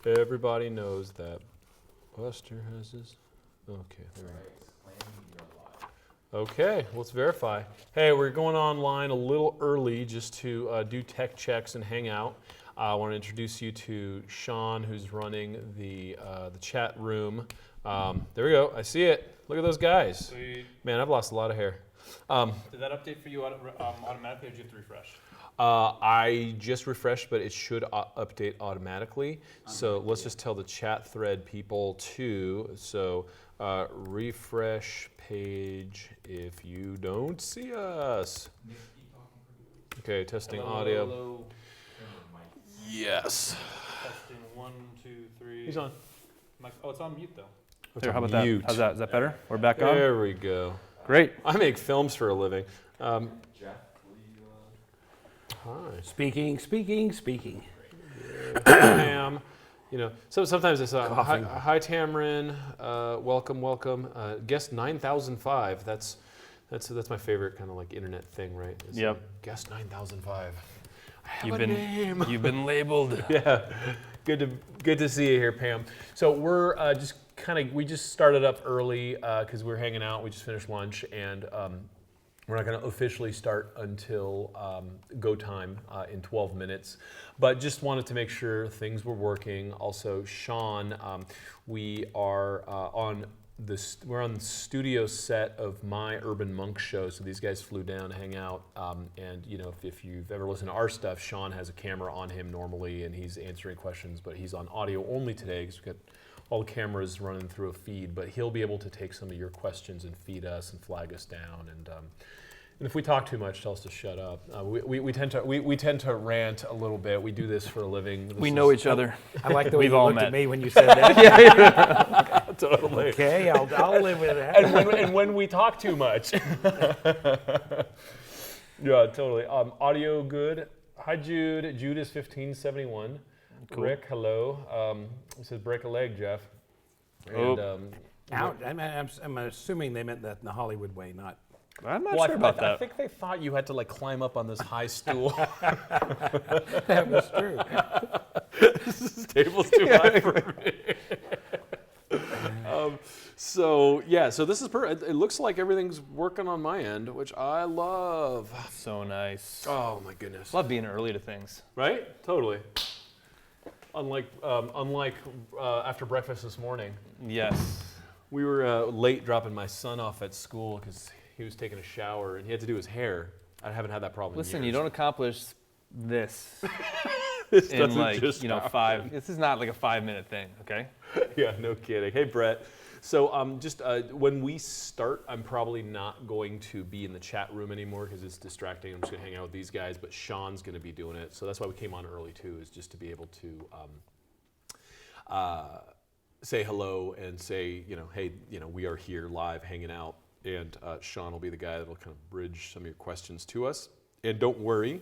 Everybody knows that Buster has his. Okay, there we go. Okay, let's verify. Hey, we're going online a little early just to do tech checks and hang out. I want to introduce you to Sean, who's running the chat room. There we go. I see it. Look at those guys. Sweet. Man, I've lost a lot of hair. Did that update for you automatically, or did you have to refresh? I just refreshed, but it should update automatically. So let's just tell the chat thread people too. So refresh page if you don't see us. Okay, testing audio. Hello. Yes. Testing 1, 2, 3. He's on. Oh, it's on mute though. There, how about mute. that? How's that? Is that better? We're back on? There we go. Great. I make films for a living. Jeff, will you, Hi. Speaking. Tam. You know, so sometimes it's hi Tamrin, welcome. Guest 9005. That's my favorite kind of like internet thing, right? It's Yep. like, guest 9005. I have a name. You've been labeled. Yeah, good to see you here, Pam. So we're we just started up early because we were hanging out. We just finished lunch, and we're not going to officially start until go time in 12 minutes. But just wanted to make sure things were working. Also, Sean, we are we're on the studio set of my Urban Monk show, so these guys flew down to hang out. And you know, if you've ever listened to our stuff, Sean has a camera on him normally, and he's answering questions, but he's on audio only today because we've got all the cameras running through a feed. But he'll be able to take some of your questions and feed us and flag us down. And if we talk too much, tell us to shut up. We tend to rant a little bit. We do this for a living. We know each other. I like the way We've you all looked met. at me when you said that. Totally. Okay, I'll live with that. And when we talk too much. Yeah, totally. Audio good. Hi, Jude. Jude is 1571. Cool. Rick, hello. He says break a leg, Jeff. Oh. And, Out. I'm assuming they meant that in the Hollywood way, not. I'm not well, sure about I that. think they thought you had to like climb up on this high stool. That was true. This table's too high for me. So this is it looks like everything's working on my end, which I love. So nice. Oh my goodness. Love being early to things. Right? Totally. Unlike after breakfast this morning, Yes. we were late dropping my son off at school because he was taking a shower and he had to do his hair. I haven't had that problem. Listen, in you years. don't accomplish this This in doesn't like, just happen. 5. This is not like a 5-minute thing, okay? Yeah, no kidding. Hey, Brett. So when we start, I'm probably not going to be in the chat room anymore because it's distracting. I'm just going to hang out with these guys, but Sean's going to be doing it. So that's why we came on early, too, is just to be able to say hello and say, hey, we are here live hanging out. And Sean will be the guy that will kind of bridge some of your questions to us. And don't worry.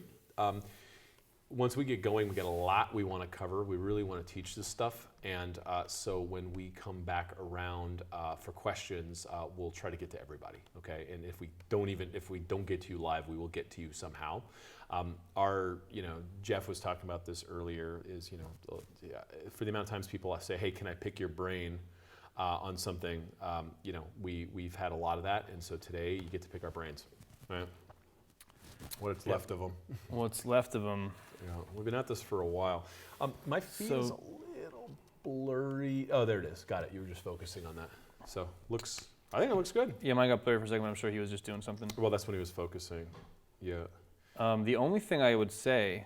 Once we get going, we got a lot we want to cover. We really want to teach this stuff. And so when we come back around for questions, we'll try to get to everybody, okay? And if we don't get to you live, we will get to you somehow. Jeff was talking about this earlier, is, for the amount of times people say, hey, can I pick your brain on something? We've had a lot of that. And so today you get to pick our brains, right? What's left of them. What's left of them? Yeah, we've been at this for a while. My feed is a little blurry. Oh, there it is. Got it. You were just focusing on that. So I think it looks good. Yeah, mine got blurry for a second, but I'm sure he was just doing something. Well, that's when he was focusing. Yeah. The only thing I would say,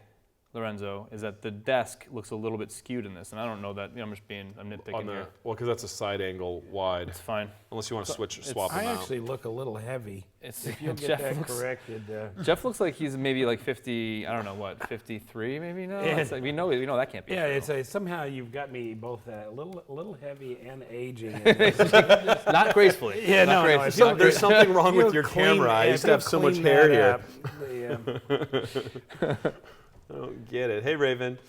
Lorenzo, is that the desk looks a little bit skewed in this, and I don't know that. I'm nitpicking here. Well, because that's a side angle wide. It's fine. Unless you want to swap them I out. actually look a little heavy. It's If you'll get Jeff that looks, corrected. Jeff looks like he's maybe like 50. I don't know what, 53 maybe now. Yeah. It's like, we know that can't be. Yeah, true. somehow you've got me both a little heavy and aging. Not gracefully. Yeah, Not no, gracefully. no. There's something wrong with You'll your clean- camera. I yeah, used to have you'll so much clean hair that here. up. I don't get it. Hey, Raven.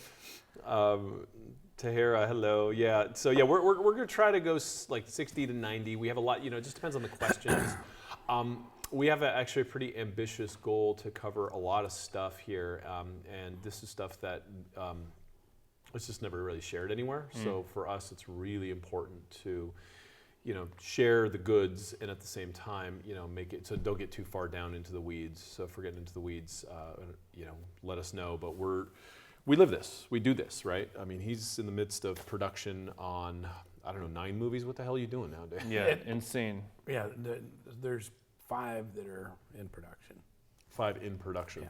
Tahira, hello. Yeah. So yeah, we're gonna try to go like 60 to 90. We have a lot. It just depends on the questions. We have actually a pretty ambitious goal to cover a lot of stuff here, and this is stuff that it's just never really shared anywhere. So for us, it's really important to, share the goods and at the same time, make it so don't get too far down into the weeds. So if we're getting into the weeds, let us know. But we live this, we do this, right? I mean, he's in the midst of production on, I don't know, 9 movies. What the hell are you doing nowadays? Yeah, insane. Yeah, there's 5 that are in production. 5 in production. Yeah.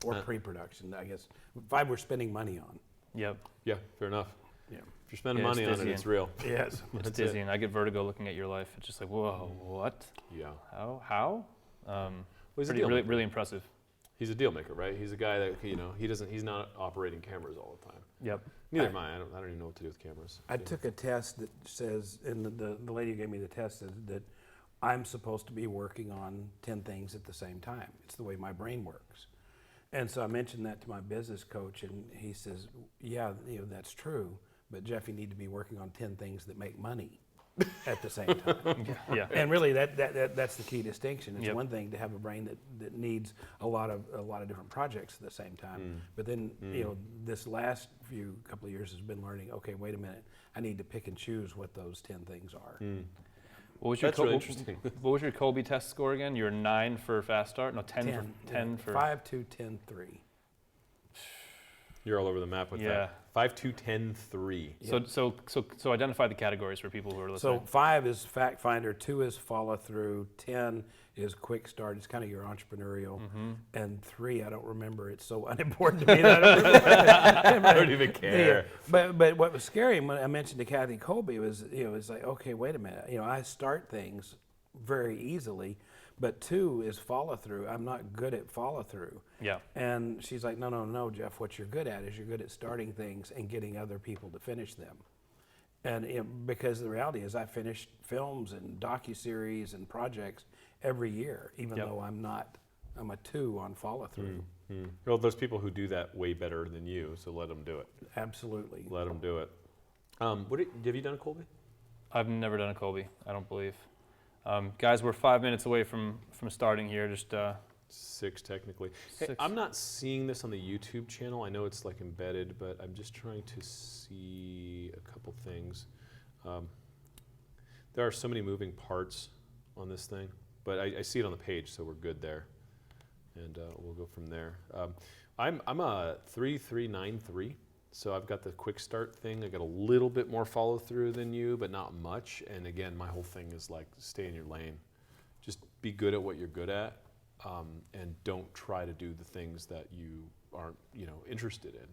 Or pre-production, I guess. 5 we're spending money on. Yep. Yeah, fair enough. Yeah. If you're spending Yeah, it's money on it, dizzying. it's real. Yes. It's That's it. dizzying. I get vertigo looking at your life. It's just like, whoa, what? Yeah. How? Well, he's a Pretty, deal really, maker. really impressive. He's a deal maker, right? He's a guy that he's not operating cameras all the time. Yep. Neither am I. I don't even know what to do with cameras. I took a test that says, and the lady who gave me the test says that I'm supposed to be working on 10 things at the same time. It's the way my brain works. And so I mentioned that to my business coach, and he says, yeah, that's true, but Jeff, you need to be working on 10 things that make money at the same time. Yeah. And really, that's the key distinction. It's Yep. one thing to have a brain that needs a lot of different projects at the same time. But then this last couple of years has been learning. Okay, wait a minute. I need to pick and choose what those 10 things are. What was your That's really interesting. What was your Colby test score again? You were 9 for fast start. No, 10 for 5, 2, 10, 3. You're all over the map with Yeah. that. 5, 2, 10, 3. So identify the categories for people who are listening. So 5 is fact finder, 2 is follow through, 10 is quick start. It's kind of your entrepreneurial, and 3 I don't remember. It's so unimportant to me that I don't remember. I don't even care. But what was scary when I mentioned to Kathy Colby was it's like, okay, wait a minute. I start things very easily, but 2 is follow through. I'm not good at follow through. Yeah. And she's like, no, Jeff. What you're good at is you're good at starting things and getting other people to finish them. And because the reality is, I finish films and docuseries and projects every year, even though I'm a 2 on follow through. Well, there's people who do that way better than you, so let them do it. Absolutely. Let them do it. Have you done a Colby? I've never done a Colby, I don't believe. Guys, we're 5 minutes away from starting here. Just 6 technically. Hey, 6. I'm not seeing this on the YouTube channel. I know it's like embedded, but I'm just trying to see a couple things. There are so many moving parts on this thing, but I see it on the page, so we're good there. And we'll go from there. I'm a 3-3-9-3, so I've got the quick start thing. I got a little bit more follow through than you, but not much. And again, my whole thing is like stay in your lane. Just be good at what you're good at, and don't try to do the things that you aren't, interested in.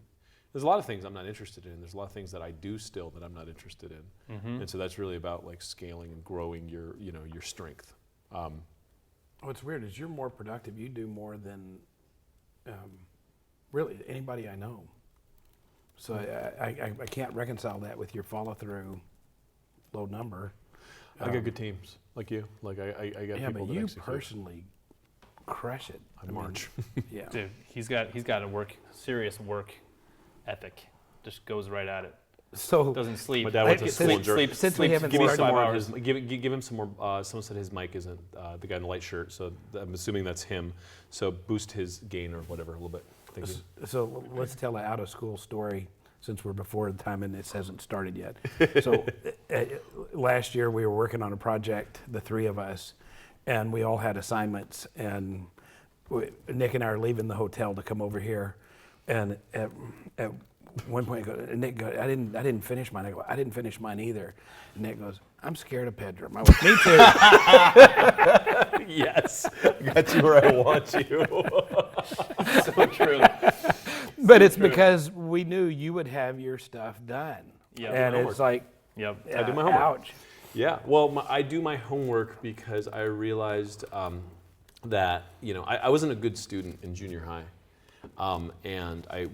There's a lot of things I'm not interested in. There's a lot of things that I do still that I'm not interested in. And so that's really about like scaling and growing your strength. What's weird is you're more productive. You do more than really anybody I know. So I can't reconcile that with your follow through low number. I got good teams like you. Like I got Yeah, people but that you execute. personally crush it. I march. Yeah. dude, he's got a serious work ethic. Just goes right at it. So Doesn't sleep. My dad went to Since- school in Germany. since we haven't Give me started- some more. Five hours. Give him some more. Someone said his mic isn't the guy in the light shirt, so I'm assuming that's him. So boost his gain or whatever a little bit. Thank you. So let's tell an out of school story since we're before the time and this hasn't started yet. So last year we were working on a project, the 3 of us, and we all had assignments. And Nick and I are leaving the hotel to come over here, and at one point, Nick goes, I didn't finish mine. I go, I didn't finish mine either. And Nick goes, I'm scared of Pedram. I went, me too. Yes, got you where I want you. So true. But it's because we knew you would have your stuff done. Yeah, And homework. it's like, Yep. I do my homework. ouch. Yeah, well, I do my homework because I realized that I wasn't a good student in junior high, and I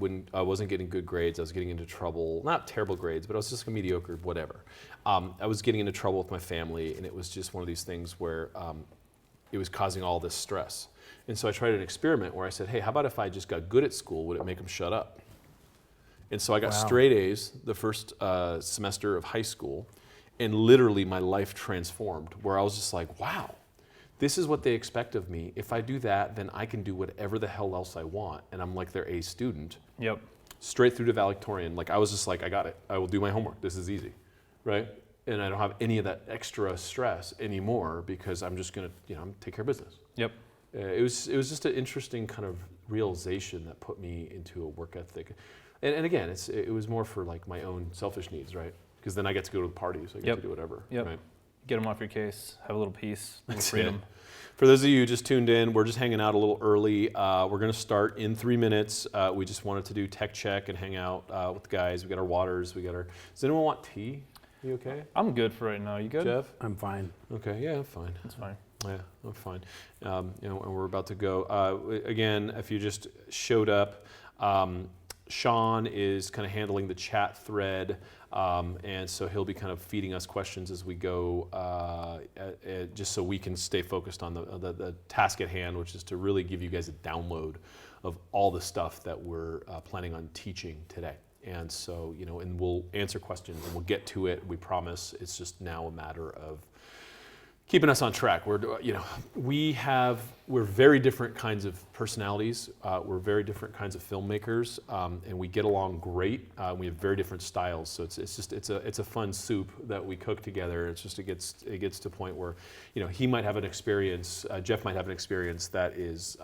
wasn't getting good grades. I was getting into trouble, not terrible grades, but I was just mediocre, whatever. I was getting into trouble with my family, and it was just one of these things where it was causing all this stress. And so I tried an experiment where I said, hey, how about if I just got good at school? Would it make them shut up? And so I got Wow. straight A's the first semester of high school, and literally my life transformed, where I was just like, wow, this is what they expect of me. If I do that, then I can do whatever the hell else I want, and I'm like their A student. Yep. straight through to valedictorian. Like I was just like, I got it. I will do my homework. This is easy, right? And I don't have any of that extra stress anymore because I'm just gonna, take care of business. Yep. It was just an interesting kind of realization that put me into a work ethic. And again, it was more for like my own selfish needs, right? Because then I get to go to the parties, I get Yep. to do whatever, Yep. right? Get them off your case. Have a little peace, a little That's freedom. it. For those of you who just tuned in, we're just hanging out a little early. We're going to start in 3 minutes. We just wanted to do tech check and hang out with the guys. We got our waters. Does anyone want tea? You okay, I'm good for right now. You good? Jeff? I'm fine. Okay, yeah, I'm fine. That's fine. Yeah, I'm fine. And we're about to go. Again, if you just showed up, Sean is kind of handling the chat thread, and so he'll be kind of feeding us questions as we go, just so we can stay focused on the task at hand, which is to really give you guys a download of all the stuff that we're planning on teaching today. And so, and we'll answer questions and we'll get to it. We promise. It's just now a matter of keeping us on track. We're very different kinds of personalities. We're very different kinds of filmmakers, and we get along great. We have very different styles, so it's a fun soup that we cook together. It gets to a point where, he might have an experience, Jeff might have an experience that is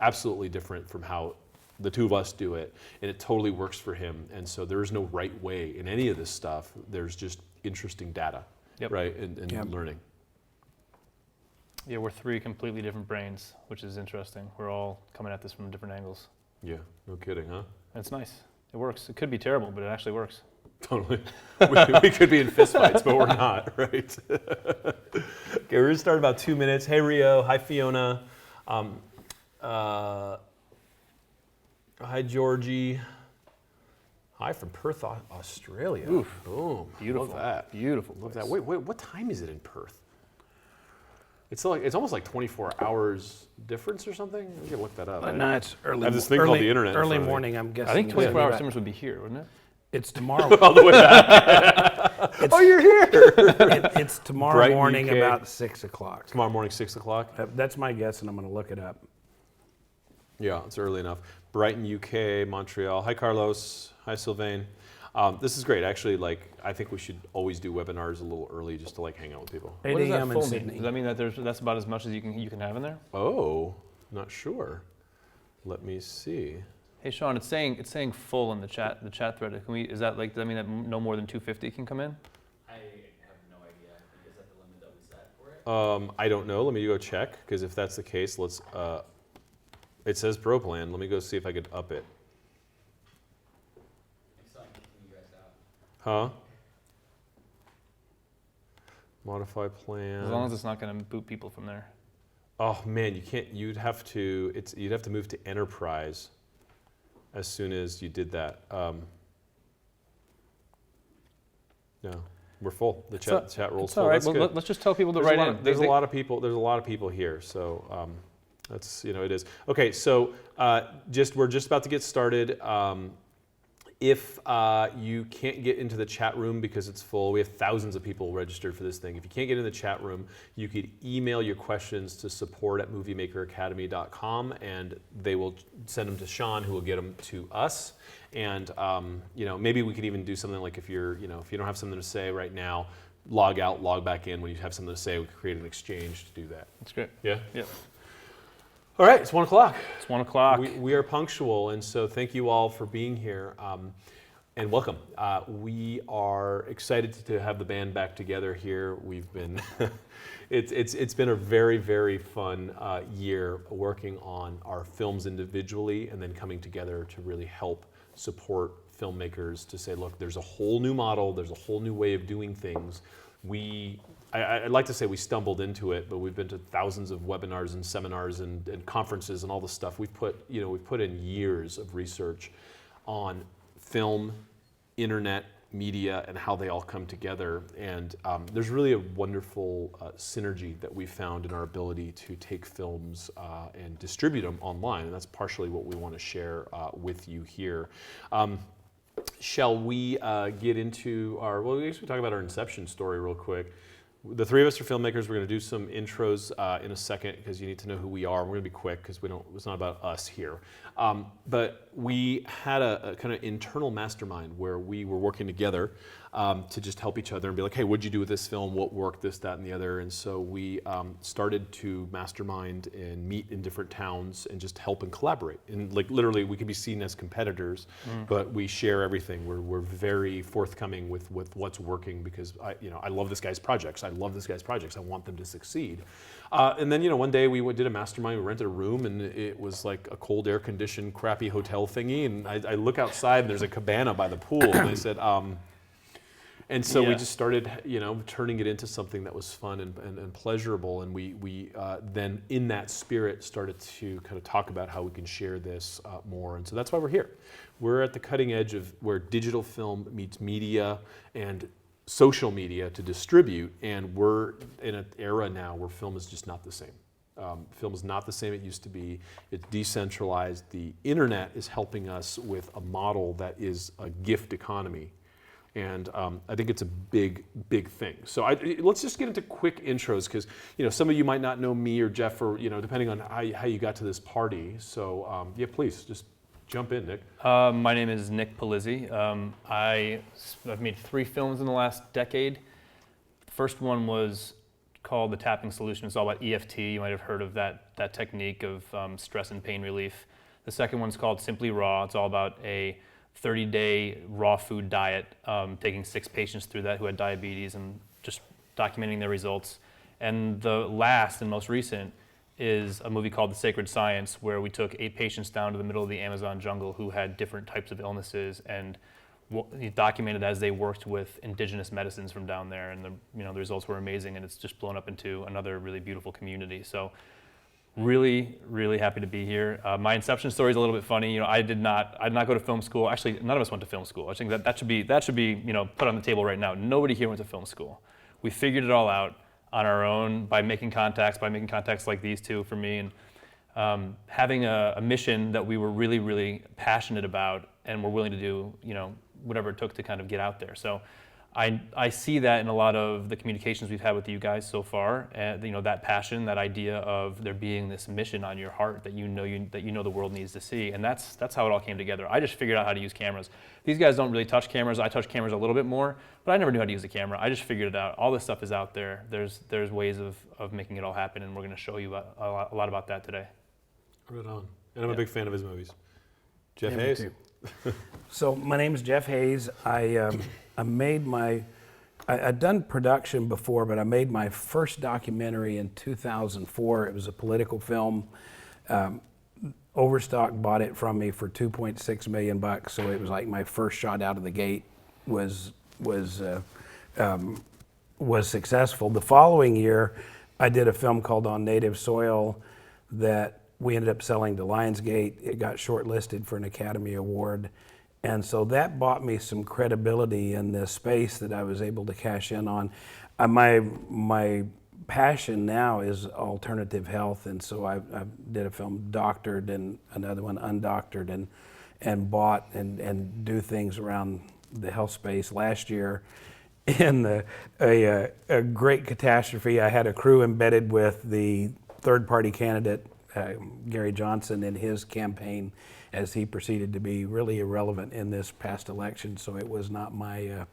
absolutely different from how the two of us do it, and it totally works for him. And so there is no right way in any of this stuff. There's just interesting data, Yep. right, and Yep. learning. Yeah, we're 3 completely different brains, which is interesting. We're all coming at this from different angles. Yeah, no kidding, huh? And it's nice. It works. It could be terrible, but it actually works. Totally. we could be in fistfights, but we're not, right? Okay, we're gonna start in about 2 minutes. Hey, Rio. Hi, Fiona. Hi, Georgie. Hi from Perth, Australia. Oof. Boom. Beautiful. Love that. Beautiful. Love place. that. Wait, what time is it in Perth? It's almost like 24 hours difference or something. We can look that up. No, it's early. I have this thing called the internet in Early front of me. morning, I'm guessing. I think it's 24 gonna hour be summers would be here, wouldn't it? It's tomorrow. All the way back. Oh, you're here. It's tomorrow Brighton, morning UK. about 6 o'clock. Tomorrow morning, 6 o'clock. That's my guess, and I'm going to look it up. Yeah, it's early enough. Brighton, UK, Montreal. Hi, Carlos. Hi, Sylvain. This is great. Actually, I think we should always do webinars a little early just to hang out with people. 8 What does that a.m. in full mean? Sydney. Does that mean that that's about as much as you can have in there? Oh, not sure. Let me see. Hey Sean, it's saying full in the chat thread. Does that mean that no more than 250 can come in? I have no idea. Is that the limit that we set for it? I don't know. Let me go check, because if that's the case, let's. It says pro plan. Let me go see if I could up it. I still haven't kicking you guys out. Huh? Modify plan. As long as it's not going to boot people from there. Oh man, you can't. You'd have to move to enterprise as soon as you did that. No, we're full. The chat rolls It's full. all right. That's Well, good. let's just tell people to There's write a lot in. of, there's a lot of people. There's a lot of people here, so that's it is. Okay, so we're just about to get started. If you can't get into the chat room because it's full, we have thousands of people registered for this thing. If you can't get in the chat room, you could email your questions to support@moviemakeracademy.com, and they will send them to Sean, who will get them to us. And maybe we could even do something like if you don't have something to say right now, log out, log back in. When you have something to say, we could create an exchange to do that. That's great. Yeah. Yep. All right, it's 1 o'clock. It's 1 o'clock. We are punctual, and so thank you all for being here, and welcome. We are excited to have the band back together here. We've been, it's been a very, very fun year working on our films individually, and then coming together to really help support filmmakers to say, look, there's a whole new model, there's a whole new way of doing things. I'd like to say we stumbled into it, but we've been to thousands of webinars and seminars and conferences and all the stuff. We've put in years of research on film, internet, media, and how they all come together. And there's really a wonderful synergy that we found in our ability to take films and distribute them online. And that's partially what we want to share with you here. Shall we get into I guess we talk about our Inception story real quick. the three of us are filmmakers. We're going to do some intros in a second because you need to know who we are. We're going to be quick because it's not about us here. But we had a kind of internal mastermind where we were working together to just help each other and be like, hey, what'd you do with this film? What worked, this, that, and the other? And so we started to mastermind and meet in different towns and just help and collaborate. And like literally, we could be seen as competitors, but we share everything. We're very forthcoming with what's working because I love this guy's projects. I love this guy's projects. I want them to succeed. And then one day we did a mastermind. We rented a room, and it was like a cold, air-conditioned, crappy hotel thingy. And I look outside, and there's a cabana by the pool, and I said. And so we Yeah. just started, turning it into something that was fun and pleasurable. And we then, in that spirit, started to kind of talk about how we can share this more. And so that's why we're here. We're at the cutting edge of where digital film meets media and social media to distribute. And we're in an era now where film is just not the same. Film is not the same it used to be. It's decentralized. The internet is helping us with a model that is a gift economy. And I think it's a big, big thing. So let's just get into quick intros because some of you might not know me or Jeff or depending on how you got to this party. So please just jump in, Nick. My name is Nick Palizzi. I've made 3 films in the last decade. The first one was called The Tapping Solution. It's all about EFT. You might have heard of that technique of stress and pain relief. The second one's called Simply Raw. It's all about a 30-day raw food diet, taking 6 patients through that who had diabetes and just documenting their results. And the last and most recent is a movie called The Sacred Science, where we took 8 patients down to the middle of the Amazon jungle who had different types of illnesses and documented as they worked with indigenous medicines from down there. And the results were amazing, and it's just blown up into another really beautiful community. So. Really, really happy to be here. My inception story is a little bit funny. I did not go to film school. Actually, none of us went to film school. I think that should be put on the table right now. Nobody here went to film school. We figured it all out on our own by making contacts like these two for me, and having a mission that we were really, really passionate about and were willing to do whatever it took to kind of get out there. So. I see that in a lot of the communications we've had with you guys so far, that passion, that idea of there being this mission on your heart that the world needs to see, and that's how it all came together. I just figured out how to use cameras. These guys don't really touch cameras. I touch cameras a little bit more, but I never knew how to use a camera. I just figured it out. All this stuff is out there. There's ways of making it all happen, and we're going to show you a lot about that today. Right on. And I'm a big fan of his movies. Jeff Yeah, me Hayes. too. So my name is Jeff Hayes. I made I'd done production before, but I made my first documentary in 2004. It was a political film. Overstock bought it from me for $2.6 million, so it was like my first shot out of the gate was successful. The following year, I did a film called On Native Soil that we ended up selling to Lionsgate. It got shortlisted for an Academy Award. And so that bought me some credibility in this space that I was able to cash in on. My passion now is alternative health, and so I did a film Doctored and another one Undoctored, and bought and do things around the health space. Last year, in a great catastrophe, I had a crew embedded with the third-party candidate, Gary Johnson, in his campaign as he proceeded to be really irrelevant in this past election. So it was not my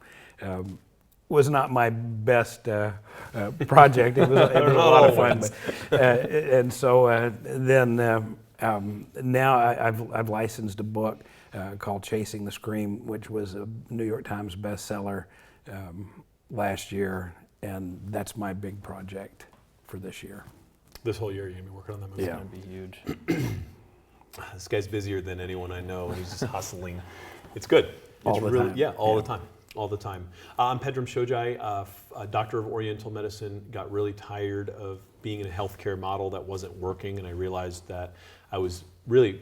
best project. It was a lot of fun. And so then now I've licensed a book called Chasing the Scream, which was a New York Times bestseller last year, and that's my big project for this year. This whole year, you're going to be working on that movie. Yeah. It's going to be huge. This guy's busier than anyone I know, and he's just hustling. It's good. All the time. Yeah, all the time. I'm Pedram Shojai, a doctor of Oriental medicine. Got really tired of being in a healthcare model that wasn't working, and I realized that I was really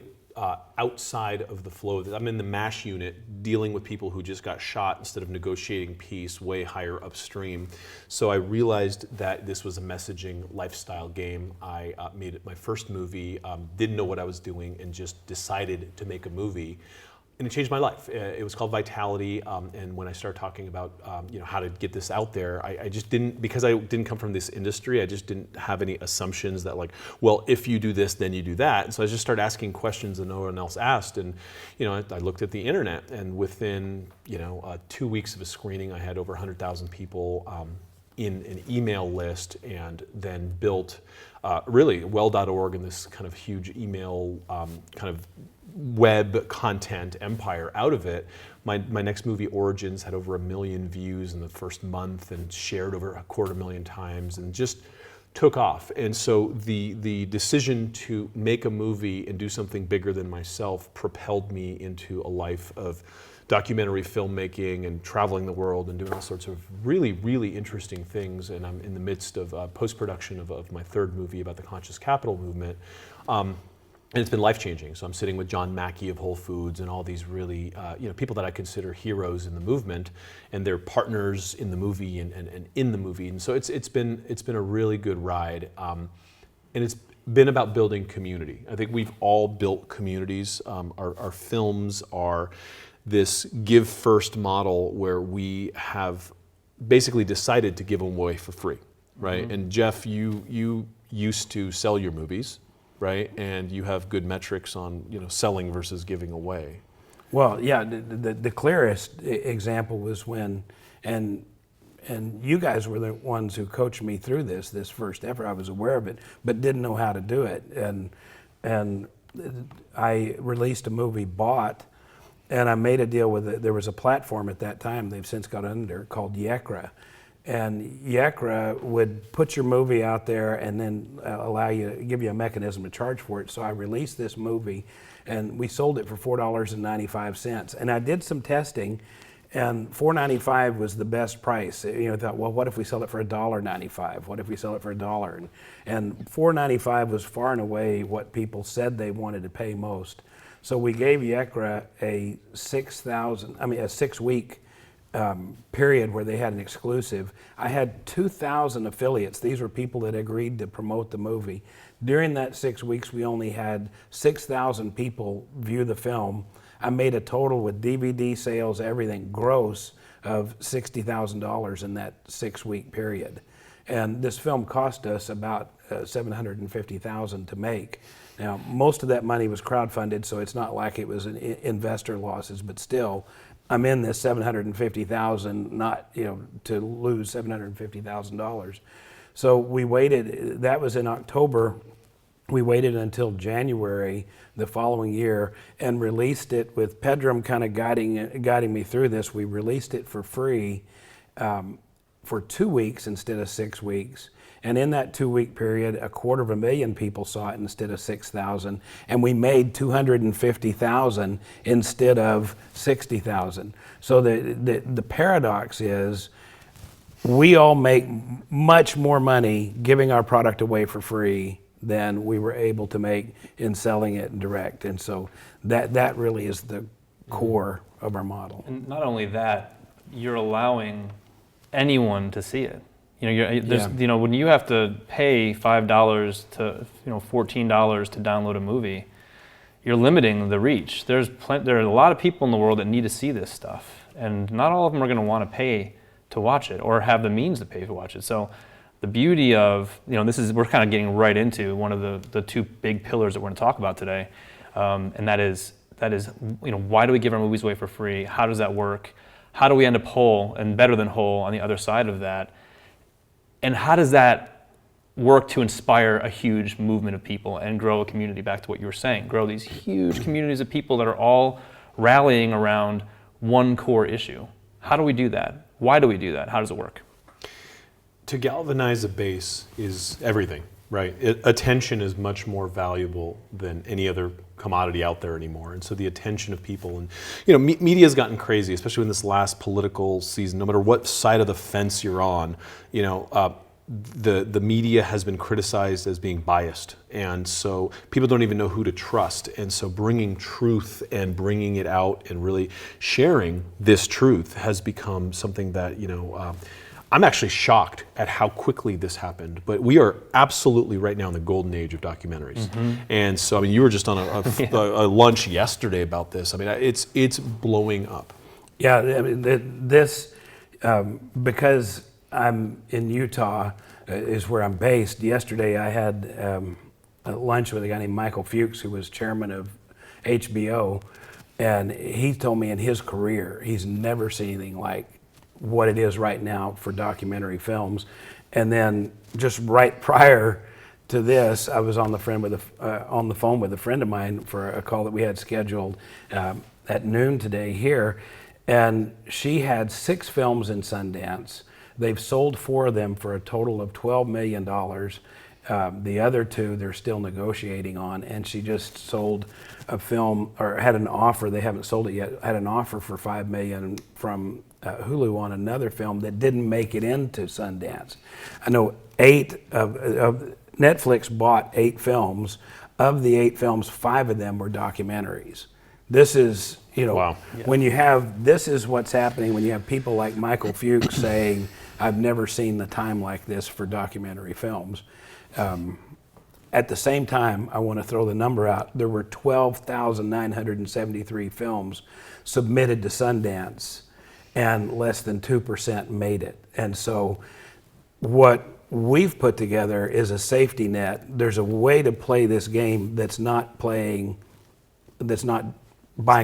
outside of the flow of this. I'm in the MASH unit dealing with people who just got shot instead of negotiating peace way higher upstream. So I realized that this was a messaging lifestyle game. I made it my first movie, didn't know what I was doing, and just decided to make a movie and it changed my life. It was called Vitality, and when I started talking about how to get this out there, I just didn't, because I didn't come from this industry, I just didn't have any assumptions that like, well, if you do this, then you do that. And so I just started asking questions that no one else asked, and I looked at the internet, and within 2 weeks of a screening, I had over 100,000 people in an email list, and then built really well.org and this kind of huge email kind of web content empire out of it. My next movie, Origins, had over 1 million views in the first month and shared over 250,000 times, and just took off. And so the decision to make a movie and do something bigger than myself propelled me into a life of documentary filmmaking and traveling the world and doing all sorts of really, really interesting things. And I'm in the midst of post-production of my third movie about the Conscious Capital movement. And it's been life-changing. So I'm sitting with John Mackey of Whole Foods and all these really, people that I consider heroes in the movement, and they're partners in the movie and in the movie. And so it's been a really good ride, and it's been about building community. I think we've all built communities. Our films are this give first model where we have basically decided to give them away for free, right? Mm-hmm. And Jeff, you used to sell your movies, right? And you have good metrics on selling versus giving away. Well, yeah, the clearest example was when, and you guys were the ones who coached me through this first effort. I was aware of it, but didn't know how to do it. And I released a movie, Bought, and I made a deal with it. There was a platform at that time, they've since got under, called Yekra. And Yekra would put your movie out there and then give you a mechanism to charge for it. So I released this movie, and we sold it for $4.95. And I did some testing, and $4.95 was the best price. I thought, well, what if we sell it for $1.95? What if we sell it for $1? And $4.95 was far and away what people said they wanted to pay most. So we gave Yekra a 6-week period where they had an exclusive. I had 2,000 affiliates. These were people that agreed to promote the movie. During that 6 weeks, we only had 6,000 people view the film. I made a total with DVD sales, everything, gross of $60,000 in that 6-week period. And this film cost us about $750,000 to make. Now, most of that money was crowdfunded, so it's not like it was investor losses, but still, I'm in this $750,000, not to lose $750,000. So we waited. That was in October. We waited until January the following year and released it with Pedram kind of guiding me through this. We released it for free for 2 weeks instead of 6 weeks. And in that 2-week period, 250,000 people saw it instead of 6,000, and we made $250,000 instead of $60,000. So the paradox is, we all make much more money giving our product away for free than we were able to make in selling it direct. And so that really is the core of our model. And not only that, you're allowing anyone to see it. When you have to pay $5 to $14 to download a movie, you're limiting the reach. There are a lot of people in the world that need to see this stuff, and not all of them are going to want to pay to watch it or have the means to pay to watch it. So the beauty of we're kind of getting right into one of the two big pillars that we're going to talk about today, and that is why do we give our movies away for free? How does that work? How do we end up whole and better than whole on the other side of that? And how does that work to inspire a huge movement of people and grow a community, back to what you were saying, grow these huge communities of people that are all rallying around one core issue? How do we do that? Why do we do that? How does it work? To galvanize a base is everything, right? Attention is much more valuable than any other commodity out there anymore. And so the attention of people, and media has gotten crazy, especially in this last political season. No matter what side of the fence you're on, the media has been criticized as being biased, and so people don't even know who to trust. And so bringing truth and bringing it out and really sharing this truth has become something that I'm actually shocked at how quickly this happened, but we are absolutely right now in the golden age of documentaries. And so, I mean, you were just on a lunch yesterday about this. I mean, it's blowing up. Yeah, I mean, this, because I'm in Utah, is where I'm based. Yesterday I had a lunch with a guy named Michael Fuchs, who was chairman of HBO, and he told me in his career he's never seen anything like what it is right now for documentary films. And then just right prior to this, I was on the phone with a friend of mine for a call that we had scheduled at noon today here, and she had 6 films in Sundance. They've sold 4 of them for a total of $12 million. The other 2 they're still negotiating on, and she just sold a film, or had an offer, they haven't sold it yet, had an offer for $5 million from Hulu on another film that didn't make it into Sundance. I know Netflix bought 8 films. Of the 8 films, 5 of them were documentaries. This is, Wow. when this is what's happening when you have people like Michael Fuchs saying, I've never seen the time like this for documentary films. At the same time, I want to throw the number out. There were 12,973 films submitted to Sundance, and less than 2% made it. And so what we've put together is a safety net. There's a way to play this game that's not buying a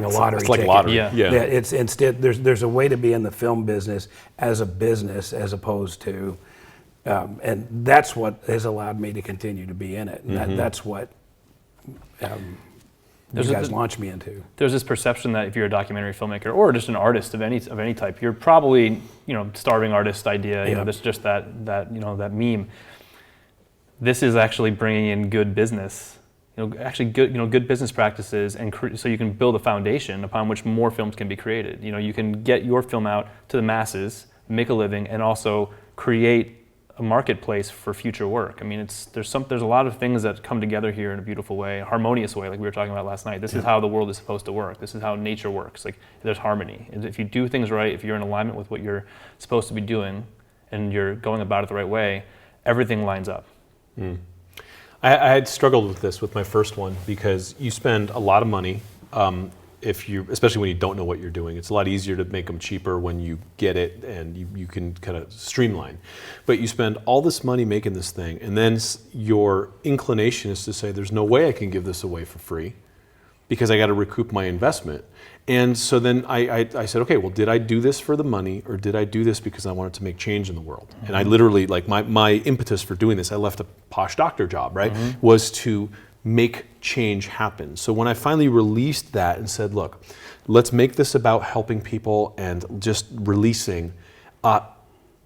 lottery It's like ticket. lottery. Yeah. Yeah. It's instead there's a way to be in the film business as opposed to, and that's what has allowed me to continue to be in it. And that's what you guys launched me into. There's this perception that if you're a documentary filmmaker or just an artist of any type, you're probably, starving artist idea. There's just that meme. This is actually bringing in good business, good business practices, and so you can build a foundation upon which more films can be created. You can get your film out to the masses, make a living, and also create a marketplace for future work. I mean, there's a lot of things that come together here in a beautiful way, a harmonious way, like we were talking about last night. This is how the world is supposed to work. This is how nature works. Like, there's harmony. And if you do things right, if you're in alignment with what you're supposed to be doing, and you're going about it the right way, everything lines up. I had struggled with this with my first one because you spend a lot of money, especially when you don't know what you're doing. It's a lot easier to make them cheaper when you get it and you can kind of streamline. But you spend all this money making this thing, and then your inclination is to say, there's no way I can give this away for free because I got to recoup my investment. And so then I said, okay, well, did I do this for the money, or did I do this because I wanted to make change in the world? And I literally, like, my impetus for doing this, I left a posh doctor job, right, was to make change happen. So when I finally released that and said, look, let's make this about helping people and just releasing,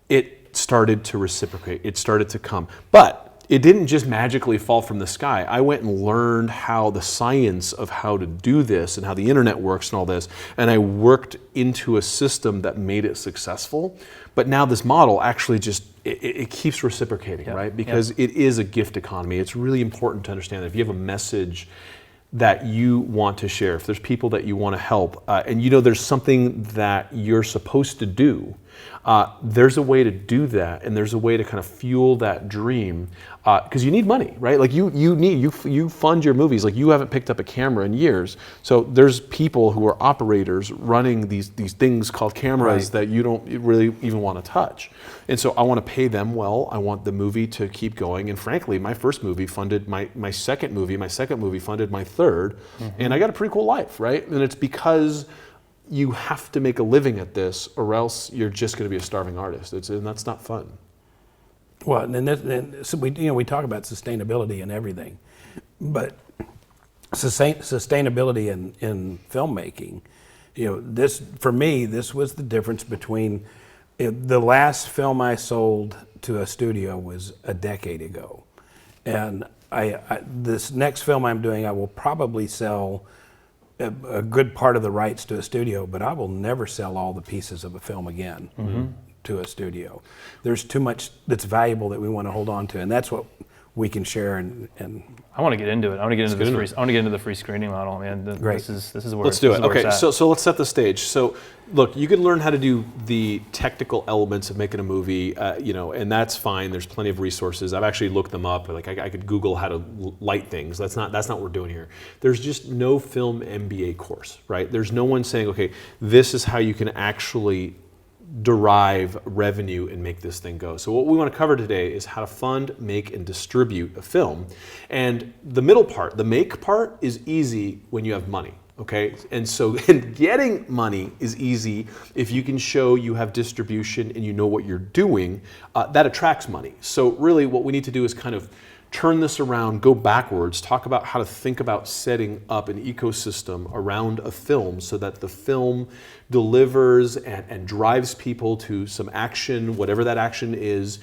it started to reciprocate. It started to come. But it didn't just magically fall from the sky. I went and learned how the science of how to do this and how the internet works and all this, and I worked into a system that made it successful. But now this model actually just, it keeps reciprocating, right? Because it is a gift economy. It's really important to understand that if you have a message that you want to share, if there's people that you want to help, and there's something that you're supposed to do, there's a way to do that, and there's a way to kind of fuel that dream, because you need money, right? Like you fund your movies. Like, you haven't picked up a camera in years, so there's people who are operators running these things called cameras that you don't really even want to touch. And so I want to pay them well. I want the movie to keep going. And frankly, my first movie funded my second movie. My second movie funded my third, and I got a pretty cool life, right? And it's because you have to make a living at this, or else you're just going to be a starving artist. And that's not fun. Well, so we talk about sustainability and everything, but sustainability in filmmaking, this, for me, this was the difference between the last film I sold to a studio was a decade ago, and this next film I'm doing, I will probably sell a good part of the rights to a studio, but I will never sell all the pieces of a film again to a studio. There's too much that's valuable that we want to hold on to, and that's what we can share and I want to get into it. I want to get into get this into free. I want to get into the free screening model, man. Great. This is where Let's do this it. is where Okay, it's at. so let's set the stage. So, look, you can learn how to do the technical elements of making a movie, and that's fine. There's plenty of resources. I've actually looked them up. Like I could Google how to light things. That's not what we're doing here. There's just no film MBA course, right? There's no one saying, okay, this is how you can actually derive revenue and make this thing go. So what we want to cover today is how to fund, make, and distribute a film. And the middle part, the make part, is easy when you have money. Okay, and so getting money is easy if you can show you have distribution and you know what you're doing. That attracts money. So really what we need to do is kind of turn this around, go backwards, talk about how to think about setting up an ecosystem around a film so that the film delivers and drives people to some action, whatever that action is,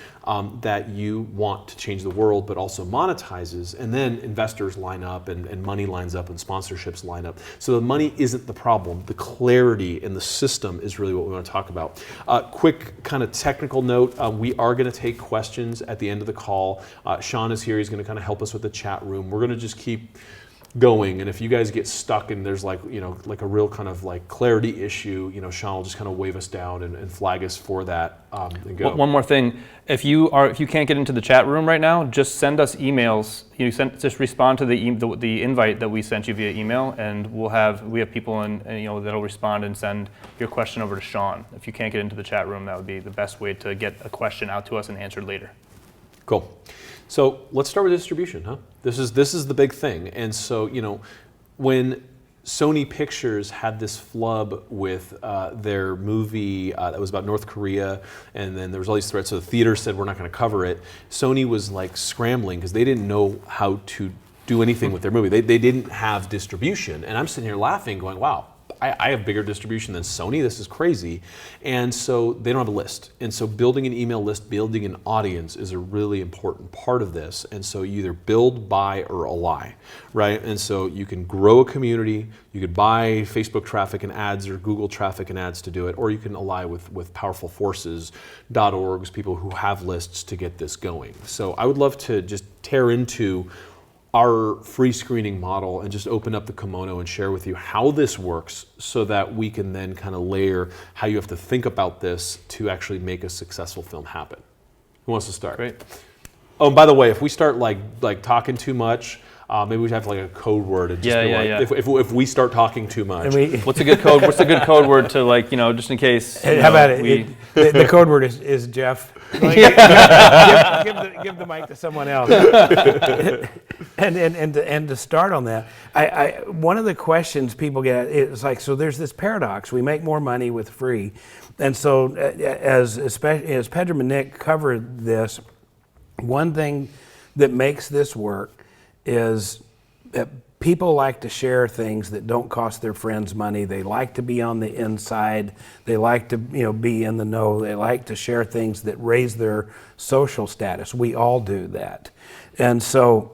that you want to change the world, but also monetizes. And then investors line up and money lines up and sponsorships line up. So the money isn't the problem. The clarity in the system is really what we want to talk about. Quick kind of technical note, we are going to take questions at the end of the call. Sean is here. He's going to kind of help us with the chat room. We're going to just keep going, and if you guys get stuck and there's like a real kind of like clarity issue, Sean will just kind of wave us down and flag us for that and go. One more thing, if you can't get into the chat room right now, just send us emails. Just respond to the invite that we sent you via email, and we have people that'll respond and send your question over to Sean. If you can't get into the chat room, that would be the best way to get a question out to us and answered later. Cool. So let's start with distribution, huh? This is the big thing. And so, when Sony Pictures had this flub with their movie that was about North Korea, and then there was all these threats, so the theater said we're not going to cover it. Sony was like scrambling because they didn't know how to do anything with their movie. They didn't have distribution. And I'm sitting here laughing going, wow, I have bigger distribution than Sony. This is crazy. And so they don't have a list. And so building an email list, building an audience is a really important part of this. And so you either build, buy, or ally, right? And so you can grow a community. You could buy Facebook traffic and ads or Google traffic and ads to do it, or you can ally with powerful forces, .orgs, people who have lists to get this going. So I would love to just tear into our free screening model and just open up the kimono and share with you how this works so that we can then kind of layer how you have to think about this to actually make a successful film happen. Who wants to start? Great. Oh, and by the way, if we start like talking too much, maybe we have like a code word and just if we start talking too much. What's a good code? What's a good code word to just in case? How about it? The code word is Jeff. Give the mic to someone else. And to start on that, I one of the questions people get is like, so there's this paradox. We make more money with free, and so as Pedram and Nick covered this, one thing that makes this work is that people like to share things that don't cost their friends money. They like to be on the inside. They like to be in the know. They like to share things that raise their social status. We all do that. And so,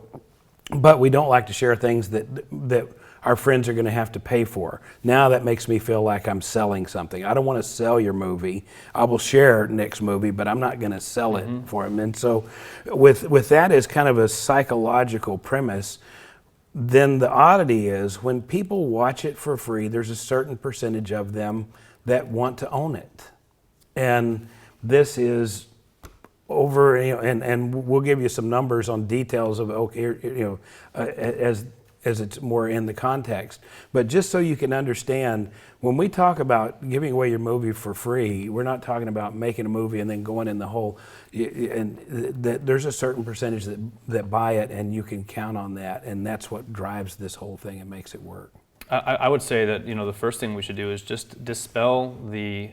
but we don't like to share things that our friends are going to have to pay for. Now that makes me feel like I'm selling something. I don't want to sell your movie. I will share Nick's movie, but I'm not going to sell it for him. And so with that as kind of a psychological premise, then the oddity is when people watch it for free, there's a certain percentage of them that want to own it. And this is over, and we'll give you some numbers on details of, as it's more in the context. But just so you can understand, when we talk about giving away your movie for free, we're not talking about making a movie and then going in the hole. And there's a certain percentage that buy it, and you can count on that, and that's what drives this whole thing and makes it work. I would say that the first thing we should do is just dispel the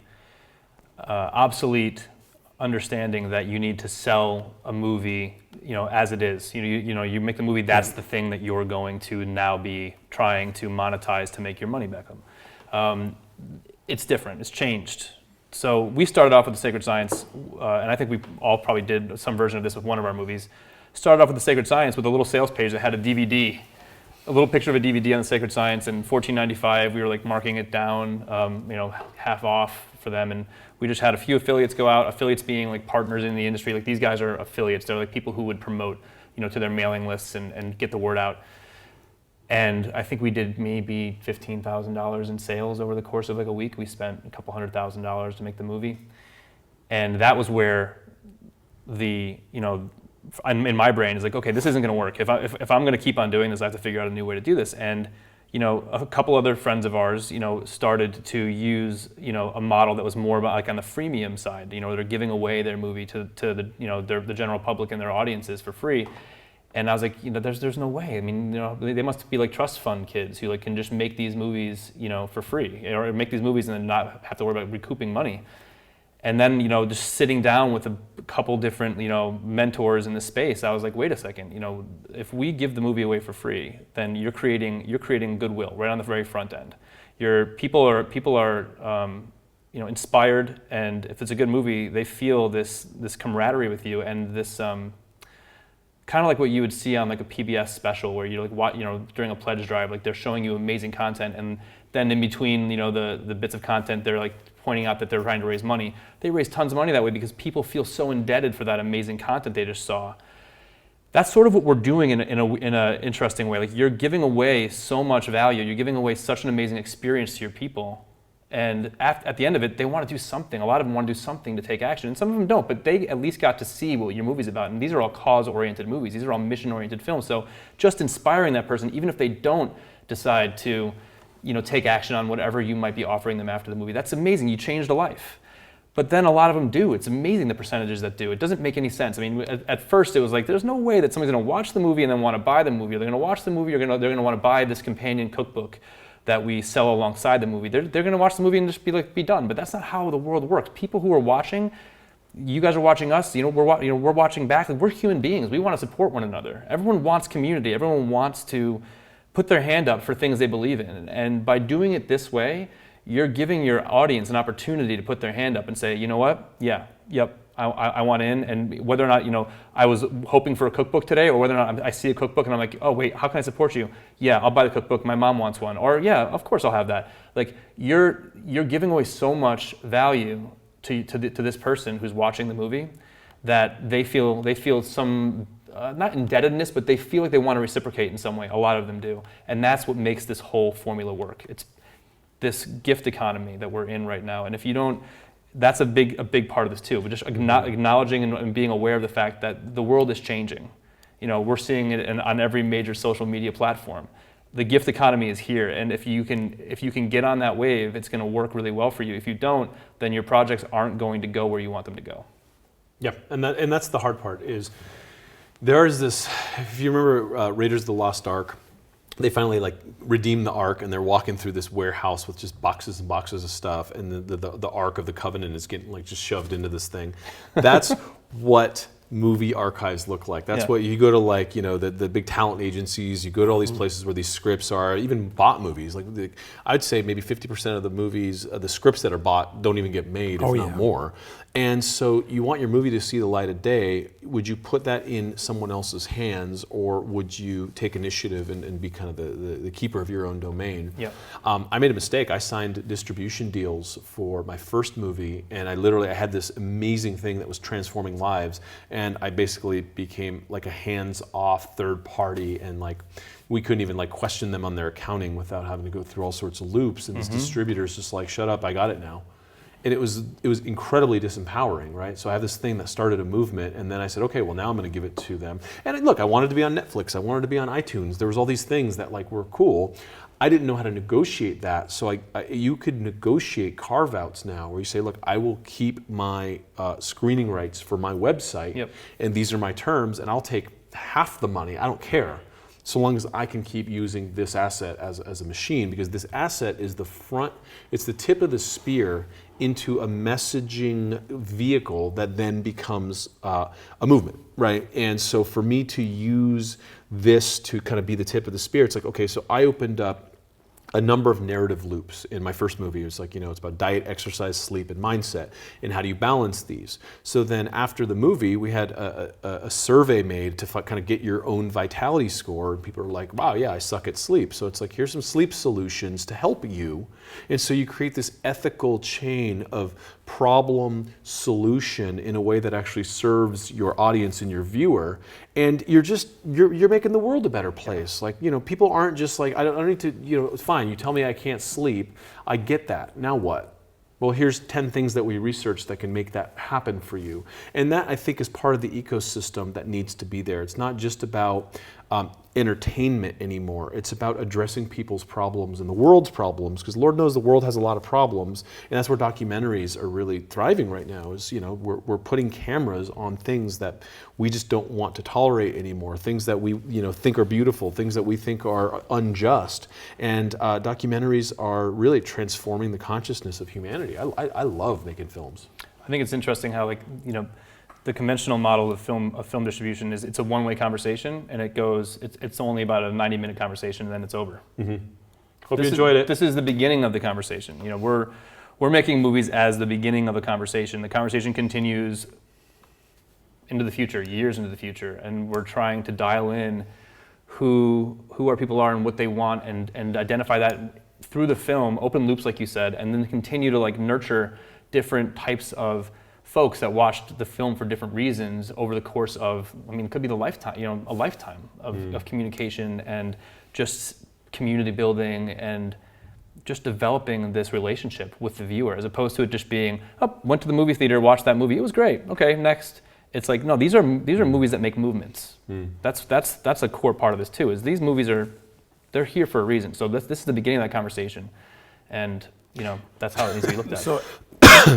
obsolete understanding that you need to sell a movie as it is. You make the movie, that's the thing that you're going to now be trying to monetize to make your money back up. It's different, it's changed. So we started off with The Sacred Science, and I think we all probably did some version of this with one of our movies. Started off with The Sacred Science with a little sales page that had a DVD, a little picture of a DVD on The Sacred Science, and $14.95, we were like marking it down, half off for them, and we just had a few affiliates go out, affiliates being like partners in the industry. Like these guys are affiliates, they're like people who would promote to their mailing lists and get the word out. And I think we did maybe $15,000 in sales over the course of like a week. We spent a couple $100,000 to make the movie. And that was where in my brain is like, okay, this isn't going to work. If I'm going to keep on doing this, I have to figure out a new way to do this. And a couple other friends of ours, started to use, a model that was more about like on the freemium side. They're giving away their movie to the general public and their audiences for free. And I was like, there's no way. I mean, they must be like trust fund kids who like can just make these movies, for free, or make these movies and then not have to worry about recouping money. And then, just sitting down with a couple different, mentors in the space, I was like, wait a second, if we give the movie away for free, then you're creating goodwill right on the very front end. People are inspired, and if it's a good movie, they feel this camaraderie with you, and this kind of like what you would see on like a PBS special where you during a pledge drive, like they're showing you amazing content, and then in between, the bits of content, they're like pointing out that they're trying to raise money. They raise tons of money that way because people feel so indebted for that amazing content they just saw. That's sort of what we're doing in a interesting way. Like you're giving away so much value. You're giving away such an amazing experience to your people. And at the end of it, they want to do something. A lot of them want to do something to take action. And some of them don't, but they at least got to see what your movie's about. And these are all cause-oriented movies. These are all mission-oriented films. So just inspiring that person, even if they don't decide to take action on whatever you might be offering them after the movie. That's amazing. You changed a life. But then a lot of them do. It's amazing the percentages that do. It doesn't make any sense. I mean, at first it was like, there's no way that somebody's going to watch the movie and then want to buy the movie. Or they're going to watch the movie, they're going to want to buy this companion cookbook that we sell alongside the movie. They're going to watch the movie and just be done. But that's not how the world works. People who are watching, you guys are watching us. We're watching back. Like, we're human beings. We want to support one another. Everyone wants community. Everyone wants to put their hand up for things they believe in. And by doing it this way, you're giving your audience an opportunity to put their hand up and say, you know what? Yeah, yep, I want in. And whether or not, I was hoping for a cookbook today, or whether or not I see a cookbook and I'm like, oh wait, how can I support you? Yeah, I'll buy the cookbook. My mom wants one. Or yeah, of course I'll have that. Like you're giving away so much value to this person who's watching the movie that they feel some, not indebtedness, but they feel like they want to reciprocate in some way. A lot of them do. And that's what makes this whole formula work. It's this gift economy that we're in right now. And if you don't, that's a big part of this too. But just acknowledging and being aware of the fact that the world is changing. We're seeing it on every major social media platform. The gift economy is here, and if you can get on that wave, it's going to work really well for you. If you don't, then your projects aren't going to go where you want them to go. Yeah, and that's the hard part is there is this, if you remember Raiders of the Lost Ark, they finally redeem the Ark and they're walking through this warehouse with just boxes and boxes of stuff, and the Ark of the Covenant is getting just shoved into this thing. That's what movie archives look like. That's what you go to the big talent agencies, you go to all these places where these scripts are, even bought movies. I'd say maybe 50% of the movies, the scripts that are bought don't even get made, if not more. And so you want your movie to see the light of day. Would you put that in someone else's hands, or would you take initiative and be kind of the keeper of your own domain? Yeah. I made a mistake. I signed distribution deals for my first movie, and I had this amazing thing that was transforming lives, and I basically became like a hands-off third party, and we couldn't even question them on their accounting without having to go through all sorts of loops, and this distributor's just shut up, I got it now. And it was incredibly disempowering, right? So I have this thing that started a movement, and then I said, okay, well now I'm going to give it to them. And look, I wanted to be on Netflix, I wanted to be on iTunes. There was all these things that were cool. I didn't know how to negotiate that. So you could negotiate carve-outs now, where you say, look, I will keep my screening rights for my website, and these are my terms, and I'll take half the money. I don't care, so long as I can keep using this asset as a machine, because this asset is it's the tip of the spear into a messaging vehicle that then becomes a movement, right? And so for me to use this to kind of be the tip of the spear, it's okay, so I opened up a number of narrative loops. In my first movie, it was like, it's about diet, exercise, sleep, and mindset, and how do you balance these? So then after the movie, we had a survey made to kind of get your own vitality score, and people are like, wow, yeah, I suck at sleep. So it's like, here's some sleep solutions to help you. And so you create this ethical chain of problem solution in a way that actually serves your audience and your viewer, and you're making the world a better place. Like, people aren't just like, I don't need to, it's fine, you tell me I can't sleep, I get that, now what? Well, here's 10 things that we researched that can make that happen for you. And that, I think, is part of the ecosystem that needs to be there. It's not just about entertainment anymore. It's about addressing people's problems and the world's problems, because Lord knows the world has a lot of problems, and that's where documentaries are really thriving right now. Is we're putting cameras on things that we just don't want to tolerate anymore, things that we think are beautiful, things that we think are unjust, and documentaries are really transforming the consciousness of humanity. I love making films. I think it's interesting how the conventional model of film distribution is it's a one-way conversation, and it's only about a 90-minute conversation, and then it's over. Hope you enjoyed it. This is the beginning of the conversation. We're making movies as the beginning of a conversation. The conversation continues into the future, years into the future, and we're trying to dial in who our people are and what they want, and identify that through the film, open loops like you said, and then continue to nurture different types of folks that watched the film for different reasons over the course of, it could be a lifetime of communication and just community building and just developing this relationship with the viewer, as opposed to it just being, went to the movie theater, watched that movie, it was great, okay, next. It's like, no, these are movies that make movements. That's a core part of this too, is these movies they're here for a reason. So this is the beginning of that conversation, and that's how it needs to be looked at. So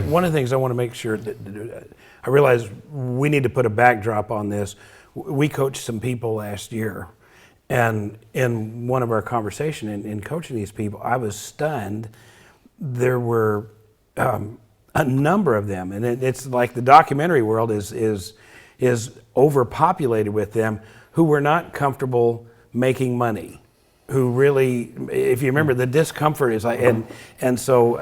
one of the things I want to make sure that I realize we need to put a backdrop on this. We coached some people last year, and in one of our conversation in coaching these people, I was stunned. There were a number of them, and it's like the documentary world is overpopulated with them who were not comfortable making money. Who really, if you remember, the discomfort is like, and so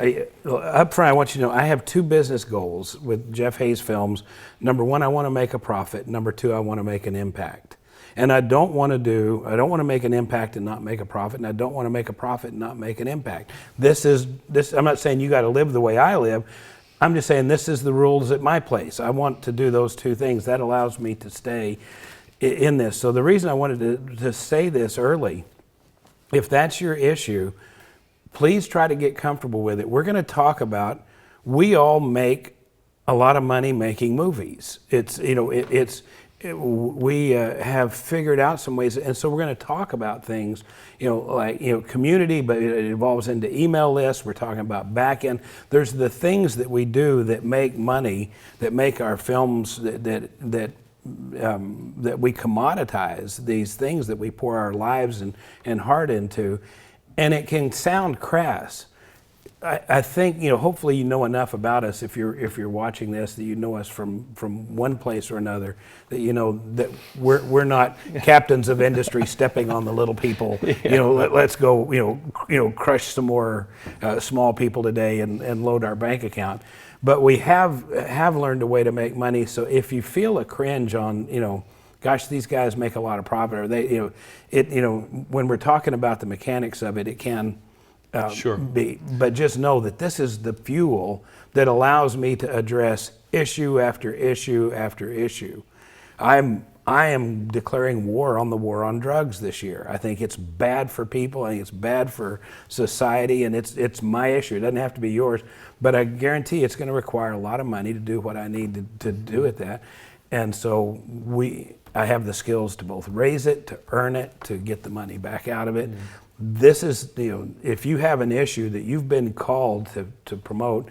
up front, I want you to know I have two business goals with Jeff Hayes Films. Number one, I want to make a profit. Number two, I want to make an impact. And I don't want to make an impact and not make a profit, and I don't want to make a profit and not make an impact. I'm not saying you got to live the way I live. I'm just saying this is the rules at my place. I want to do those two things. That allows me to stay in this. So the reason I wanted to say this early, if that's your issue, please try to get comfortable with it. We're going to talk about, we all make a lot of money making movies. We have figured out some ways, and so we're going to talk about things, community, but it evolves into email lists. We're talking about back end. There's the things that we do that make money, that make our films that we commoditize, these things that we pour our lives and heart into, and it can sound crass. I think hopefully you know enough about us if you're watching this, that you know us from one place or another, that that we're not captains of industry stepping on the little people. Let's go crush some more small people today and load our bank account. But we have learned a way to make money. So if you feel a cringe on gosh, these guys make a lot of profit, or they when we're talking about the mechanics of it, it can. Sure. But just know that this is the fuel that allows me to address issue after issue after issue. I am declaring war on the war on drugs this year. I think it's bad for people. I think it's bad for society, and it's my issue. It doesn't have to be yours, but I guarantee it's going to require a lot of money to do what I need to do with that. And so I have the skills to both raise it, to earn it, to get the money back out of it. This is, if you have an issue that you've been called to promote,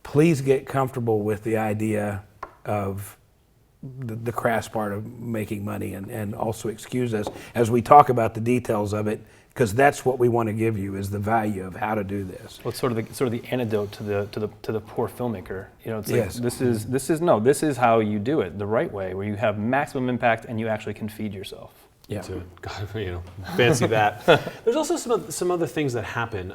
please get comfortable with the idea of the crass part of making money, and also excuse us as we talk about the details of it, because that's what we want to give you, is the value of how to do this. Well, it's sort of the antidote to the poor filmmaker. It's like, Yes. this is how you do it the right way, where you have maximum impact and you actually can feed yourself. Yeah. to God, fancy that. There's also some other things that happen.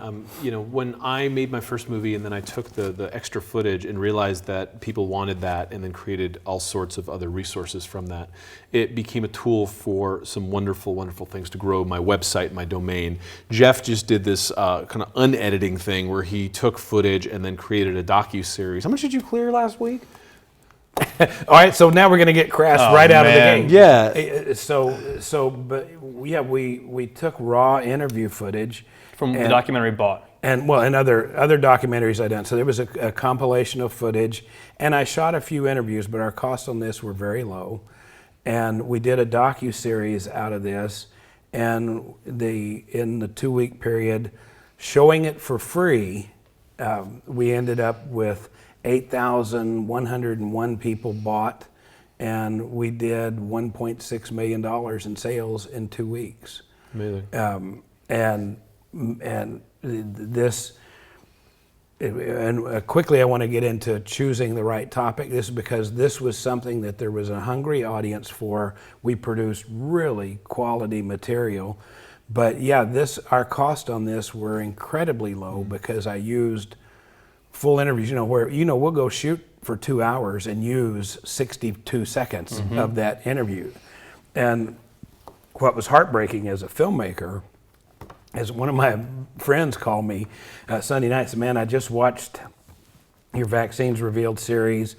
When I made my first movie and then I took the extra footage and realized that people wanted that and then created all sorts of other resources from that, it became a tool for some wonderful, wonderful things to grow my website, my domain. Jeff just did this kind of unediting thing where he took footage and then created a docu-series. How much did you clear last week? All right, so now we're going to get crass right out of the man. gate. Yeah. But yeah, we took raw interview footage From the documentary Bought. and other documentaries I done. So there was a compilation of footage, and I shot a few interviews, but our costs on this were very low, and we did a docu-series out of this, and in the 2-week period, showing it for free, we ended up with 8,101 people bought, and we did $1.6 million in sales in 2 weeks. Amazing. Quickly I want to get into choosing the right topic. This is because this was something that there was a hungry audience for. We produced really quality material. But yeah, our cost on this were incredibly low because I used full interviews, where we'll go shoot for 2 hours and use 62 seconds of that interview. And what was heartbreaking as a filmmaker is one of my friends called me Sunday night and said, "Man, I just watched your Vaccines Revealed series,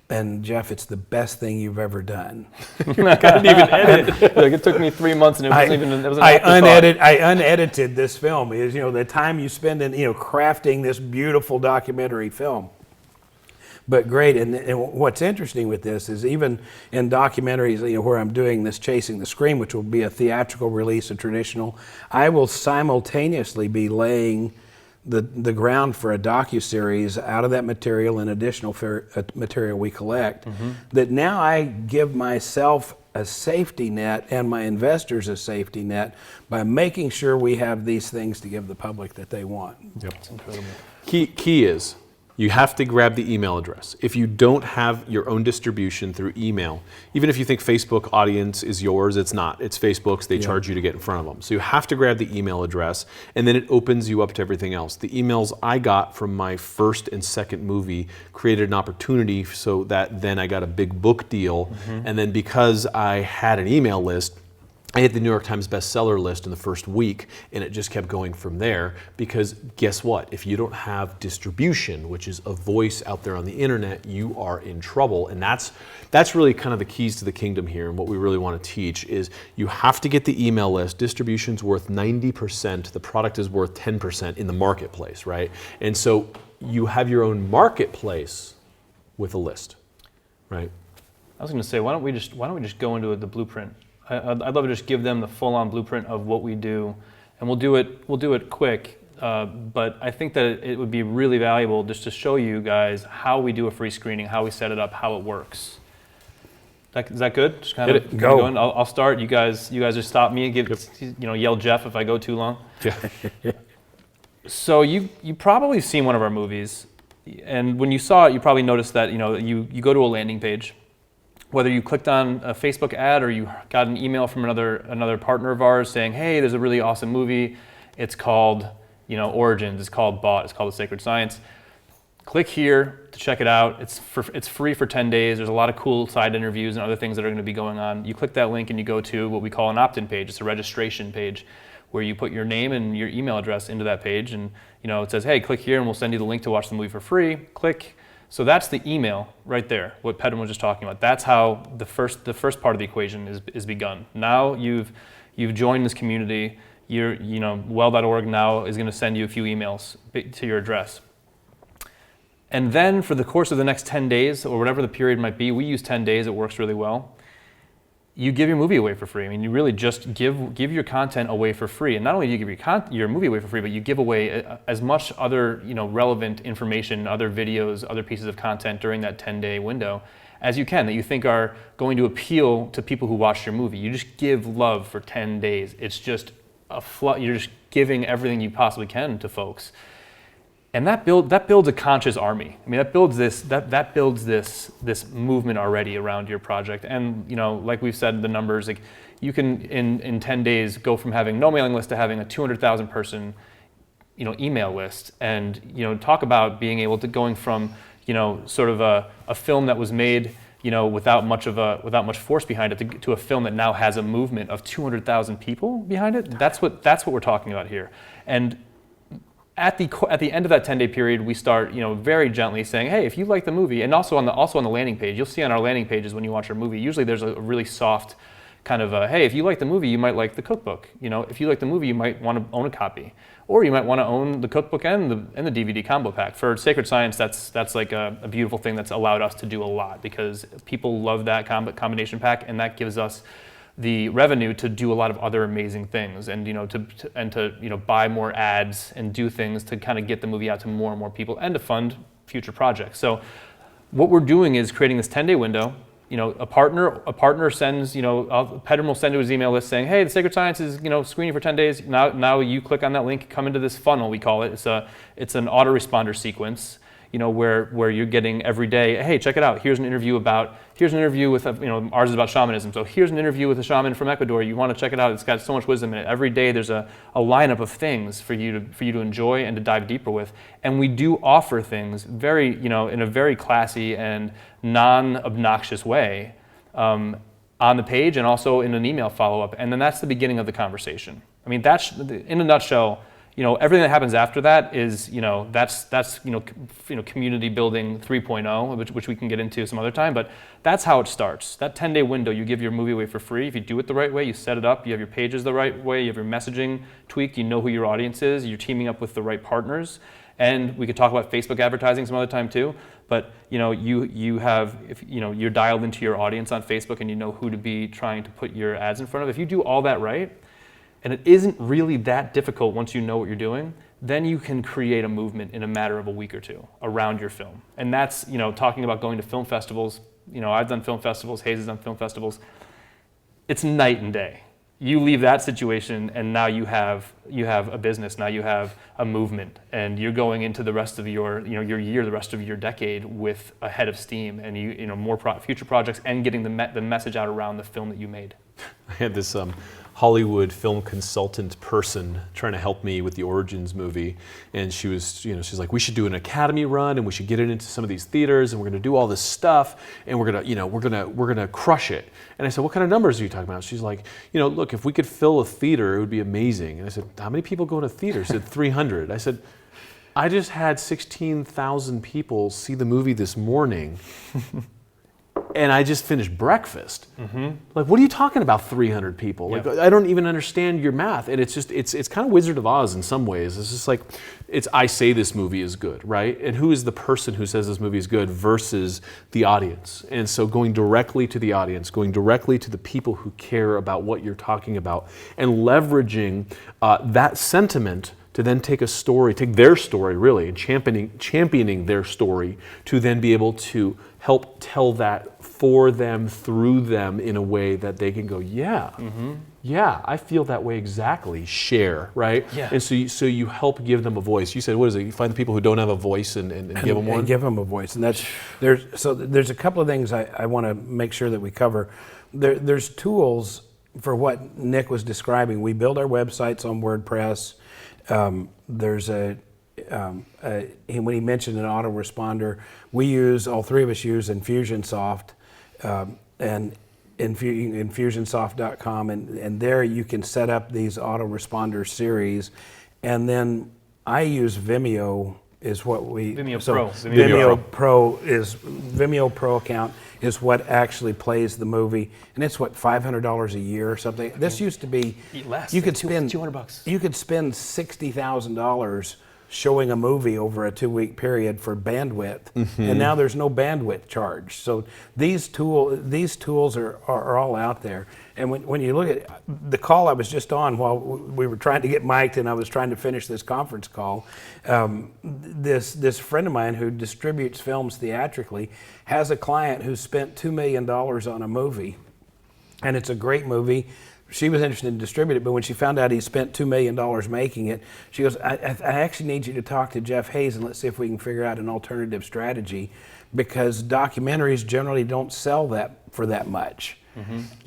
and Jeff, it's the best thing you've ever done." I didn't even edit. Like, it took me 3 months, and it wasn't even. It was an afterthought. I unedited this film. Is the time you spend in crafting this beautiful documentary film. But great, and what's interesting with this is even in documentaries, where I'm doing this Chasing the Scream, which will be a theatrical release, a traditional, I will simultaneously be laying the ground for a docu-series out of that material and additional material we collect, that now I give myself a safety net and my investors a safety net by making sure we have these things to give the public that they want. Yep. It's incredible. Key is you have to grab the email address. If you don't have your own distribution through email, even if you think Facebook audience is yours, it's not. It's Facebook's. They charge you to get in front of them. So you have to grab the email address, and then it opens you up to everything else. The emails I got from my first and second movie created an opportunity so that then I got a big book deal. And then because I had an email list, I hit the New York Times bestseller list in the first week, and it just kept going from there. Because guess what? If you don't have distribution, which is a voice out there on the internet, you are in trouble. And that's really kind of the keys to the kingdom here. And what we really want to teach is you have to get the email list. Distribution's worth 90%. The product is worth 10% in the marketplace, right? And so you have your own marketplace with a list, right? I was going to say, why don't we just go into the blueprint? I'd love to just give them the full-on blueprint of what we do, and we'll do it quick. But I think that it would be really valuable just to show you guys how we do a free screening, how we set it up, how it works. Is that good? Just kind of go. Going. I'll start. You guys just stop me and yell Jeff if I go too long. Yeah. So you probably seen one of our movies, and when you saw it, you probably noticed that you go to a landing page. Whether you clicked on a Facebook ad or you got an email from another partner of ours saying, "Hey, there's a really awesome movie. It's called Origins. It's called Bought. It's called The Sacred Science. Click here to check it out. It's free for 10 days. There's a lot of cool side interviews and other things that are going to be going on. You click that link and you go to what we call an opt-in page. It's a registration page where you put your name and your email address into that page, and it says, "Hey, click here and we'll send you the link to watch the movie for free." Click. So that's the email right there, what Pedram was just talking about. That's how the first part of the equation is begun. Now you've joined this community. Well.org now is going to send you a few emails to your address. And then for the course of the next 10 days, or whatever the period might be, we use 10 days, it works really well. You give your movie away for free. I mean, you really just give your content away for free. And not only do you give your movie away for free, but you give away as much other relevant information, other videos, other pieces of content during that 10-day window as you can that you think are going to appeal to people who watch your movie. You just give love for 10 days. It's just you're just giving everything you possibly can to folks. And that builds a conscious army. I mean, that builds this movement already around your project. And like we've said, the numbers, like you can in 10 days go from having no mailing list to having a 200,000 person email list. And talk about being able to going from sort of a film that was made without much force behind it to a film that now has a movement of 200,000 people behind it. That's what we're talking about here. And at the end of that 10-day period, we start, very gently saying, hey, if you like the movie, and also on the landing page, you'll see on our landing pages when you watch our movie, usually there's a really soft kind of hey, if you like the movie, you might like the cookbook. If you like the movie, you might want to own a copy, or you might want to own the cookbook and the DVD combo pack. For Sacred Science, that's like a beautiful thing that's allowed us to do a lot because people love that combination pack, and that gives us the revenue to do a lot of other amazing things, and to buy more ads and do things to kind of get the movie out to more and more people and to fund future projects. So what we're doing is creating this 10-day window. A partner sends, Pedram will send to his email list saying, hey, the Sacred Science is, screening for 10 days. Now you click on that link, come into this funnel, we call it. It's an autoresponder sequence, where you're getting every day, hey, check it out. Here's an interview with, ours is about shamanism. So here's an interview with a shaman from Ecuador. You want to check it out. It's got so much wisdom in it. Every day there's a lineup of things for you to enjoy and to dive deeper with. And we do offer things very, in a very classy and non-obnoxious way on the page and also in an email follow-up. And then that's the beginning of the conversation. I mean, that's, in a nutshell, everything that happens after that is, that's community building 3.0, which we can get into some other time, but that's how it starts. That 10-day window, you give your movie away for free. If you do it the right way, you set it up, you have your pages the right way, you have your messaging tweaked, you know who your audience is, you're teaming up with the right partners. And we could talk about Facebook advertising some other time too, but you have, if you're dialed into your audience on Facebook and you know who to be trying to put your ads in front of. If you do all that right, and it isn't really that difficult once you know what you're doing, then you can create a movement in a matter of a week or two around your film. And that's, talking about going to film festivals. I've done film festivals, Hayes has done film festivals. It's night and day. You leave that situation and now you have a business, now you have a movement, and you're going into the rest of your year, the rest of your decade with a head of steam, and more future projects and getting the message out around the film that you made. I had this Hollywood film consultant person trying to help me with the Origins movie, and she was, she's like, we should do an Academy run, and we should get it into some of these theaters, and we're going to do all this stuff, and we're gonna crush it. And I said, what kind of numbers are you talking about? She's like, look, if we could fill a theater, it would be amazing. And I said, how many people go to theaters? She said 300. I said, I just had 16,000 people see the movie this morning. And I just finished breakfast. Mm-hmm. Like, what are you talking about, 300 people? Like, I don't even understand your math. And it's kind of Wizard of Oz in some ways. It's just like, I say this movie is good, right? And who is the person who says this movie is good versus the audience? And so going directly to the audience, going directly to the people who care about what you're talking about, and leveraging that sentiment to then take their story really, and championing their story to then be able to help tell that for them, through them, in a way that they can go, yeah, I feel that way exactly, share, right? Yeah. And so you help give them a voice. You said, what is it? You find the people who don't have a voice and give them one? And give them a voice. And there's a couple of things I want to make sure that we cover. There's tools for what Nick was describing. We build our websites on WordPress. There's when he mentioned an autoresponder, all three of us use Infusionsoft, and Infusionsoft.com, and there you can set up these autoresponder series. And then I use Vimeo, is what we Vimeo Pro account is what actually plays the movie, and it's what, $500 a year or something. This used to be less. You could spend $200. You could spend $60,000 showing a movie over a 2-week period for bandwidth, and now there's no bandwidth charge. So these tools are all out there. And when you look at the call I was just on while we were trying to get mic'd and I was trying to finish this conference call, this friend of mine who distributes films theatrically has a client who spent $2 million on a movie, and it's a great movie. she was interested in distributing it, but when she found out he spent $2 million making it, she goes, I actually need you to talk to Jeff Hayes and let's see if we can figure out an alternative strategy, because documentaries generally don't sell that for that much.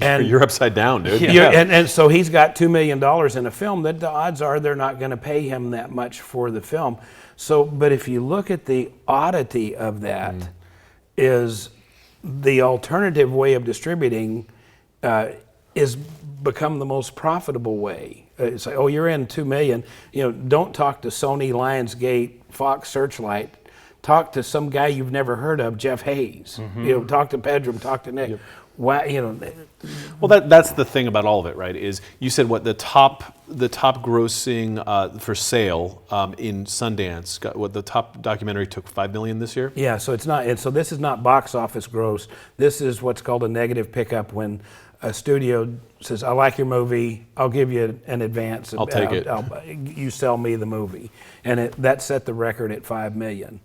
And You're upside down, dude. yeah, and so he's got $2 million in a film that the odds are they're not going to pay him that much for the film. So, but if you look at the oddity of that, is the alternative way of distributing is become the most profitable way. It's like, oh, you're in $2 million. You know, don't talk to Sony, Lionsgate, Fox, Searchlight. Talk to some guy you've never heard of, Jeff Hayes. You know, talk to Pedram, talk to Nick. Why, you know? Well, that's the thing about all of it, right? Is you said what the top grossing for sale in Sundance. What the top documentary took $5 million this year. Yeah, so it's not. And so this is not box office gross. This is what's called a negative pickup, when a studio says, "I like your movie. I'll give you an advance. I'll take it. You sell me the movie," and that set the record at $5 million.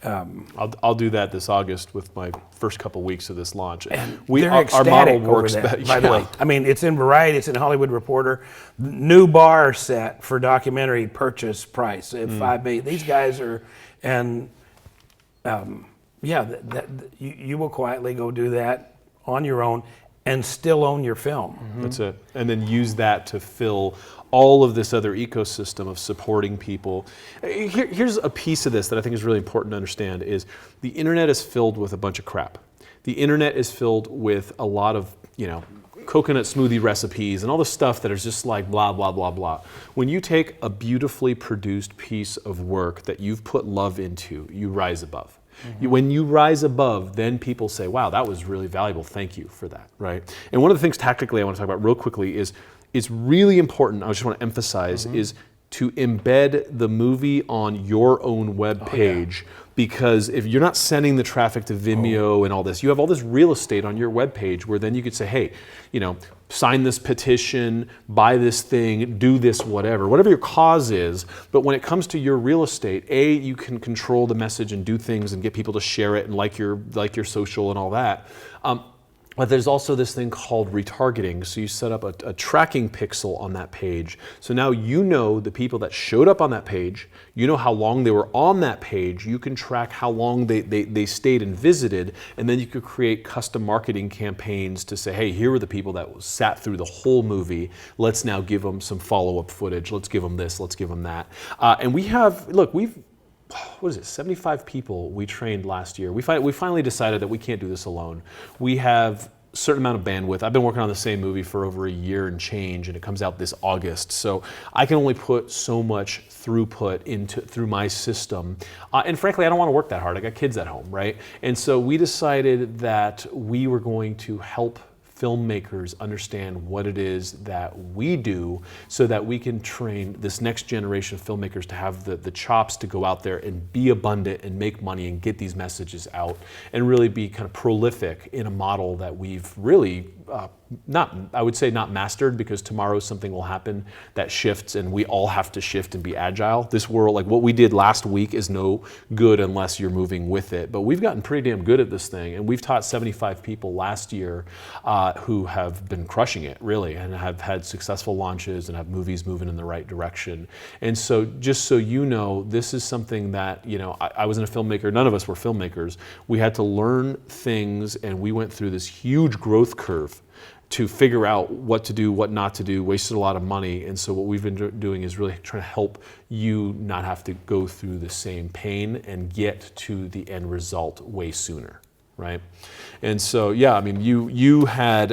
I'll do that this August with my first couple weeks of this launch. They're Our ecstatic model over works that, by the way. I mean, it's in Variety, it's in Hollywood Reporter. New bar set for documentary purchase price at $5 million. These guys are, and you will quietly go do that on your own and still own your film. That's it. And then use that to fill all of this other ecosystem of supporting people. Here's a piece of this that I think is really important to understand is the internet is filled with a bunch of crap. The internet is filled with a lot of, coconut smoothie recipes and all the stuff that is just like blah, blah, blah, blah. When you take a beautifully produced piece of work that you've put love into, you rise above. When you rise above, then people say, wow, that was really valuable. Thank you for that, right? And one of the things tactically I want to talk about real quickly is it's really important, I just want to emphasize, is to embed the movie on your own web page. Because if you're not sending the traffic to Vimeo and all this, you have all this real estate on your web page where then you could say, hey, sign this petition, buy this thing, do this, whatever your cause is. But when it comes to your real estate, you can control the message and do things and get people to share it and like your social and all that. But there's also this thing called retargeting. So you set up a tracking pixel on that page. So now you know the people that showed up on that page, you know how long they were on that page, you can track how long they stayed and visited, and then you could create custom marketing campaigns to say, hey, here were the people that sat through the whole movie. Let's now give them some follow-up footage. Let's give them this, let's give them that. And we've 75 people we trained last year. We finally decided that we can't do this alone. We have a certain amount of bandwidth. I've been working on the same movie for over a year and change, and it comes out this August. So I can only put so much throughput through my system. And frankly, I don't want to work that hard. I got kids at home, right? And so we decided that we were going to help filmmakers understand what it is that we do so that we can train this next generation of filmmakers to have the chops to go out there and be abundant and make money and get these messages out and really be kind of prolific in a model that we've really I would say not mastered, because tomorrow something will happen that shifts and we all have to shift and be agile. This world, like what we did last week, is no good unless you're moving with it. But we've gotten pretty damn good at this thing, and we've taught 75 people last year who have been crushing it, really, and have had successful launches and have movies moving in the right direction. And so just so you know, this is something that, I wasn't a filmmaker, none of us were filmmakers. We had to learn things, and we went through this huge growth curve to figure out what to do, what not to do, wasted a lot of money. And so what we've been doing is really trying to help you not have to go through the same pain and get to the end result way sooner, right? And so, yeah, I mean, you had,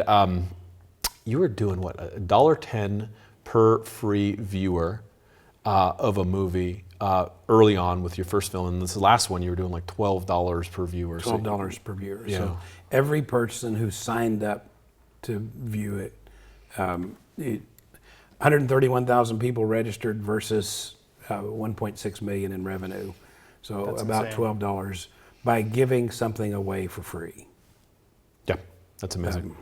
you were doing what, $1.10 per free viewer of a movie early on with your first film. And this last one, you were doing like $12 per viewer. $12 per viewer. Yeah. So every person who signed up to view it, 131,000 people registered versus 1.6 million in revenue. So That's about insane. $12 by giving something away for free. Yeah, that's amazing.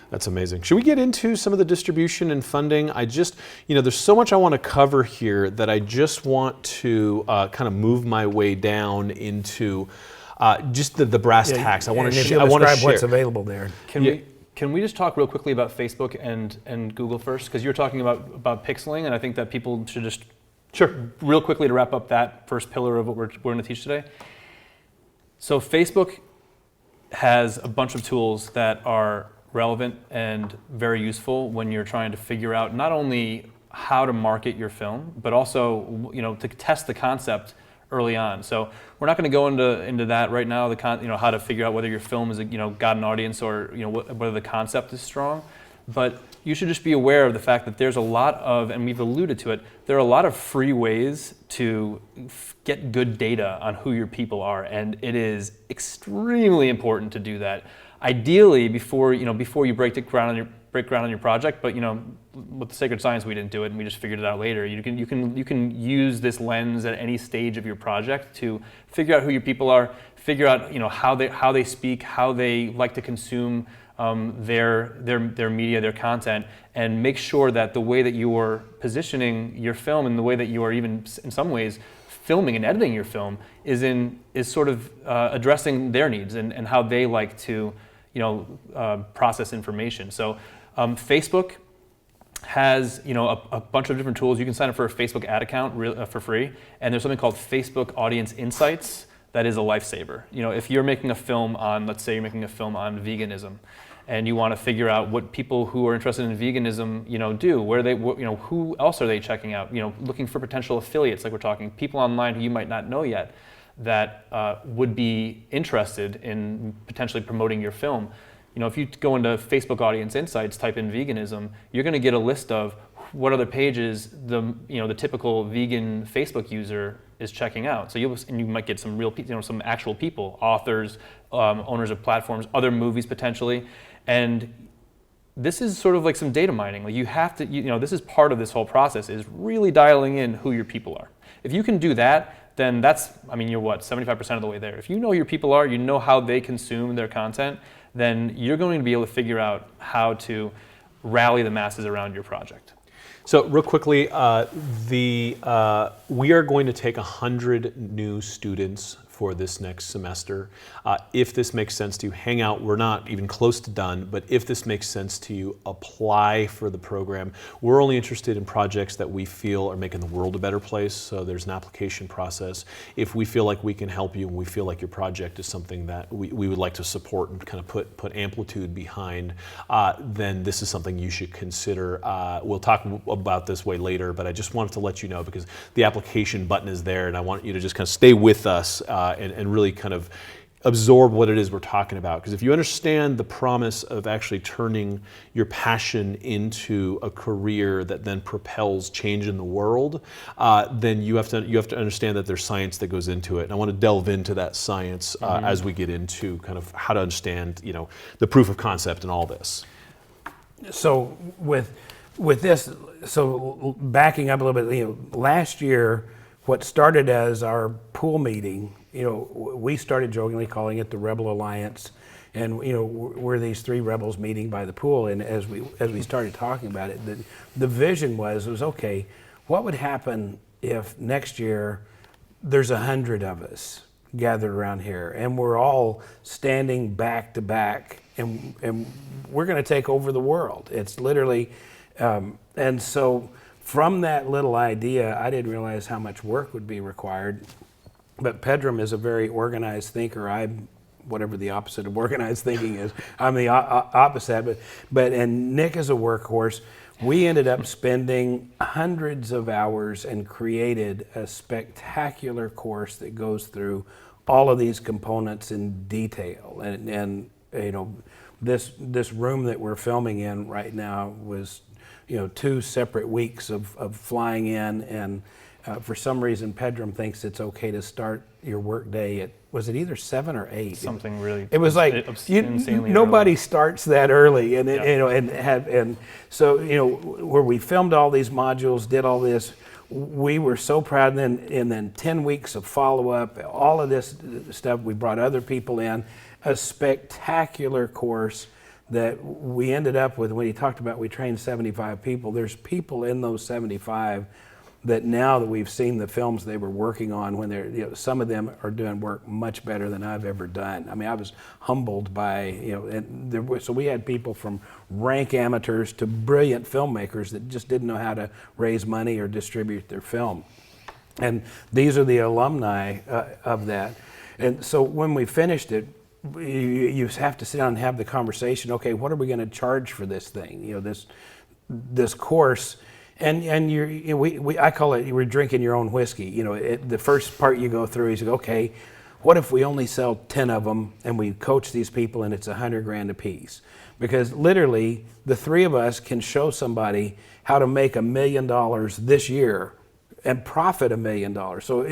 That's amazing. Should we get into some of the distribution and funding? There's so much I want to cover here that I just want to kind of move my way down into just the brass tacks. I want to share. Describe what's available there. Can Can we just talk real quickly about Facebook and Google first? Because you're talking about pixeling, and I think that people should just, real quickly to wrap up that first pillar of what we're going to teach today. So Facebook has a bunch of tools that are relevant and very useful when you're trying to figure out not only how to market your film, but also to test the concept early on. So we're not going to go into that right now. How to figure out whether your film is got an audience or whether the concept is strong. But you should just be aware of the fact that there's a lot of, and we've alluded to it, there are a lot of free ways to get good data on who your people are, and it is extremely important to do that. Ideally, before you break ground on your project, but with the Sacred Science we didn't do it, and we just figured it out later. You can use this lens at any stage of your project to figure out who your people are, figure out how they speak, how they like to consume their media, their content, and make sure that the way that you are positioning your film and the way that you are even in some ways filming and editing your film is sort of addressing their needs and how they like to process information. So Facebook has a bunch of different tools. You can sign up for a Facebook ad account for free, and there's something called Facebook Audience Insights that is a lifesaver. If you're making a film on, let's say you're making a film on veganism, and you want to figure out what people who are interested in veganism, do, who else are they checking out? Looking for potential affiliates, like we're talking, people online who you might not know yet that would be interested in potentially promoting your film. If you go into Facebook Audience Insights, type in veganism, you're going to get a list of what other pages the typical vegan Facebook user is checking out. So you might get some real, some actual people, authors, owners of platforms, other movies potentially, and this is sort of like some data mining. Like you have to, this is part of this whole process, is really dialing in who your people are. If you can do that, then you're 75% of the way there. If you know who your people are, you know how they consume their content, then you're going to be able to figure out how to rally the masses around your project. So real quickly, we are going to take 100 new students for this next semester. If this makes sense to you, hang out. We're not even close to done, but if this makes sense to you, apply for the program. We're only interested in projects that we feel are making the world a better place, so there's an application process. If we feel like we can help you and we feel like your project is something that we would like to support and kind of put amplitude behind, then this is something you should consider. We'll talk about this way later, but I just wanted to let you know because the application button is there, and I want you to just kind of stay with us and really kind of absorb what it is we're talking about. Because if you understand the promise of actually turning your passion into a career that then propels change in the world, then you have to understand that there's science that goes into it. And I want to delve into that science as we get into kind of how to understand, the proof of concept and all this. So with this, so backing up a little bit, last year, what started as our pool meeting, we started jokingly calling it the Rebel Alliance, and we're these three rebels meeting by the pool. And as we started talking about it, the vision was okay, what would happen if next year there's 100 of us gathered around here, and we're all standing back to back, and we're going to take over the world. It's literally, and so from that little idea, I didn't realize how much work would be required. But Pedram is a very organized thinker. I'm whatever the opposite of organized thinking is. I'm the opposite. And Nick is a workhorse. We ended up spending hundreds of hours and created a spectacular course that goes through all of these components in detail. And this room that we're filming in right now was 2 separate weeks of flying in, and for some reason Pedram thinks it's okay to start your work day at, was it either 7 or 8? Something really. It was like insanely nobody early. Starts that early, and so where we filmed all these modules, did all this, we were so proud. And then 10 weeks of follow up, all of this stuff. We brought other people in, a spectacular course that we ended up with. When he talked about we trained 75 people, there's people in those 75 that now that we've seen the films they were working on, when they're, some of them are doing work much better than I've ever done. I mean, I was humbled by, and so we had people from rank amateurs to brilliant filmmakers that just didn't know how to raise money or distribute their film. And these are the alumni of that. And so when we finished it, you have to sit down and have the conversation. Okay, what are we going to charge for this thing? This course, and I call it, you were drinking your own whiskey. The first part you go through is, okay, what if we only sell 10 of them and we coach these people and it's $100,000 a piece? Because literally, the three of us can show somebody how to make $1 million this year and profit $1 million. So,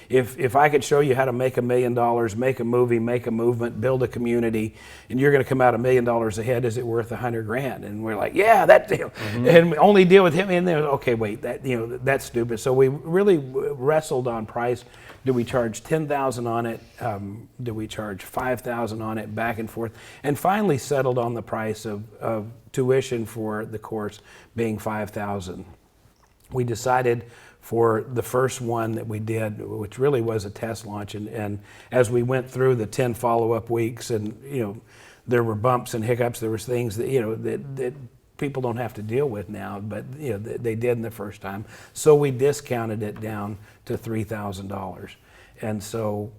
if I could show you how to make $1 million, make a movie, make a movement, build a community, and you're going to come out $1 million ahead, is it worth $100,000? And we're like, yeah, that deal. And we only deal with him. And then, okay, wait, that's stupid. So we really wrestled on price. Do we charge $10,000 on it? Do we charge $5,000 on it? Back and forth, and finally settled on the price of tuition for the course being $5,000. We decided for the first one that we did, which really was a test launch, and as we went through the 10 follow-up weeks, and there were bumps and hiccups, there was things that that people don't have to deal with now, but they did in the first time. So we discounted it down to $3,000, and so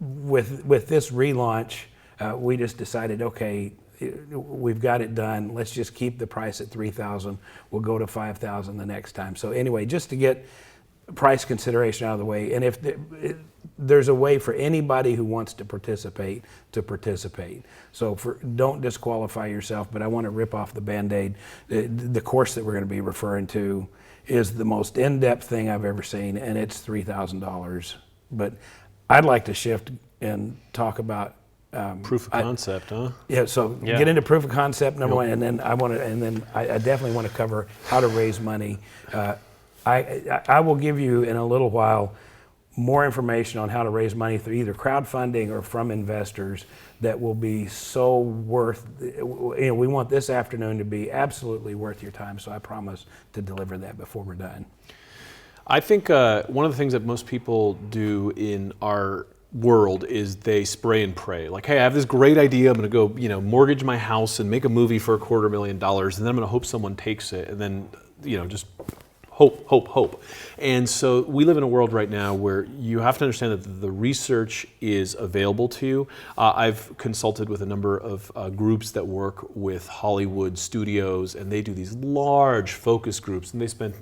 with this relaunch, we just decided, okay, we've got it done. Let's just keep the price at $3,000. We'll go to $5,000 the next time. So anyway, just to get price consideration out of the way, and if there's a way for anybody who wants to participate to participate. So don't disqualify yourself. But I want to rip off the Band-Aid. The course that we're going to be referring to is the most in-depth thing I've ever seen, and it's $3,000. But I'd like to shift and talk about Proof of concept, huh? Yeah, so get into proof of concept, number one, and then I definitely want to cover how to raise money. I will give you in a little while more information on how to raise money through either crowdfunding or from investors that will be so worth, we want this afternoon to be absolutely worth your time, so I promise to deliver that before we're done. I think one of the things that most people do in our world is they spray and pray. Like, hey, I have this great idea. I'm going to go, mortgage my house and make a movie for $250,000, and then I'm going to hope someone takes it, and then, just hope. And so we live in a world right now where you have to understand that the research is available to you. I've consulted with a number of groups that work with Hollywood studios, and they do these large focus groups, and they spend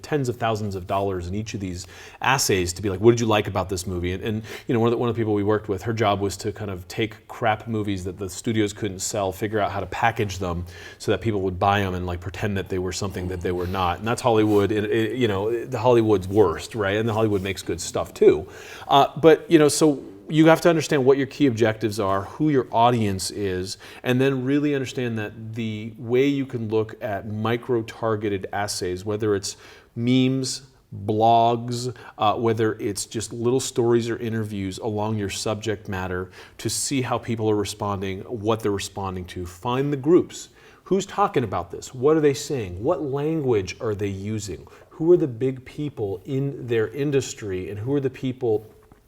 tens of thousands of dollars in each of these assays to be like, what did you like about this movie? And one of the people we worked with, her job was to kind of take crap movies that the studios couldn't sell, figure out how to package them so that people would buy them and like pretend that they were something that they were not. And that's Hollywood. The Hollywood's worst, right? And the Hollywood makes good stuff too. But so you have to understand what your key objectives are, who your audience is, and then really understand that the way you can look at micro-targeted assays, whether it's memes, blogs, whether it's just little stories or interviews along your subject matter to see how people are responding, what they're responding to. Find the groups. Who's talking about this? What are they saying? What language are they using? Who are the big people in their industry, and who are the people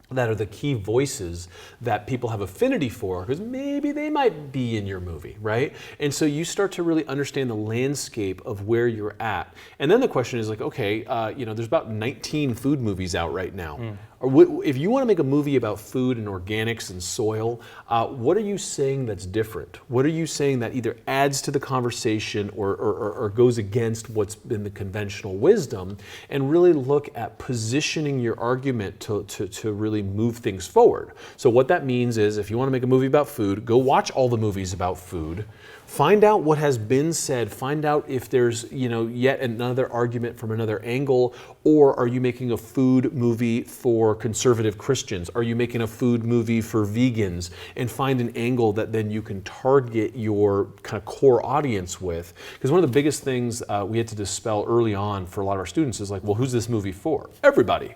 that are the key voices that people have affinity for, because maybe they might be in your movie, right? And so you start to really understand the landscape of where you're at. And then the question is like, okay, there's about 19 food movies out right now. If you want to make a movie about food and organics and soil, what are you saying that's different? What are you saying that either adds to the conversation or goes against what's been the conventional wisdom? And really look at positioning your argument to really move things forward. So what that means is, if you want to make a movie about food, go watch all the movies about food. Find out what has been said. Find out if there's, yet another argument from another angle, or are you making a food movie for conservative Christians? Are you making a food movie for vegans? And find an angle that then you can target your kind of core audience with. Because one of the biggest things we had to dispel early on for a lot of our students is like, well, who's this movie for? Everybody,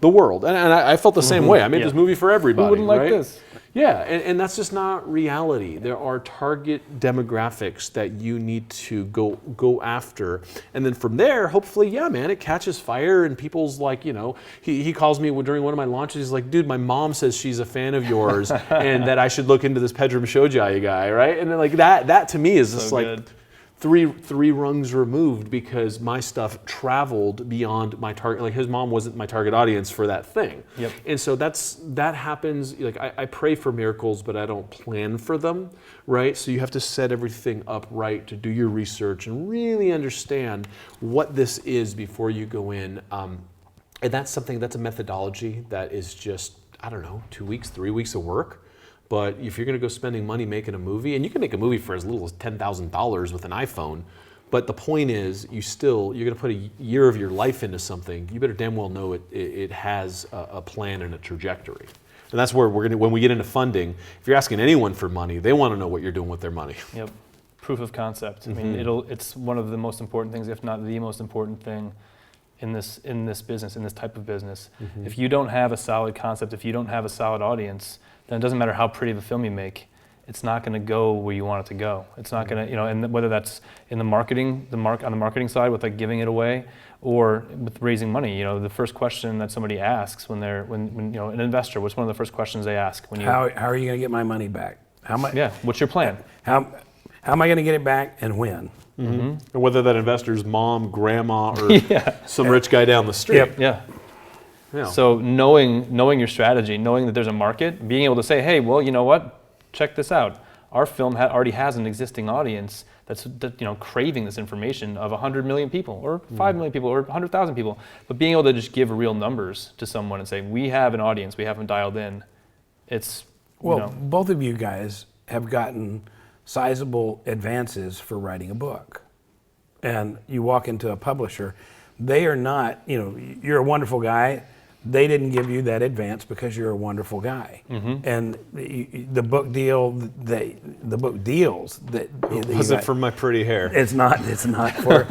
the world. And I felt the same way. I made this movie for everybody. Who wouldn't like right? this? Yeah, and that's just not reality. There are target demographics that you need to go after, and then from there, hopefully, yeah, man, it catches fire, and people's like, you know, he calls me during one of my launches. He's like, dude, my mom says she's a fan of yours, and that I should look into this Pedram Shojai guy, right? And then like that to me is just So like. good. Three rungs removed because my stuff traveled beyond my target. Like his mom wasn't my target audience for that thing. Yep. And so that happens. Like I pray for miracles, but I don't plan for them, right? So you have to set everything up right to do your research and really understand what this is before you go in. And that's a methodology that is just, I don't know, 2 weeks, 3 weeks of work. But if you're going to go spending money making a movie, and you can make a movie for as little as $10,000 with an iPhone, but the point is, you're going to put a year of your life into something. You better damn well know it has a plan and a trajectory. And that's where when we get into funding, if you're asking anyone for money, they want to know what you're doing with their money. Yep. Proof of concept. I mean, it's one of the most important things, if not the most important thing in this business, in this type of business. If you don't have a solid concept, if you don't have a solid audience, then it doesn't matter how pretty of a film you make. It's not going to go where you want it to go. It's not going to, and whether that's in the marketing, on the marketing side with like giving it away, or with raising money. The first question that somebody asks when an investor, what's one of the first questions they ask when you? How are you going to get my money back? How much? Yeah. What's your plan? How am I going to get it back and when? And whether that investor's mom, grandma, or some rich guy down the street. Yep. Yeah. Yeah. So knowing your strategy, knowing that there's a market, being able to say, hey, well, you know what? Check this out. Our film already has an existing audience that's craving this information of 100 million people, or 5 million people, or 100,000 people. But being able to just give real numbers to someone and say, we have an audience, we have them dialed in. It's both of you guys have gotten sizable advances for writing a book, and you walk into a publisher, they are not. You're a wonderful guy. They didn't give you that advance because you're a wonderful guy, and the book deals that Was it for my pretty hair? It's not for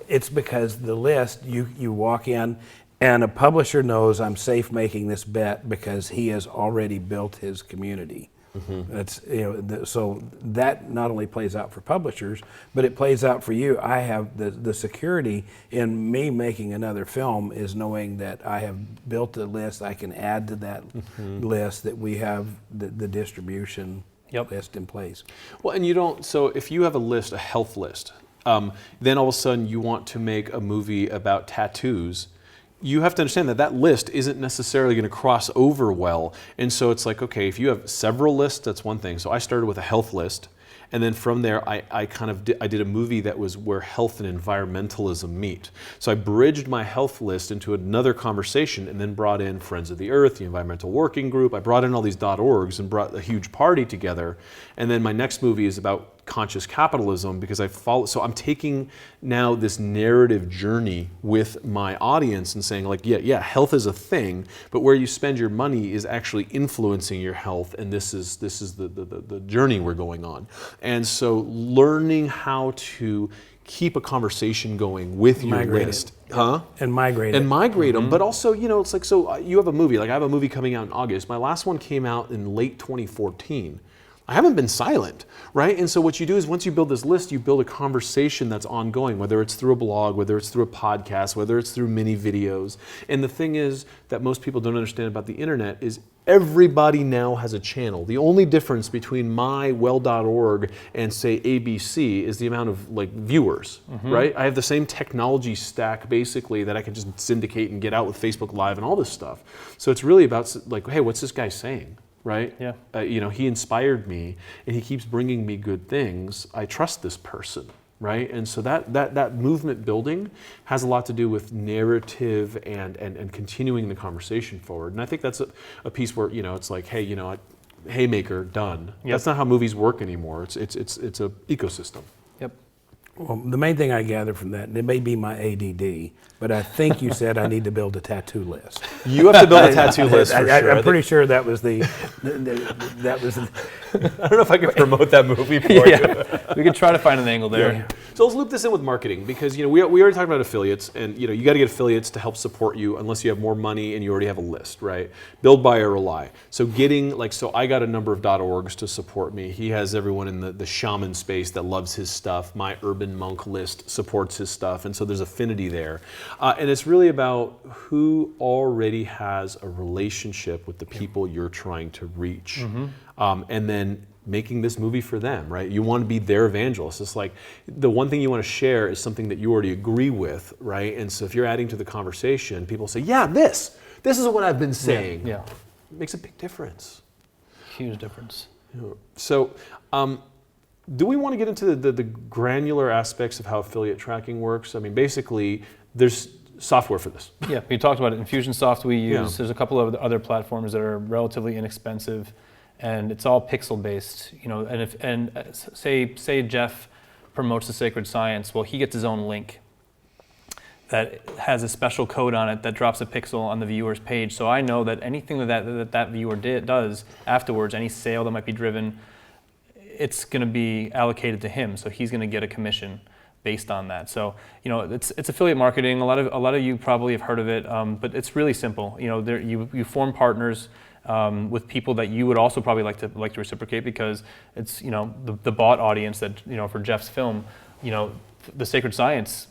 it's because the list you walk in, and a publisher knows I'm safe making this bet because he has already built his community. That's so that not only plays out for publishers, but it plays out for you. I have the security in me making another film is knowing that I have built a list I can add to that list, that we have the distribution list in place. Well, and so if you have a health list, then all of a sudden you want to make a movie about tattoos, you have to understand that list isn't necessarily going to cross over well. And so it's like, okay, if you have several lists, that's one thing. So I started with a health list. And then from there, I did a movie that was where health and environmentalism meet. So I bridged my health list into another conversation, and then brought in Friends of the Earth, the Environmental Working Group. I brought in all these .orgs and brought a huge party together. And then my next movie is about conscious capitalism, because so I'm taking now this narrative journey with my audience and saying like, yeah, health is a thing, but where you spend your money is actually influencing your health, and this is the journey we're going on. And so learning how to keep a conversation going with your list. And migrate them. But also, it's like, so you have a movie, like I have a movie coming out in August. My last one came out in late 2014. I haven't been silent, right? And so what you do is once you build this list, you build a conversation that's ongoing, whether it's through a blog, whether it's through a podcast, whether it's through mini videos. And the thing is that most people don't understand about the internet is everybody now has a channel. The only difference between my well.org and say ABC is the amount of viewers, right? I have the same technology stack basically that I can just syndicate and get out with Facebook Live and all this stuff. So it's really about hey, what's this guy saying? Right? Yeah. He inspired me, and he keeps bringing me good things. I trust this person, right? And so that movement building has a lot to do with narrative and continuing the conversation forward. And I think that's a piece where it's like, hey, haymaker, done. Yep. That's not how movies work anymore. It's a ecosystem. Yep. Well, the main thing I gather from that, and it may be my ADD, but I think you said I need to build a tattoo list. You have to build a tattoo list for sure. I'm pretty sure that was that was. I don't know if I can promote that movie for you. Yeah, we could try to find an angle there. So let's loop this in with marketing, because we already talked about affiliates, and you got to get affiliates to help support you unless you have more money and you already have a list, right? Build, buy, or rely. So so I got a number of .orgs to support me. He has everyone in the shaman space that loves his stuff. My urban monk list supports his stuff, and so there's affinity there. And it's really about who already has a relationship with the people you're trying to reach. And then making this movie for them, right? You want to be their evangelist. It's like the one thing you want to share is something that you already agree with, right? And so if you're adding to the conversation, people say, yeah, this is what I've been saying. Yeah. It makes a big difference. Huge difference. So do we want to get into the granular aspects of how affiliate tracking works? I mean, basically, there's software for this. Yeah, we talked about it. Infusionsoft we use. Yeah. There's a couple of other platforms that are relatively inexpensive, and it's all pixel based. And say Jeff promotes the Sacred Science. Well, he gets his own link that has a special code on it that drops a pixel on the viewer's page. So I know that anything that viewer does afterwards, any sale that might be driven, it's going to be allocated to him. So he's going to get a commission based on that. So it's affiliate marketing. A lot of you probably have heard of it, but it's really simple. You form partners with people that you would also probably like to reciprocate, because it's the bought audience that for Jeff's film, the Sacred Science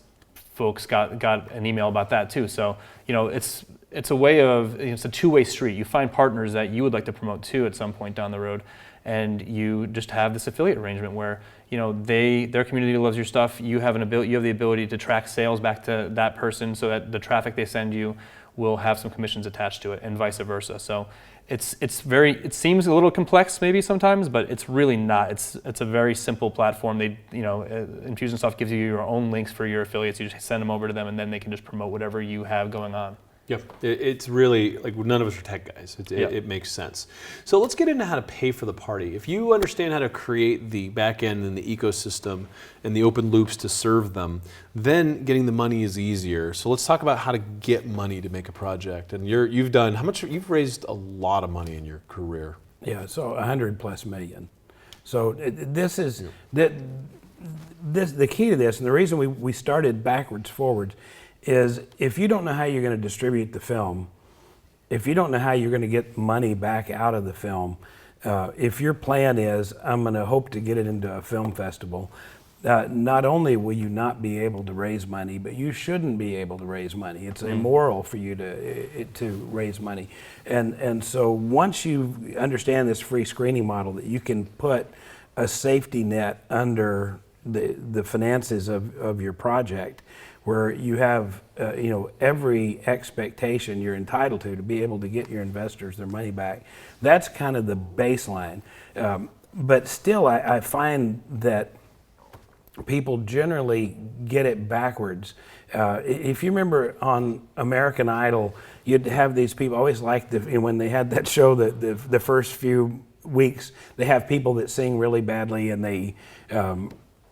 folks got an email about that too. So it's a way of it's a two-way street. You find partners that you would like to promote too at some point down the road, and you just have this affiliate arrangement where their community loves your stuff. You have the ability to track sales back to that person, so that the traffic they send you will have some commissions attached to it, and vice versa. So it seems a little complex maybe sometimes, but it's really not. It's a very simple platform. Infusionsoft gives you your own links for your affiliates. You just send them over to them, and then they can just promote whatever you have going on. Yep, it's really, like, none of us are tech guys. It makes sense. So let's get into how to pay for the party. If you understand how to create the back end and the ecosystem and the open loops to serve them, then getting the money is easier. So let's talk about how to get money to make a project. And you've raised a lot of money in your career. Yeah, so 100+ million. So this is the key to this, and the reason we started backwards forwards is if you don't know how you're going to distribute the film, if you don't know how you're going to get money back out of the film, if your plan is, I'm going to hope to get it into a film festival, not only will you not be able to raise money, but you shouldn't be able to raise money. It's immoral for you to raise money. And so once you understand this free screening model, that you can put a safety net under the finances of your project, where you have every expectation you're entitled to be able to get your investors their money back. That's kind of the baseline. But still, I find that people generally get it backwards. If you remember on American Idol, you'd have these people, always liked when they had that show, the first few weeks, they have people that sing really badly, and they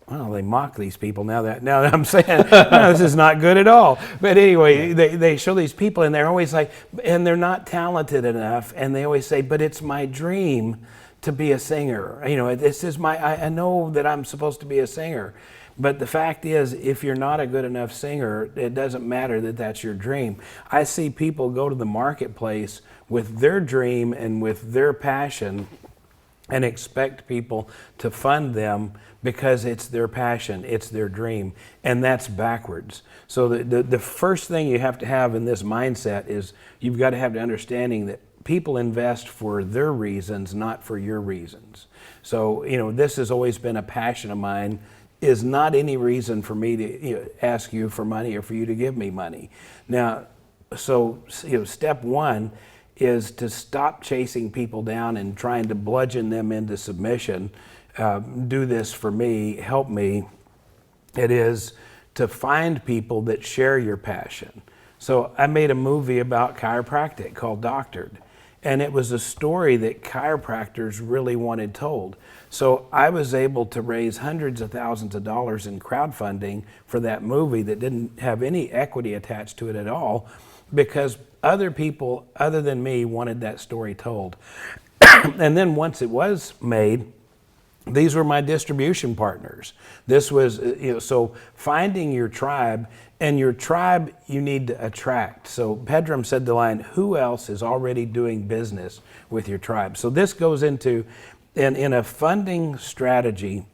mock these people now that I'm saying, no, this is not good at all. But anyway, they show these people, and they're always like, and they're not talented enough, and they always say, but it's my dream to be a singer. This is I know that I'm supposed to be a singer. But the fact is, if you're not a good enough singer, it doesn't matter that that's your dream. I see people go to the marketplace with their dream and with their passion and expect people to fund them because it's their passion, it's their dream, and that's backwards. So the first thing you have to have in this mindset is you've got to have the understanding that people invest for their reasons, not for your reasons. So, this has always been a passion of mine, is not any reason for me to ask you for money or for you to give me money. Now, so step one is to stop chasing people down and trying to bludgeon them into submission. Do this for me, help me. It is to find people that share your passion. So I made a movie about chiropractic called Doctored. and it was a story that chiropractors really wanted told. So I was able to raise hundreds of thousands of dollars in crowdfunding for that movie that didn't have any equity attached to it at all, because other people other than me wanted that story told. And then once it was made, these were my distribution partners. This was, so finding your tribe, and your tribe you need to attract. So Pedram said the line, who else is already doing business with your tribe? So this goes into, in a funding strategy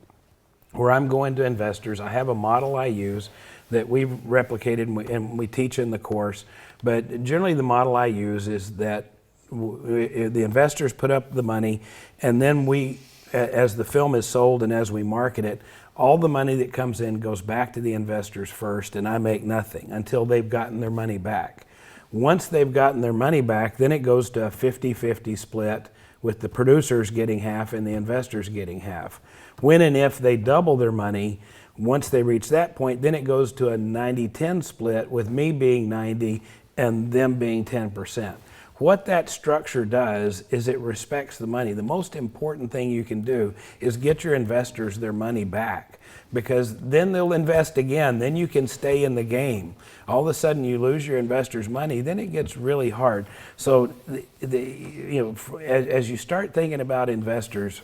where I'm going to investors, I have a model I use that we've replicated and we teach in the course. But generally the model I use is that the investors put up the money, and then we, as the film is sold and as we market it, all the money that comes in goes back to the investors first, and I make nothing until they've gotten their money back. Once they've gotten their money back, then it goes to a 50-50 split, with the producers getting half and the investors getting half. When and if they double their money, once they reach that point, then it goes to a 90-10 split, with me being 90 and them being 10%. What that structure does is it respects the money. The most important thing you can do is get your investors their money back, because then they'll invest again. Then you can stay in the game. All of a sudden you lose your investors' money, then it gets really hard. So as you start thinking about investors,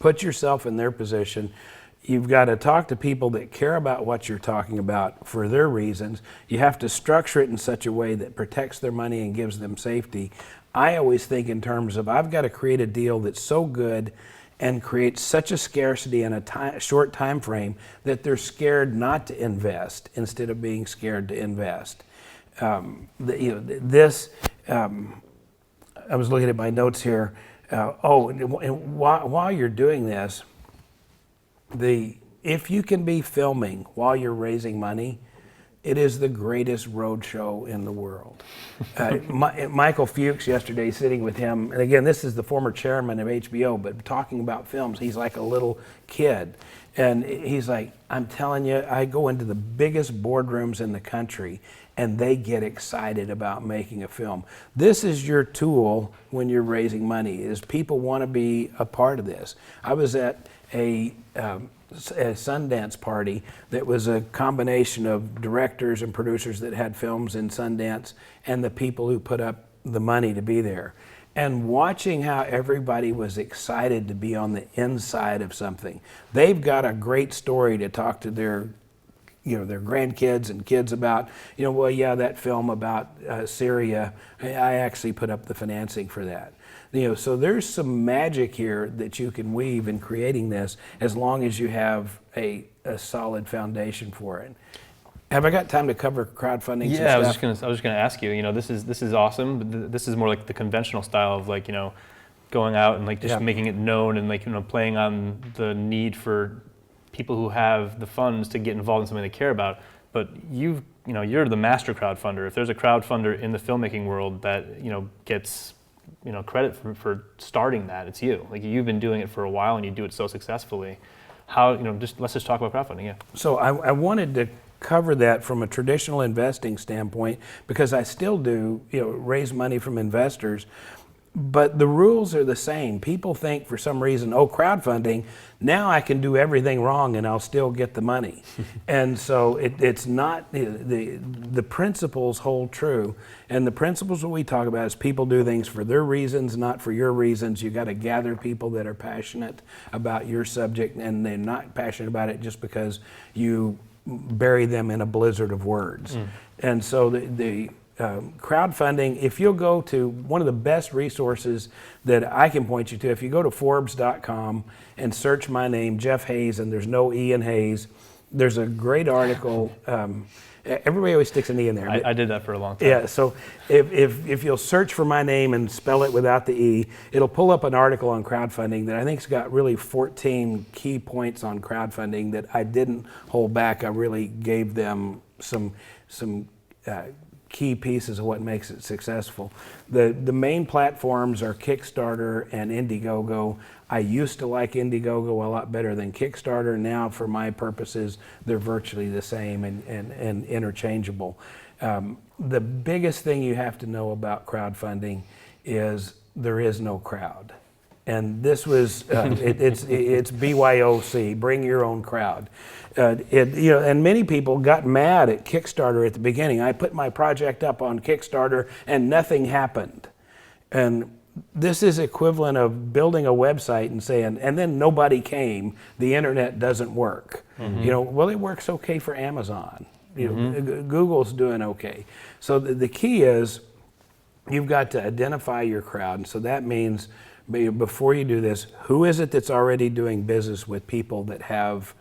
put yourself in their position. You've got to talk to people that care about what you're talking about for their reasons. You have to structure it in such a way that protects their money and gives them safety. I always think in terms of, I've got to create a deal that's so good and creates such a scarcity in a short time frame that they're scared not to invest instead of being scared to invest. I was looking at my notes here. While you're doing this, if you can be filming while you're raising money, it is the greatest road show in the world. Michael Fuchs yesterday, sitting with him, and again, this is the former chairman of HBO, but talking about films, he's like a little kid. And he's like, I'm telling you, I go into the biggest boardrooms in the country, and they get excited about making a film. This is your tool when you're raising money, is people want to be a part of this. I was at a Sundance party that was a combination of directors and producers that had films in Sundance and the people who put up the money to be there. And watching how everybody was excited to be on the inside of something. They've got a great story to talk to their grandkids and kids about, that film about Syria, I actually put up the financing for that. So there's some magic here that you can weave in creating this, as long as you have a solid foundation for it. Have I got time to cover crowdfunding? Yeah, I was just gonna ask you. This is awesome, but this is more like the conventional style of going out and just making it known and playing on the need for people who have the funds to get involved in something they care about. But you're the master crowdfunder. If there's a crowdfunder in the filmmaking world that gets credit for starting that, it's you. You've been doing it for a while and you do it so successfully. How let's just talk about crowdfunding. Yeah. So I wanted to cover that from a traditional investing standpoint, because I still do raise money from investors. But the rules are the same. People think for some reason, crowdfunding, now I can do everything wrong and I'll still get the money. And so it's not, the principles hold true. And the principles that we talk about is people do things for their reasons, not for your reasons. You got to gather people that are passionate about your subject, and they're not passionate about it just because you bury them in a blizzard of words. And so crowdfunding, if you'll go to one of the best resources that I can point you to, if you go to Forbes.com and search my name, Jeff Hayes, and there's no E in Hayes, there's a great article. Everybody always sticks an E in there. I did that for a long time. Yeah, so if you'll search for my name and spell it without the E, it'll pull up an article on crowdfunding that I think's got really 14 key points on crowdfunding that I didn't hold back. I really gave them some key pieces of what makes it successful. The main platforms are Kickstarter and Indiegogo. I used to like Indiegogo a lot better than Kickstarter. Now, for my purposes, they're virtually the same and interchangeable. The biggest thing you have to know about crowdfunding is there is no crowd. And this was, it's BYOC, bring your own crowd. And many people got mad at Kickstarter at the beginning. I put my project up on Kickstarter and nothing happened. And this is equivalent of building a website and saying, and then nobody came, the internet doesn't work. Well, it works okay for Amazon. Google's doing okay. So the key is you've got to identify your crowd. And so that means before you do this, who is it that's already doing business with people that have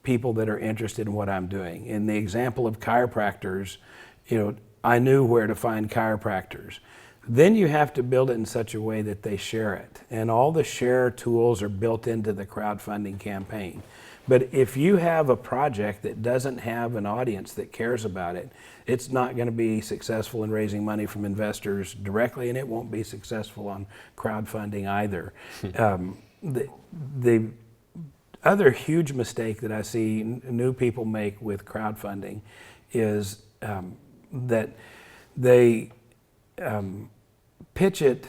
people that are interested in what I'm doing? In the example of chiropractors, I knew where to find chiropractors. Then you have to build it in such a way that they share it. And all the share tools are built into the crowdfunding campaign. But if you have a project that doesn't have an audience that cares about it, it's not going to be successful in raising money from investors directly, and it won't be successful on crowdfunding either. The other huge mistake that I see new people make with crowdfunding is that they pitch it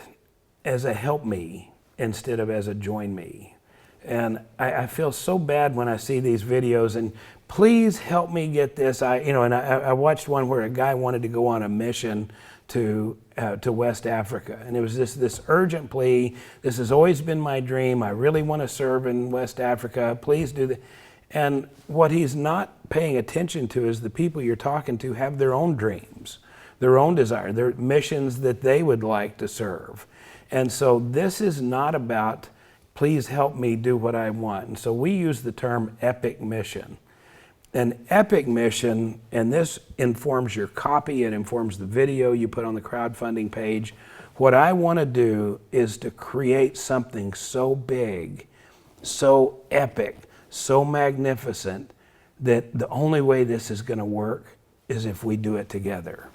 as a help me instead of as a join me. And I feel so bad when I see these videos and please help me get this. I watched one where a guy wanted to go on a mission to West Africa, and it was this urgent plea. This has always been my dream. I really want to serve in West Africa. Please do that. And what he's not paying attention to is the people you're talking to have their own dreams, their own desire, their missions that they would like to serve. And so this is not about please help me do what I want. And so we use the term epic mission. An epic mission, and this informs your copy, it informs the video you put on the crowdfunding page. What I want to do is to create something so big, so epic, so magnificent, that the only way this is going to work is if we do it together.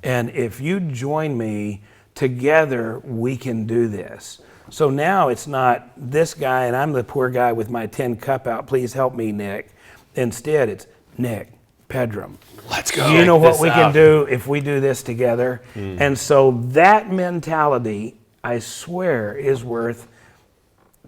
And if you join me, together we can do this. So now it's not this guy and I'm the poor guy with my tin cup out, please help me, Nick. Instead, it's Nick, Pedram. Let's go. You know what we can do if we do this together? And so that mentality, I swear, is worth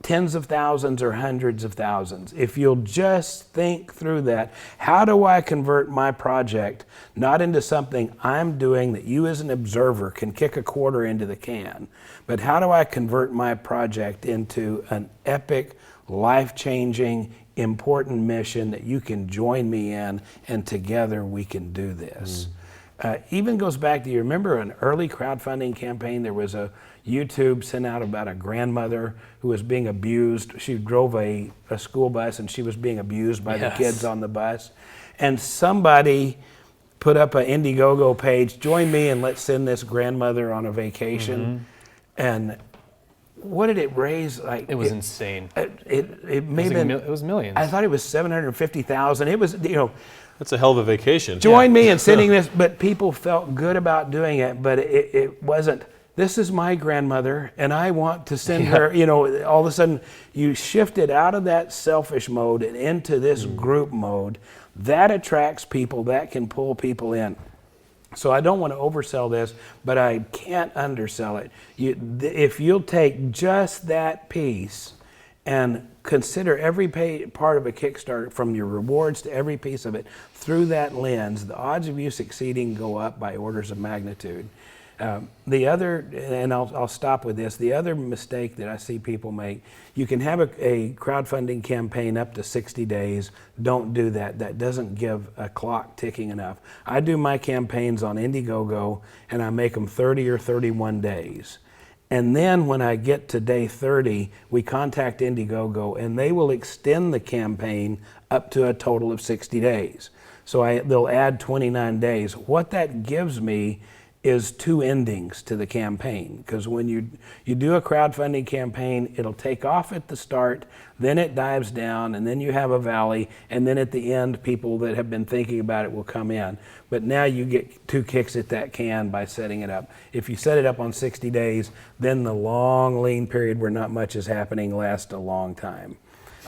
tens of thousands or hundreds of thousands. If you'll just think through that, how do I convert my project not into something I'm doing that you as an observer can kick a quarter into the can, but how do I convert my project into an epic, life-changing, important mission that you can join me in, and together we can do this. Even goes back to, you remember an early crowdfunding campaign, there was a YouTube sent out about a grandmother who was being abused. She drove a school bus and she was being abused by the kids on the bus. And somebody put up an Indiegogo page, join me and let's send this grandmother on a vacation. And what did it raise? Like It was insane. It may have been, It was millions. I thought it was 750,000. It was, That's a hell of a vacation. join me in sending this, but people felt good about doing it, but it wasn't, this is my grandmother and I want to send her, all of a sudden you shifted out of that selfish mode and into this group mode. That attracts people, that can pull people in. So I don't want to oversell this, but I can't undersell it. If you'll take just that piece and consider every part of a Kickstarter, from your rewards to every piece of it, through that lens, the odds of you succeeding go up by orders of magnitude. The other, and I'll stop with this, the other mistake that I see people make, you can have a crowdfunding campaign up to 60 days. Don't do that. That doesn't give a clock ticking enough. I do my campaigns on Indiegogo and I make them 30 or 31 days. And then when I get to day 30, we contact Indiegogo and they will extend the campaign up to a total of 60 days. So they'll add 29 days. What that gives me is two endings to the campaign, because when you do a crowdfunding campaign, it'll take off at the start, then it dives down, and then you have a valley, and then at the end, people that have been thinking about it will come in. But now you get two kicks at that can by setting it up. If you set it up on 60 days, then the long lean period where not much is happening lasts a long time.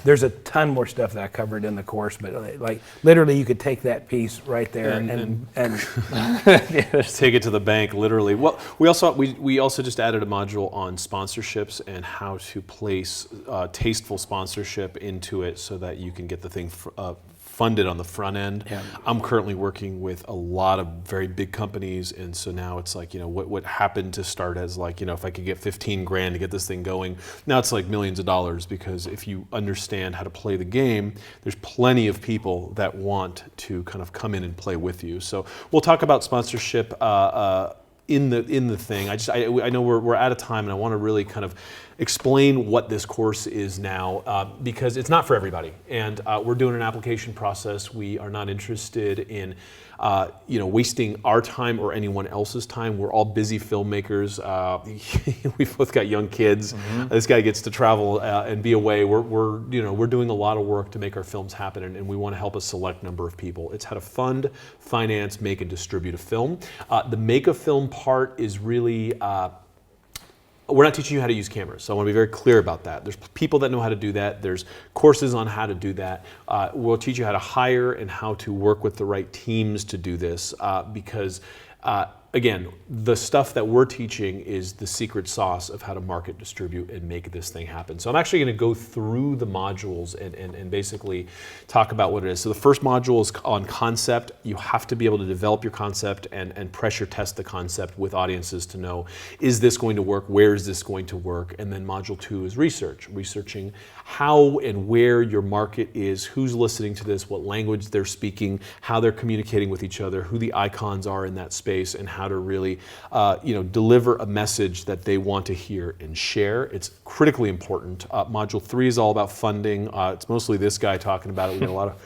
there's a ton more stuff that I covered in the course, but like literally you could take that piece right there and Take it to the bank, literally. Well, we also just added a module on sponsorships and how to place tasteful sponsorship into it so that you can get the thing funded on the front end. Yeah. I'm currently working with a lot of very big companies, and so now it's like, what happened to start as like, if I could get 15 grand to get this thing going, now it's like millions of dollars, because if you understand how to play the game, there's plenty of people that want to kind of come in and play with you. So we'll talk about sponsorship in the thing. I know we're out of time, and I want to really kind of explain what this course is now, because it's not for everybody, and we're doing an application process. We are not interested in wasting our time or anyone else's time. We're all busy filmmakers. We've both got young kids. This guy gets to travel and be away. We're doing a lot of work to make our films happen, and we want to help a select number of people. It's how to fund, finance, make, and distribute a film. The make a film part is really we're not teaching you how to use cameras, so I want to be very clear about that. There's people that know how to do that. There's courses on how to do that. We'll teach you how to hire and how to work with the right teams to do this, because again, the stuff that we're teaching is the secret sauce of how to market, distribute, and make this thing happen. So I'm actually going to go through the modules and basically talk about what it is. So the first module is on concept. You have to be able to develop your concept and pressure test the concept with audiences to know, is this going to work? Where is this going to work? And then module 2 is research, researching how and where your market is, who's listening to this, what language they're speaking, how they're communicating with each other, who the icons are in that space, and how to really deliver a message that they want to hear and share. It's critically important. Module 3 is all about funding. It's mostly this guy talking about it. We got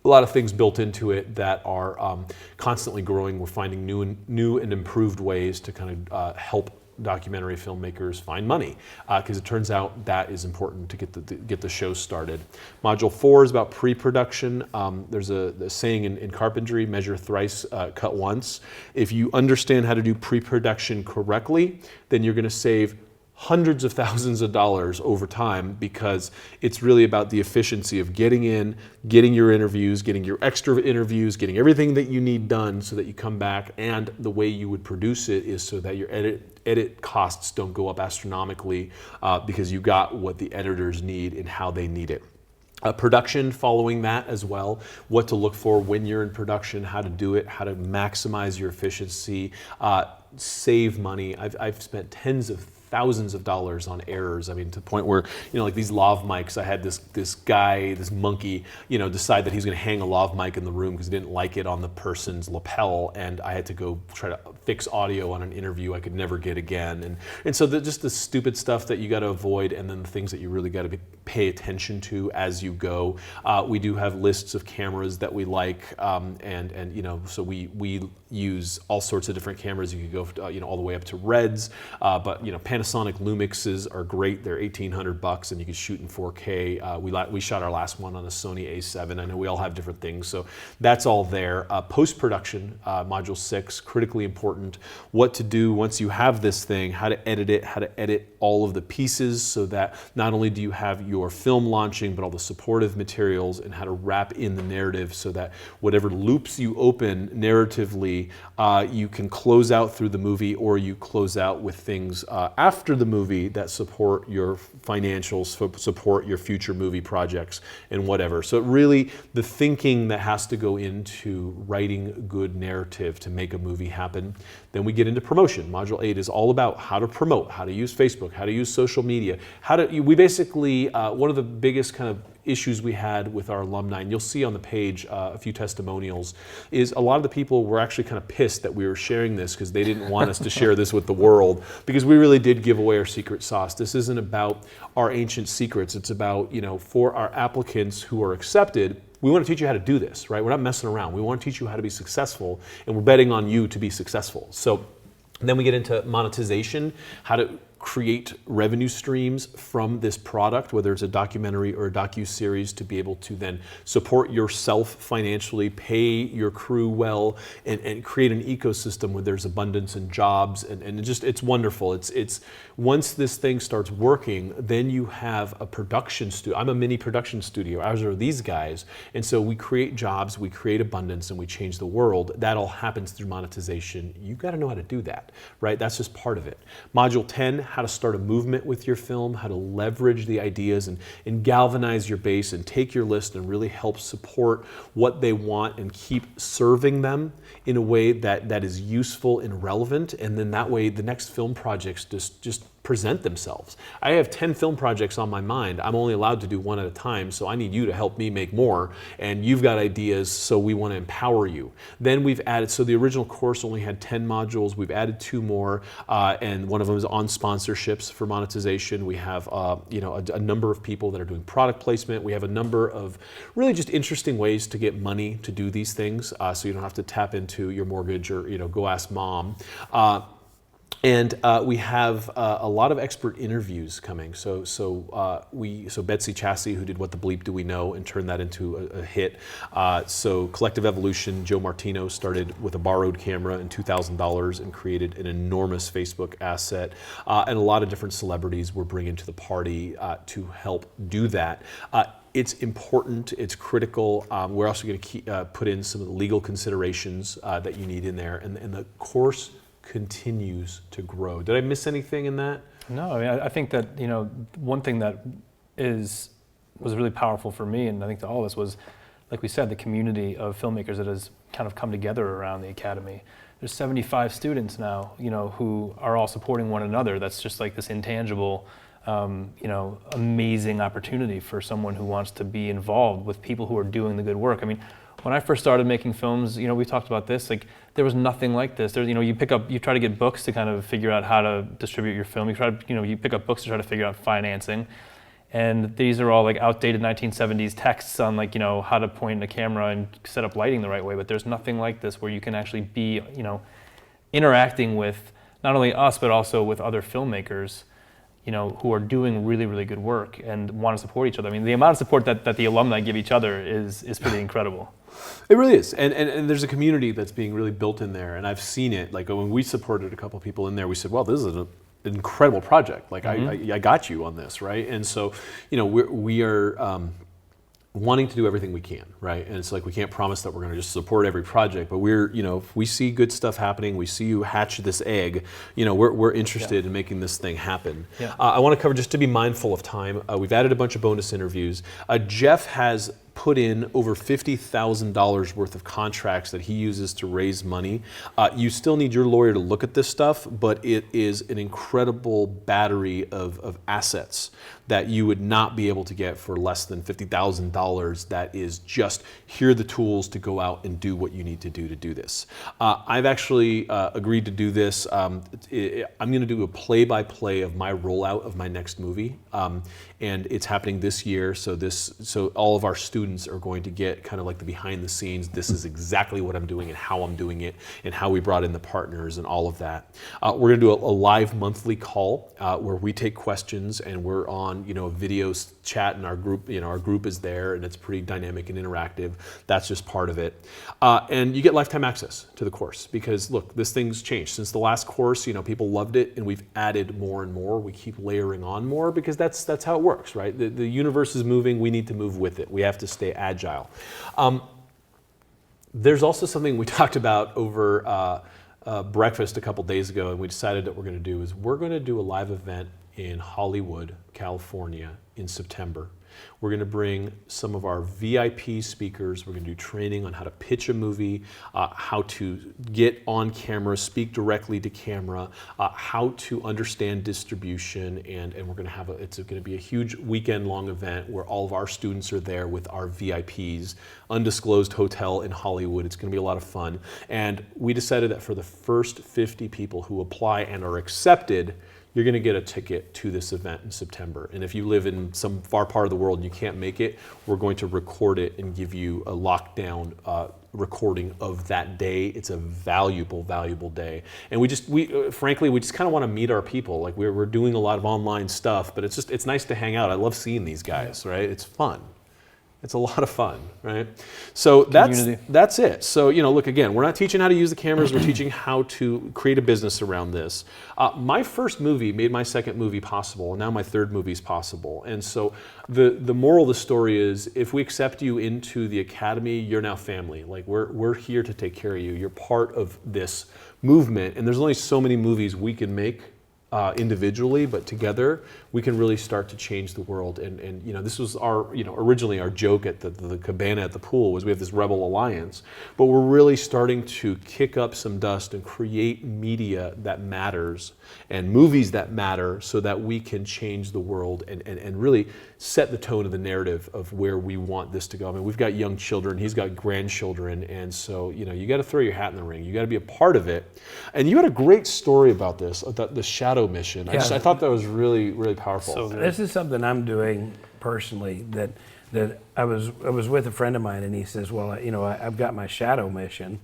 a lot of things built into it that are constantly growing. We're finding new and improved ways to kind of help documentary filmmakers find money, because it turns out that is important to get the show started. Module 4 is about pre-production. There's a saying in carpentry: measure thrice, cut once. If you understand how to do pre-production correctly, then you're going to save hundreds of thousands of dollars over time, because it's really about the efficiency of getting in, getting your interviews, getting your extra interviews, getting everything that you need done so that you come back. And the way you would produce it is so that your edit costs don't go up astronomically, because you got what the editors need and how they need it. Production following that as well, what to look for when you're in production, how to do it, how to maximize your efficiency, save money. I've spent tens of thousands of dollars on errors. I mean, to the point where, like these lav mics, I had this guy, this monkey, decide that he's going to hang a lav mic in the room because he didn't like it on the person's lapel, and I had to go try to fix audio on an interview I could never get again. And so just the stupid stuff that you got to avoid, and then the things that you really got to pay attention to as you go. We do have lists of cameras that we like, so we use all sorts of different cameras. You could go all the way up to Reds, but Panasonic Lumixes are great. They're $1,800 and you can shoot in 4K. We shot our last one on a Sony A7. I know we all have different things, so that's all there. Post-production, module 6, critically important. What to do once you have this thing, how to edit it, how to edit all of the pieces so that not only do you have your film launching, but all the supportive materials, and how to wrap in the narrative so that whatever loops you open narratively, you can close out through the movie, or you close out with things after the movie that support your financials, support your future movie projects and whatever. So really the thinking that has to go into writing good narrative to make a movie happen. Then we get into promotion. Module 8 is all about how to promote, how to use Facebook, how to use social media, we basically, one of the biggest kind of issues we had with our alumni, and you'll see on the page a few testimonials, is a lot of the people were actually kind of pissed that we were sharing this because they didn't want us to share this with the world, because we really did give away our secret sauce. This isn't about our ancient secrets. It's about, for our applicants who are accepted, we want to teach you how to do this, right? We're not messing around. We want to teach you how to be successful, and we're betting on you to be successful. So then we get into monetization, how to create revenue streams from this product, whether it's a documentary or a docu-series, to be able to then support yourself financially, pay your crew well, and create an ecosystem where there's abundance and jobs, and it's wonderful. It's once this thing starts working, then you have a production studio. I'm a mini production studio, as are these guys, and so we create jobs, we create abundance, and we change the world. That all happens through monetization. You got to know how to do that, right? That's just part of it. Module 10, how to start a movement with your film, how to leverage the ideas and galvanize your base and take your list and really help support what they want and keep serving them in a way that is useful and relevant. And then that way the next film projects just present themselves. I have 10 film projects on my mind. I'm only allowed to do one at a time, so I need you to help me make more. And you've got ideas, so we want to empower you. Then we've added, so the original course only had 10 modules. We've added 2 more, and one of them is on sponsorships for monetization. We have a number of people that are doing product placement. We have a number of really just interesting ways to get money to do these things, so you don't have to tap into your mortgage or go ask mom. And we have a lot of expert interviews coming. So Betsy Chassie, who did What the Bleep Do We Know and turned that into a hit. So Collective Evolution, Joe Martino started with a borrowed camera and $2,000 and created an enormous Facebook asset. And a lot of different celebrities we're bringing to the party to help do that. It's important, it's critical. We're also going to put in some of the legal considerations that you need in there. And the course continues to grow. Did I miss anything in that? No, I mean, I think that, one thing that was really powerful for me, and I think to all of us, was, like we said, the community of filmmakers that has kind of come together around the Academy. There's 75 students now, who are all supporting one another. That's just like this intangible, amazing opportunity for someone who wants to be involved with people who are doing the good work. I mean, when I first started making films, we talked about this, like there was nothing like this. There's, you try to get books to kind of figure out how to distribute your film. You pick up books to try to figure out financing. And these are all like outdated 1970s texts on like, how to point a camera and set up lighting the right way. But there's nothing like this where you can actually be, interacting with not only us, but also with other filmmakers, who are doing really, really good work and want to support each other. I mean, the amount of support that the alumni give each other is pretty incredible. It really is, and there's a community that's being really built in there, and I've seen it. Like when we supported a couple people in there, we said, well, this is an incredible project. Like I got you on this, right? And so, we are wanting to do everything we can, right? And it's like we can't promise that we're going to just support every project, but we're, if we see good stuff happening, we see you hatch this egg, we're interested in making this thing happen. Yeah. I want to cover, just to be mindful of time, we've added a bunch of bonus interviews. Jeff has put in over $50,000 worth of contracts that he uses to raise money. You still need your lawyer to look at this stuff, but it is an incredible battery of assets that you would not be able to get for less than $50,000. That is just, here are the tools to go out and do what you need to do this. I've actually agreed to do this. I'm going to do a play-by-play of my rollout of my next movie. And it's happening this year, so all of our students are going to get kind of like the behind the scenes. This is exactly what I'm doing and how I'm doing it and how we brought in the partners and all of that. We're going to do a live monthly call where we take questions, and we're on a video chat, and our group is there, and it's pretty dynamic and interactive. That's just part of it. And you get lifetime access to the course because look, this thing's changed since the last course. People loved it, and we've added more and more. We keep layering on more because that's how it works, right? The universe is moving. We need to move with it. We have to stay agile. There's also something we talked about over breakfast a couple days ago, and we decided that we're going to do a live event in Hollywood, California in September. We're going to bring some of our VIP speakers. We're going to do training on how to pitch a movie, how to get on camera, speak directly to camera, how to understand distribution, and we're going to it's going to be a huge weekend-long event where all of our students are there with our VIPs, undisclosed hotel in Hollywood. It's going to be a lot of fun. And we decided that for the first 50 people who apply and are accepted, you're going to get a ticket to this event in September. And if you live in some far part of the world and you can't make it, we're going to record it and give you a lockdown recording of that day. It's a valuable, valuable day. And frankly, we just kind of want to meet our people. Like we're doing a lot of online stuff, but it's nice to hang out. I love seeing these guys, right? It's fun. It's a lot of fun, right? So that's it. So, look, again, we're not teaching how to use the cameras. We're teaching how to create a business around this. My first movie made my second movie possible, and now my third movie is possible. And so the moral of the story is, if we accept you into the academy, you're now family. Like we're here to take care of you. You're part of this movement, and there's only so many movies we can make individually, but together we can really start to change the world. And this was our, originally our joke at the cabana at the pool was we have this Rebel Alliance, but we're really starting to kick up some dust and create media that matters and movies that matter so that we can change the world and really set the tone of the narrative of where we want this to go. I mean, we've got young children, he's got grandchildren, and so, you got to throw your hat in the ring. You got to be a part of it. And you had a great story about this, about the shadow mission. I thought that was really, really powerful. So good. This is something I'm doing personally that I was with a friend of mine, and he says, well, I've got my shadow mission.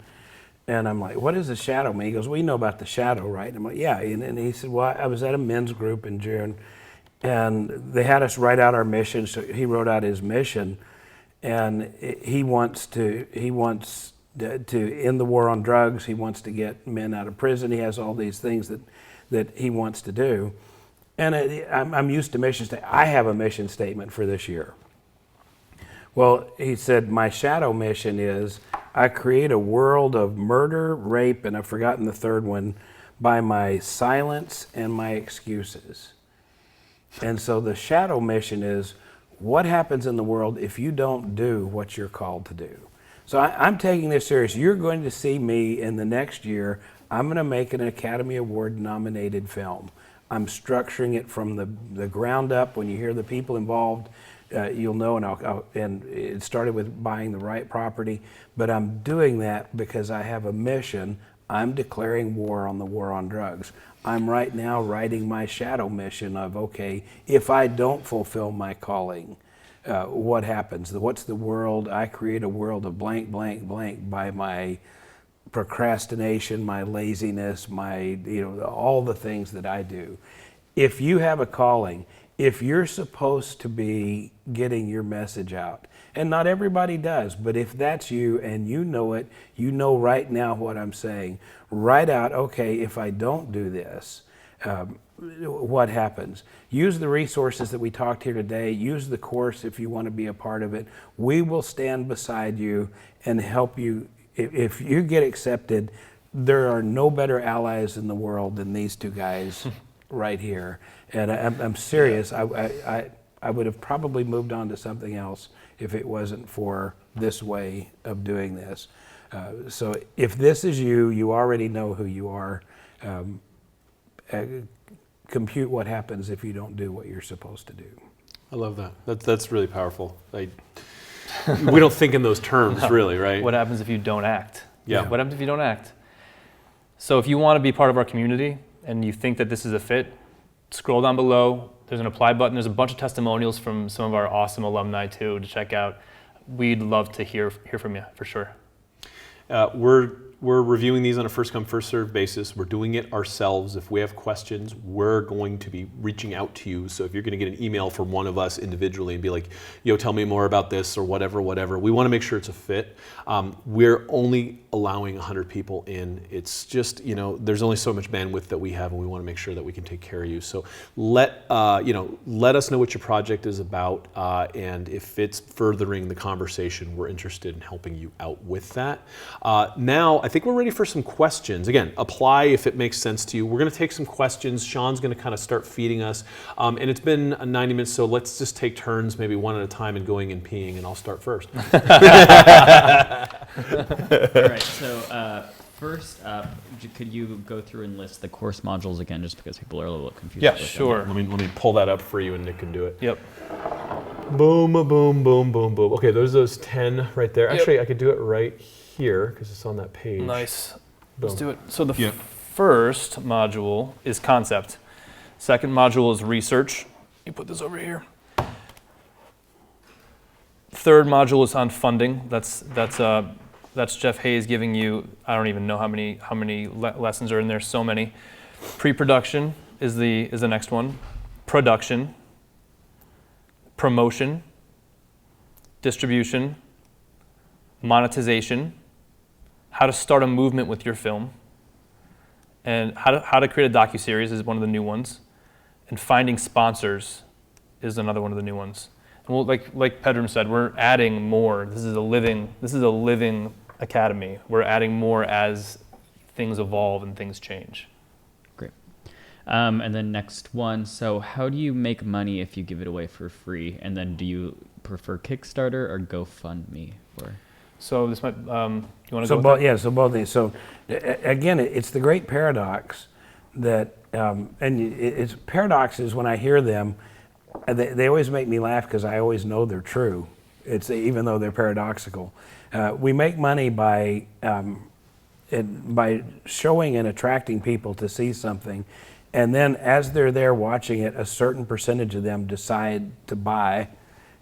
And I'm like, what is a shadow mission? He goes, well, you know about the shadow, right? And I'm like, yeah. And he said, well, I was at a men's group in June, and they had us write out our mission. So he wrote out his mission, and he wants to end the war on drugs. He wants to get men out of prison. He has all these things that he wants to do. And I'm used to mission statement. I have a mission statement for this year. Well, he said, my shadow mission is I create a world of murder, rape, and I've forgotten the third one, by my silence and my excuses. And so the shadow mission is what happens in the world if you don't do what you're called to do. So I'm taking this serious. You're going to see me in the next year. I'm going to make an Academy Award nominated film. I'm structuring it from the ground up. When you hear the people involved, you'll know, and it started with buying the right property, but I'm doing that because I have a mission. I'm declaring war on the war on drugs. I'm right now writing my shadow mission of, okay, if I don't fulfill my calling, what happens? What's the world? I create a world of blank, blank, blank by my procrastination, my laziness, all the things that I do. If you have a calling, if you're supposed to be getting your message out, and not everybody does, but if that's you and you know it, you know right now what I'm saying, write out, okay, if I don't do this, what happens? Use the resources that we talked here today. Use the course if you want to be a part of it. We will stand beside you and help you. If you get accepted, there are no better allies in the world than these two guys right here. And I'm serious. I would have probably moved on to something else if it wasn't for this way of doing this. So if this is you, you already know who you are. Compute what happens if you don't do what you're supposed to do. I love that. That's really powerful. We don't think in those terms, really, right? What happens if you don't act? Yeah. What happens if you don't act? So if you want to be part of our community and you think that this is a fit, scroll down below. There's an apply button. There's a bunch of testimonials from some of our awesome alumni too to check out. We'd love to hear from you for sure. We're reviewing these on a first come, first served basis. We're doing it ourselves. If we have questions, we're going to be reaching out to you. So if you're going to get an email from one of us individually and be like, yo, tell me more about this or whatever, we want to make sure it's a fit. We're only allowing 100 people in. It's just, there's only so much bandwidth that we have, and we want to make sure that we can take care of you. So let us know what your project is about, and if it's furthering the conversation, we're interested in helping you out with that. Now, I think we're ready for some questions. Again, apply if it makes sense to you. We're going to take some questions. Sean's going to kind of start feeding us. And it's been 90 minutes, so let's just take turns, maybe one at a time, and going and peeing, and I'll start first. All right, so first up, could you go through and list the course modules again, just because people are a little confused? Yeah, with them? sure. Let me pull that up for you, and Nick can do it. Yep. Boom, boom, boom, boom, boom. Okay, those 10 right there. Actually, I could do it right here because it's on that page. Nice. Boom. Let's do it. So the first module is concept. Second module is research. You put this over here. Third module is on funding. That's Jeff Hayes giving you, I don't even know how many lessons are in there, so many. Pre-production is the next one. Production, promotion, distribution, monetization, how to start a movement with your film, and how to create a docuseries is one of the new ones, and finding sponsors is another one of the new ones. And we'll, like Pedram said, we're adding more. This is a living academy. We're adding more as things evolve and things change. Great. And then next one. So how do you make money if you give it away for free? And then do you prefer Kickstarter or GoFundMe? So this might, you want to So go? both, yeah, so both these. So again, it's the great paradox that, it's paradoxes when I hear them, they always make me laugh because I always know they're true. It's even though they're paradoxical. We make money by showing and attracting people to see something, and then as they're there watching it, a certain percentage of them decide to buy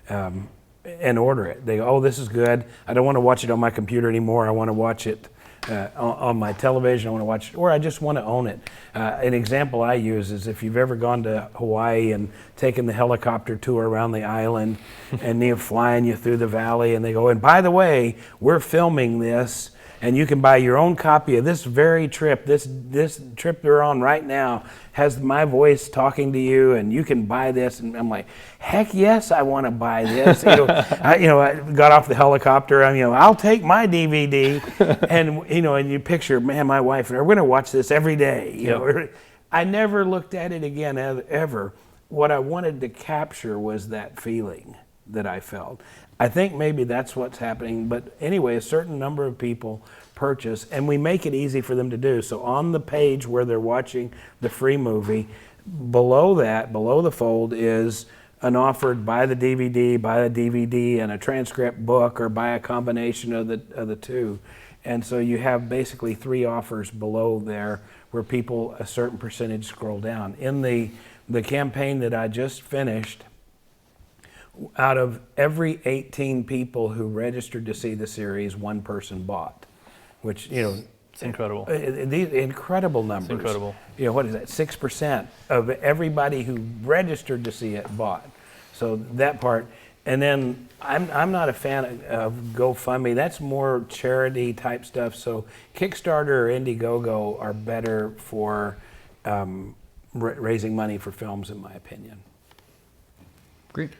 and order it. They go, oh, this is good. I don't want to watch it on my computer anymore. I want to watch it on my television. I want to watch it, or I just want to own it. An example I use is if you've ever gone to Hawaii and taken the helicopter tour around the island and they're flying you through the valley and they go, and by the way, we're filming this and you can buy your own copy of this very trip. This trip they're on right now has my voice talking to you, and you can buy this. And I'm like, heck yes, I want to buy this. I got off the helicopter. I'll take my DVD, and and you picture, man, my wife and I, we're going to watch this every day. I never looked at it again ever. What I wanted to capture was that feeling that I felt. I think maybe that's what's happening, but anyway, a certain number of people purchase, and we make it easy for them to do. So on the page where they're watching the free movie, below the fold is an offer to buy the DVD and a transcript book, or buy a combination of the two. And so you have basically 3 offers below there where people, a certain percentage, scroll down. In the campaign that I just finished, out of every 18 people who registered to see the series, 1 person bought, which, It's incredible. These incredible numbers. It's incredible. What is that? 6% of everybody who registered to see it bought. So that part. And then I'm not a fan of GoFundMe. That's more charity type stuff. So Kickstarter or Indiegogo are better for raising money for films, in my opinion. Great.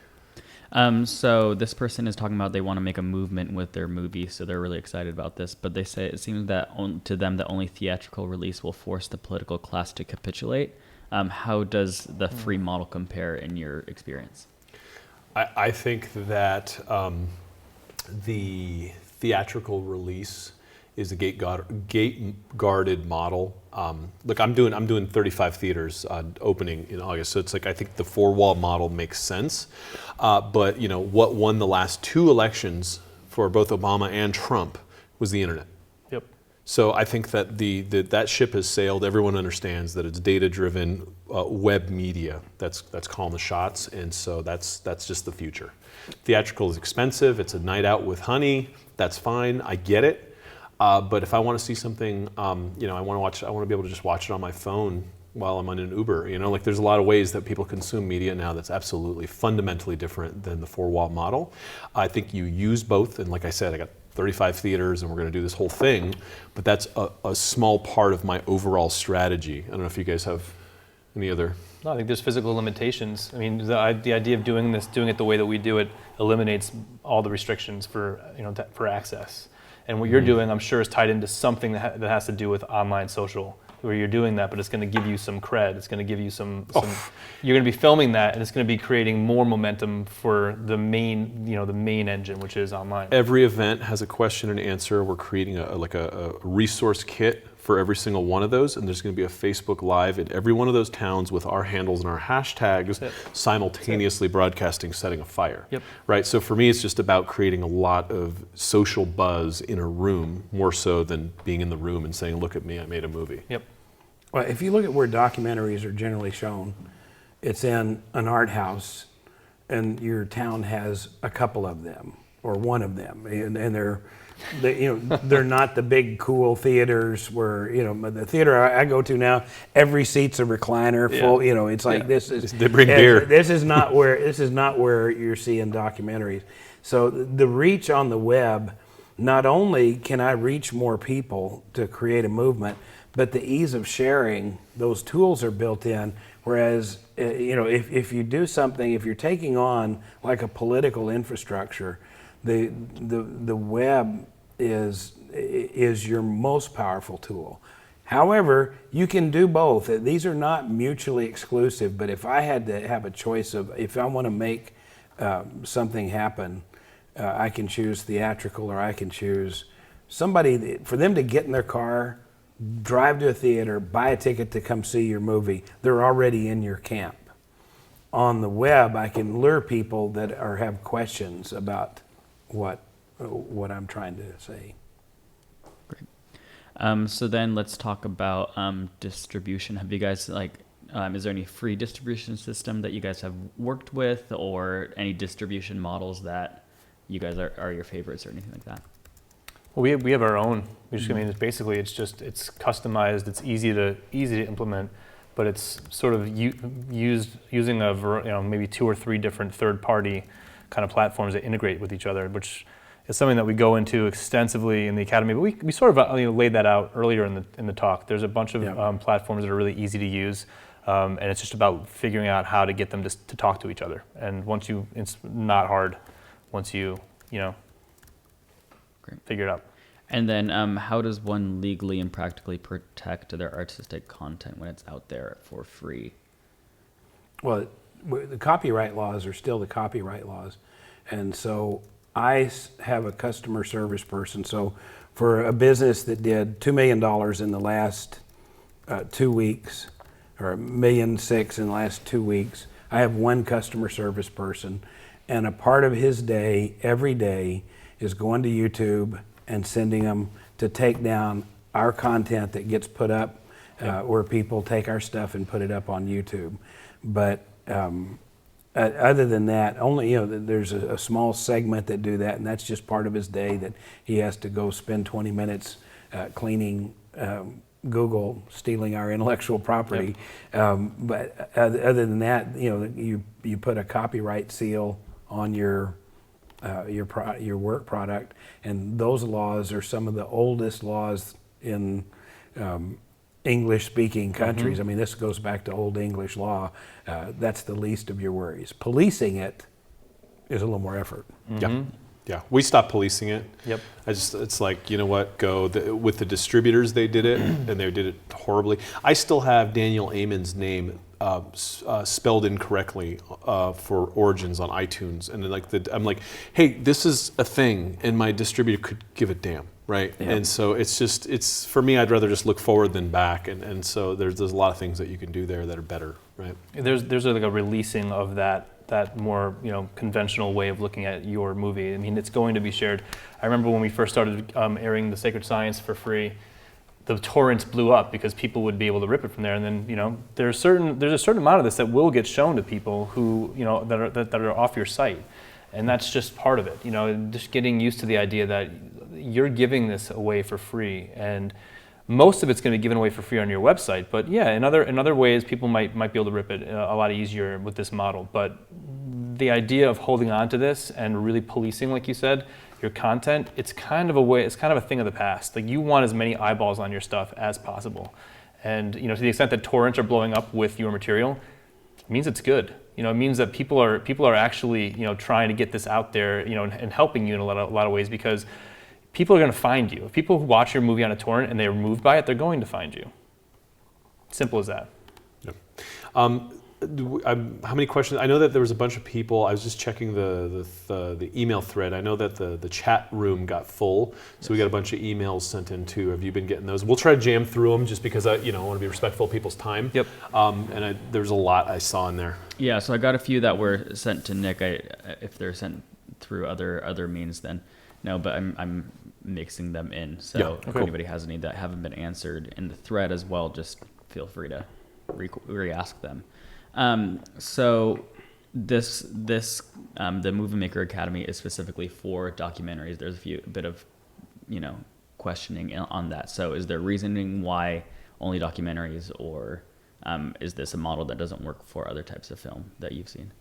So this person is talking about they want to make a movement with their movie, so they're really excited about this. But they say it seems that to them the only theatrical release will force the political class to capitulate. How does the free model compare in your experience? I think that the theatrical release is a gate-guarded model. Look, I'm doing 35 theaters opening in August, so it's like I think the 4-wall model makes sense. But what won the last 2 elections for both Obama and Trump was the internet. Yep. So I think that that ship has sailed. Everyone understands that it's data-driven web media that's calling the shots, and so that's just the future. Theatrical is expensive. It's a night out with honey. That's fine. I get it. But if I want to see something, I want to be able to just watch it on my phone while I'm on an Uber. There's a lot of ways that people consume media now that's absolutely fundamentally different than the 4-wall model. I think you use both, and like I said, I got 35 theaters and we're going to do this whole thing, but that's a small part of my overall strategy. I don't know if you guys have any other... No, I think there's physical limitations. I mean, the idea of doing it the way that we do it, eliminates all the restrictions for access. And what you're doing, I'm sure, is tied into something that has to do with online social, where you're doing that, but it's going to give you some cred. It's going to give you some you're going to be filming that, and it's going to be creating more momentum for the main engine, which is online. Every event has a question and answer. We're creating a resource kit for every single one of those, and there's going to be a Facebook Live in every one of those towns with our handles and our hashtags simultaneously broadcasting, setting a fire. Yep. Right. So for me, it's just about creating a lot of social buzz in a room, more so than being in the room and saying, "Look at me, I made a movie." Yep. Well, if you look at where documentaries are generally shown, it's in an art house, and your town has a couple of them or one of them, and they're not the big cool theaters where the theater I go to now, every seat's a recliner full. It's like this is They bring beer. This is not where you're seeing documentaries. So the reach on the web, not only can I reach more people to create a movement, but the ease of sharing, those tools are built in. Whereas, if you do something, if you're taking on like a political infrastructure, the web is your most powerful tool. However, you can do both. These are not mutually exclusive, but if I had to have a choice of, if I want to make something happen, I can choose theatrical, or I can choose somebody, for them to get in their car, drive to a theater, buy a ticket to come see your movie. They're already in your camp. On the web, I can lure people that have questions about what I'm trying to say. So then let's talk about distribution. Have you guys is there any free distribution system that you guys have worked with, or any distribution models that you guys are your favorites or anything like that? Well, we have our own. It's customized. It's easy to implement, but it's sort of using maybe 2 or 3 different third-party kind of platforms that integrate with each other, which is something that we go into extensively in the academy. But we sort of laid that out earlier in the talk. There's a bunch of platforms that are really easy to use, and it's just about figuring out how to get them to talk to each other. And it's not hard once you figure it out. And then how does one legally and practically protect their artistic content when it's out there for free? Well, the copyright laws are still the copyright laws. And so I have a customer service person. So for a business that did $2 million in the last 2 weeks, or $1.6 million in the last 2 weeks, I have one customer service person. And a part of his day, every day, is going to YouTube and sending them to take down our content that gets put up, where people take our stuff and put it up on YouTube. But other than that, only there's a small segment that do that, and that's just part of his day that he has to go spend 20 minutes cleaning Google, stealing our intellectual property. But other than that, you put a copyright seal on your work product, and those laws are some of the oldest laws in English-speaking countries. I mean, this goes back to Old English law. That's the least of your worries. Policing it is a little more effort. Yeah, we stopped policing it. Yep. It's like, with the distributors, they did it, and they did it horribly. I still have Daniel Amen's name spelled incorrectly for Origins on iTunes, and then I'm like, hey, this is a thing, and my distributor could give a damn, right? Yep. And so it's for me, I'd rather just look forward than back, and so there's a lot of things that you can do there that are better, right? There's like a releasing of that more conventional way of looking at your movie. I mean, it's going to be shared. I remember when we first started airing The Sacred Science for free, the torrents blew up because people would be able to rip it from there. And then there's a certain amount of this that will get shown to people who that are off your site, and that's just part of it. Just getting used to the idea that you're giving this away for free, and most of it's going to be given away for free on your website. But yeah, in other ways, people might be able to rip it a lot easier with this model. But the idea of holding on to this and really policing, like you said, your content, it's kind of a thing of the past. Like, you want as many eyeballs on your stuff as possible. And to the extent that torrents are blowing up with your material, it means it's good. It means that people are actually trying to get this out there, and helping you in a lot of ways, because people are going to find you. If people watch your movie on a torrent and they're moved by it, they're going to find you. Simple as that. Yep. How many questions? I know that there was a bunch of people. I was just checking the email thread. I know that the chat room got full, so we got a bunch of emails sent in too. Have you been getting those? We'll try to jam through them just because I want to be respectful of people's time. Yep. There's a lot I saw in there. Yeah, so I got a few that were sent to Nick. If they're sent through other means, then no. But I'm mixing them in. So if anybody has any that haven't been answered in the thread as well, just feel free to re-ask them. So this the Movie Maker Academy is specifically for documentaries. There's a bit of questioning on that. So is there reasoning why only documentaries, or is this a model that doesn't work for other types of film that you've seen?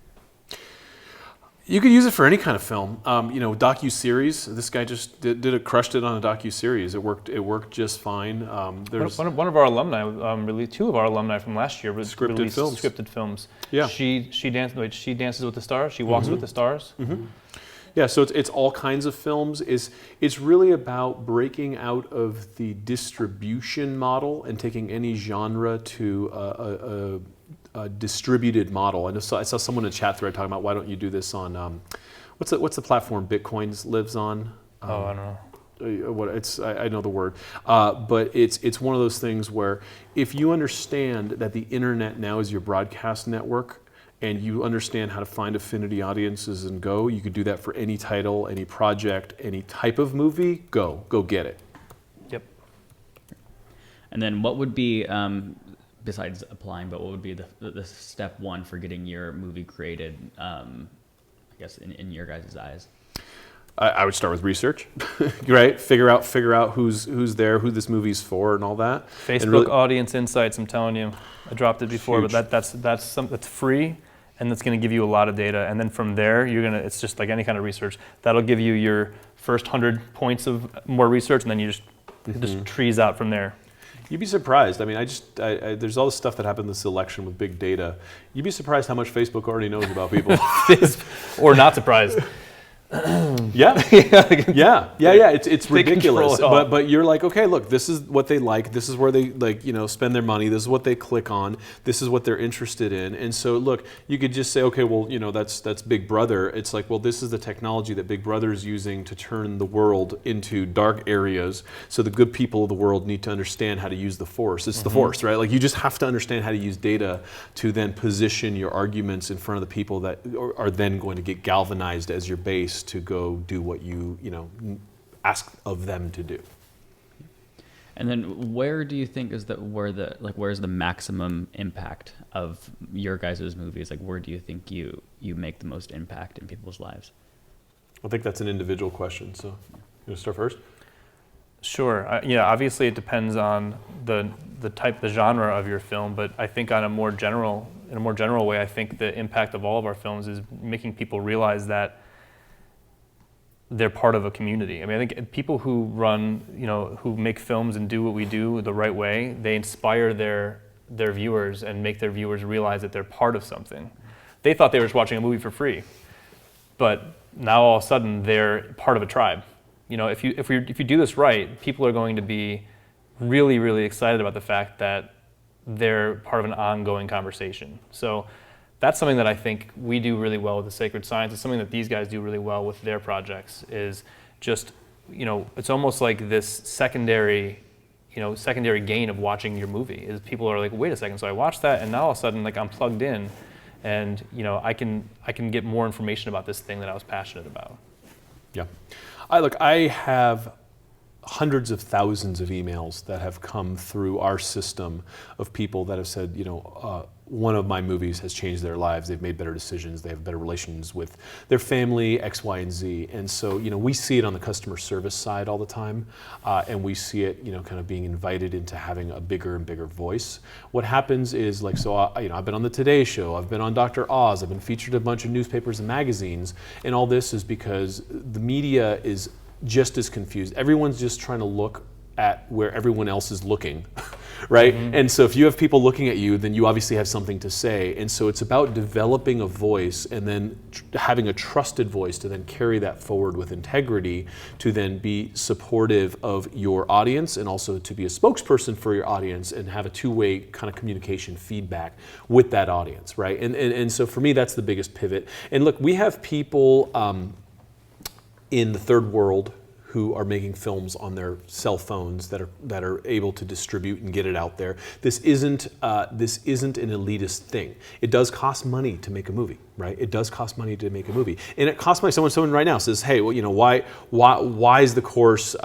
You could use it for any kind of film. Docu-series. This guy just crushed it on a docu-series. It worked just fine. One of our alumni, two of our alumni from last year, released scripted films. Yeah. She dances with the stars. She walks with the stars. Mm-hmm. Yeah, so it's all kinds of films. It's really about breaking out of the distribution model and taking any genre to a distributed model. I saw someone in a chat thread talking about, why don't you do this on what's the platform Bitcoin lives on? I don't know. I know the word, but it's one of those things where if you understand that the internet now is your broadcast network, and you understand how to find affinity audiences and you could do that for any title, any project, any type of movie. Go get it. Yep. And then what would be, besides applying, but what would be the step one for getting your movie created, I guess, in your guys' eyes? I would start with research, right? Figure out who's there, who this movie's for, and all that. Facebook audience insights. I'm telling you, I dropped it before, Huge. but that's free, and that's going to give you a lot of data. And then from there, it's just like any kind of research. That'll give you your first 100 points of more research, and then you just trees out from there. You'd be surprised. I mean, there's all this stuff that happened this election with big data. You'd be surprised how much Facebook already knows about people. Or not surprised. Yeah. It's ridiculous. Control it all. But you're like, okay, look, this is what they like. This is where they spend their money. This is what they click on. This is what they're interested in. And so, look, you could just say, okay, well, that's Big Brother. It's like, well, this is the technology that Big Brother is using to turn the world into dark areas. So the good people of the world need to understand how to use the Force. It's the Force, right? Like, you just have to understand how to use data to then position your arguments in front of the people that are then going to get galvanized as your base to go do what you ask of them to do. And then where do you think where's the maximum impact of your guys' movies? Like, where do you think you make the most impact in people's lives? I think that's an individual question. So, you want to start first? Sure. Obviously it depends on the genre of your film, but I think in a more general way, I think the impact of all of our films is making people realize that they're part of a community. I mean, I think people who who make films and do what we do the right way, they inspire their viewers and make their viewers realize that they're part of something. They thought they were just watching a movie for free, but now all of a sudden they're part of a tribe. If you do this right, people are going to be really, really excited about the fact that they're part of an ongoing conversation. So that's something that I think we do really well with the Sacred Science. It's something that these guys do really well with their projects, is just, it's almost like this secondary gain of watching your movie, is people are like, wait a second, so I watched that and now all of a sudden, like, I'm plugged in and, I can get more information about this thing that I was passionate about. Yeah. I have hundreds of thousands of emails that have come through our system of people that have said, one of my movies has changed their lives. They've made better decisions. They have better relations with their family, X, Y, and Z. And so, we see it on the customer service side all the time. And we see it, kind of being invited into having a bigger and bigger voice. What happens is, I've been on the Today Show. I've been on Dr. Oz. I've been featured in a bunch of newspapers and magazines. And all this is because the media is just as confused. Everyone's just trying to look at where everyone else is looking, right? Mm-hmm. And so if you have people looking at you, then you obviously have something to say. And so it's about developing a voice and then having a trusted voice to then carry that forward with integrity, to then be supportive of your audience and also to be a spokesperson for your audience and have a two-way kind of communication feedback with that audience, right? And so for me, that's the biggest pivot. And look, we have people in the third world who are making films on their cell phones that are able to distribute and get it out there. This isn't an elitist thing. It does cost money to make a movie, right? It does cost money to make a movie, and it costs money. Someone right now says, "Hey, well, why is the course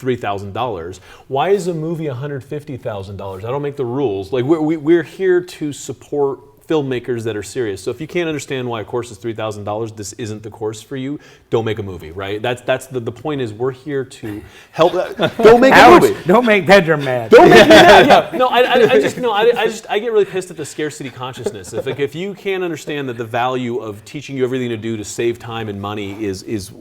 $3,000. Why is a movie $150,000? I don't make the rules. Like we're here to support filmmakers that are serious. So if you can't understand why a course is $3,000, this isn't the course for you. Don't make a movie, right? That's the point. Is we're here to help. Don't make a movie. Don't make Pedro mad. Don't make me mad. Yeah. No, I get really pissed at the scarcity consciousness. If you can't understand that the value of teaching you everything to do to save time and money is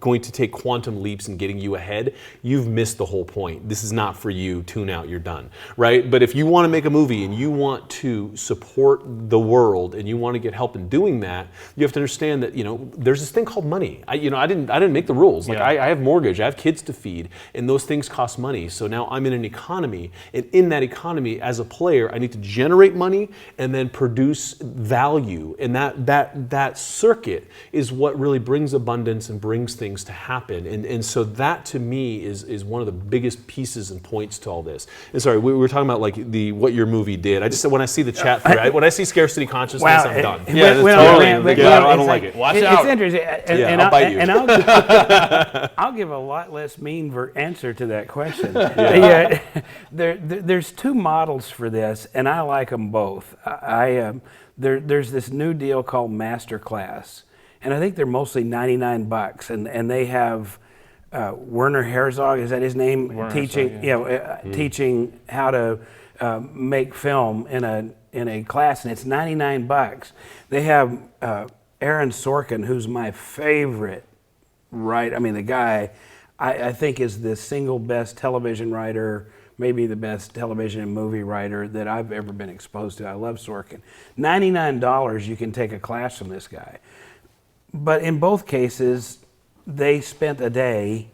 going to take quantum leaps in getting you ahead, you've missed the whole point. This is not for you. Tune out. You're done, right? But if you want to make a movie and you want to support the world and you want to get help in doing that, you have to understand that there's this thing called money. I didn't make the rules. Like I have mortgage, I have kids to feed, and those things cost money. So now I'm in an economy, and in that economy, as a player, I need to generate money and then produce value, and that circuit is what really brings abundance and brings things to happen. And so that to me is one of the biggest pieces and points to all this. And sorry, we were talking about like what your movie did. I just said when I see the chat thread, when I see scarcity consciousness, I'm done. Yeah, totally. I don't like it. Watch out. It's interesting. I'll bite you. And I'll give a lot less mean answer to that question. Yeah. There's two models for this, and I like them both. There's this new deal called Masterclass, and I think they're mostly $99, and they have Werner Herzog, is that his name? Werner teaching, Herzog, teaching how to make film in a class, and it's $99. They have Aaron Sorkin, who's my favorite writer. I mean, the guy I think is the single best television writer, maybe the best television and movie writer that I've ever been exposed to. I love Sorkin. $99, you can take a class from this guy. But in both cases, they spent a day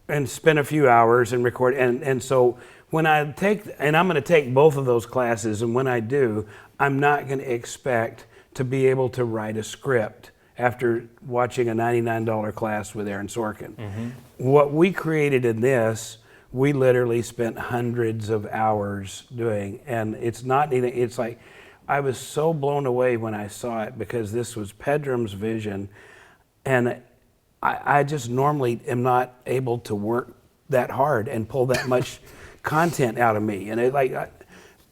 and spent a few hours and record. And so when I take, and I'm going to take both of those classes, and when I do, I'm not going to expect to be able to write a script after watching a $99 class with Aaron Sorkin. Mm-hmm. What we created in this, we literally spent hundreds of hours doing, and it's not anything, it's like, I was so blown away when I saw it because this was Pedram's vision, and I just normally am not able to work that hard and pull that much content out of me. And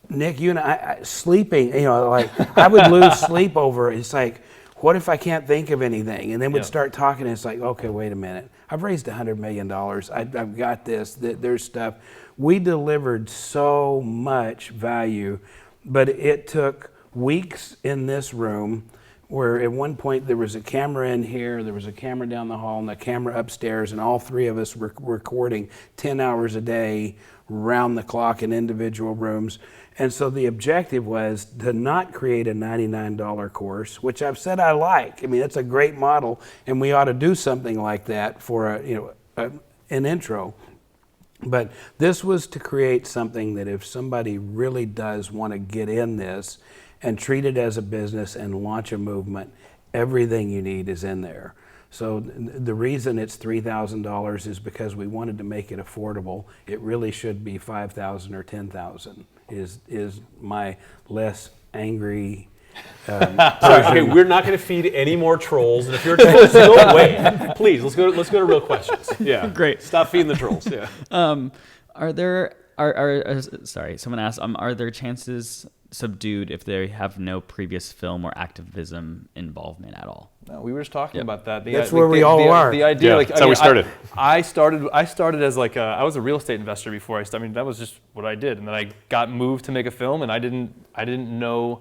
Nick, you and I sleeping, like I would lose sleep over it. It's like, what if I can't think of anything? And then we'd start talking, and it's like, okay, wait a minute. I've raised $100 million. I've got this. There's stuff. We delivered so much value, but it took weeks in this room where at one point there was a camera in here, there was a camera down the hall, and a camera upstairs, and all three of us were recording 10 hours a day, round the clock in individual rooms. And so the objective was to not create a $99 course, which I've said I like. I mean, that's a great model, and we ought to do something like that for an intro. But this was to create something that if somebody really does want to get in this and treat it as a business and launch a movement, everything you need is in there. So the reason it's $3,000 is because we wanted to make it affordable. It really should be $5,000 or $10,000 is my less angry Sorry, okay, we're not going to feed any more trolls, and if you're trolls, go away. Please, let's go to real questions. Yeah, Great. Stop feeding the trolls. Yeah. Sorry, someone asked, are there chances subdued if they have no previous film or activism involvement at all? No, we were just talking about that. That's where we all are. The idea, Yeah, that's how we started. I started as I was a real estate investor before I started. I mean, that was just what I did, and then I got moved to make a film, and I didn't know,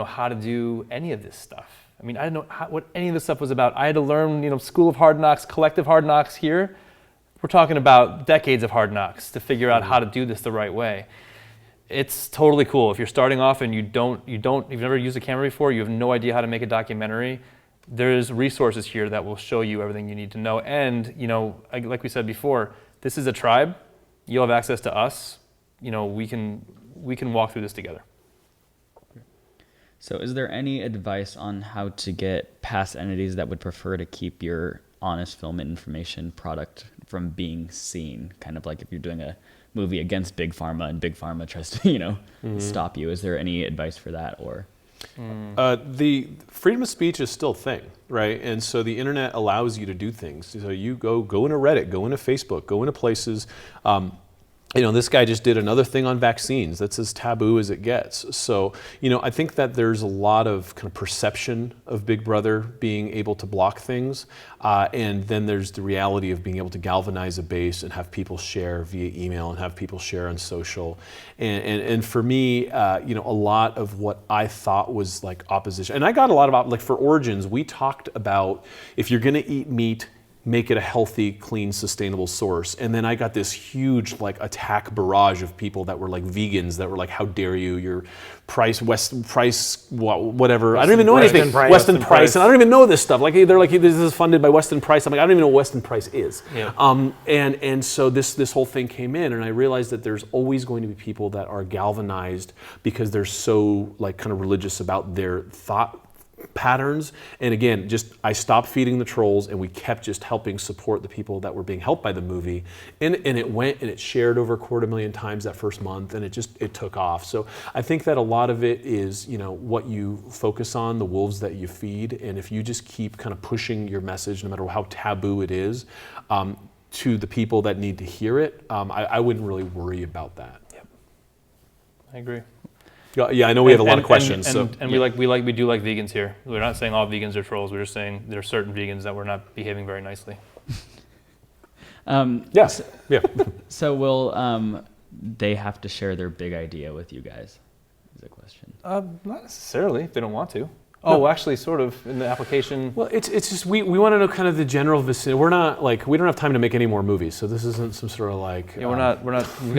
how to do any of this stuff. I mean, I didn't know what any of this stuff was about. I had to learn, School of Hard Knocks, Collective Hard Knocks here. We're talking about decades of hard knocks to figure out how to do this the right way. It's totally cool. If you're starting off and you've never used a camera before, you have no idea how to make a documentary, there's resources here that will show you everything you need to know. And, like we said before, this is a tribe. You'll have access to us. We can walk through this together. So is there any advice on how to get past entities that would prefer to keep your honest film and information product from being seen? Kind of like if you're doing a movie against Big Pharma and Big Pharma tries to, stop you. Is there any advice for that? Or The freedom of speech is still a thing, right? And so the internet allows you to do things. So you go into Reddit, go into Facebook, go into places. This guy just did another thing on vaccines. That's as taboo as it gets. So, I think that there's a lot of kind of perception of Big Brother being able to block things. And then there's the reality of being able to galvanize a base and have people share via email and have people share on social. And for me, a lot of what I thought was like opposition, and I got a lot of, like for Origins, we talked about if you're gonna eat meat, make it a healthy, clean, sustainable source. And then I got this huge like attack barrage of people that were like vegans that were like, how dare you, your whatever. I don't even know anything. Weston Price. And I don't even know this stuff. Like they're like, this is funded by Weston Price. I'm like, I don't even know what Weston Price is. Yeah. And so this whole thing came in, and I realized that there's always going to be people that are galvanized because they're so like kind of religious about their thought patterns. And again, I stopped feeding the trolls, and we kept just helping support the people that were being helped by the movie. And it went and it shared over 250,000 times that first month, and it took off. So I think that a lot of it is, what you focus on, the wolves that you feed. And if you just keep kind of pushing your message, no matter how taboo it is, to the people that need to hear it, I wouldn't really worry about that. Yep. I agree. Yeah, I know we have a lot of questions. We do like vegans here. We're not saying all vegans are trolls. We're just saying there are certain vegans that were not behaving very nicely. Yes. Yeah. So will they have to share their big idea with you guys? Is a question. Not necessarily, if they don't want to. Oh, actually, sort of in the application. Well, it's just we want to know kind of the general vicinity. We're not like, we don't have time to make any more movies, so this isn't some sort of like. Yeah, we're not. We've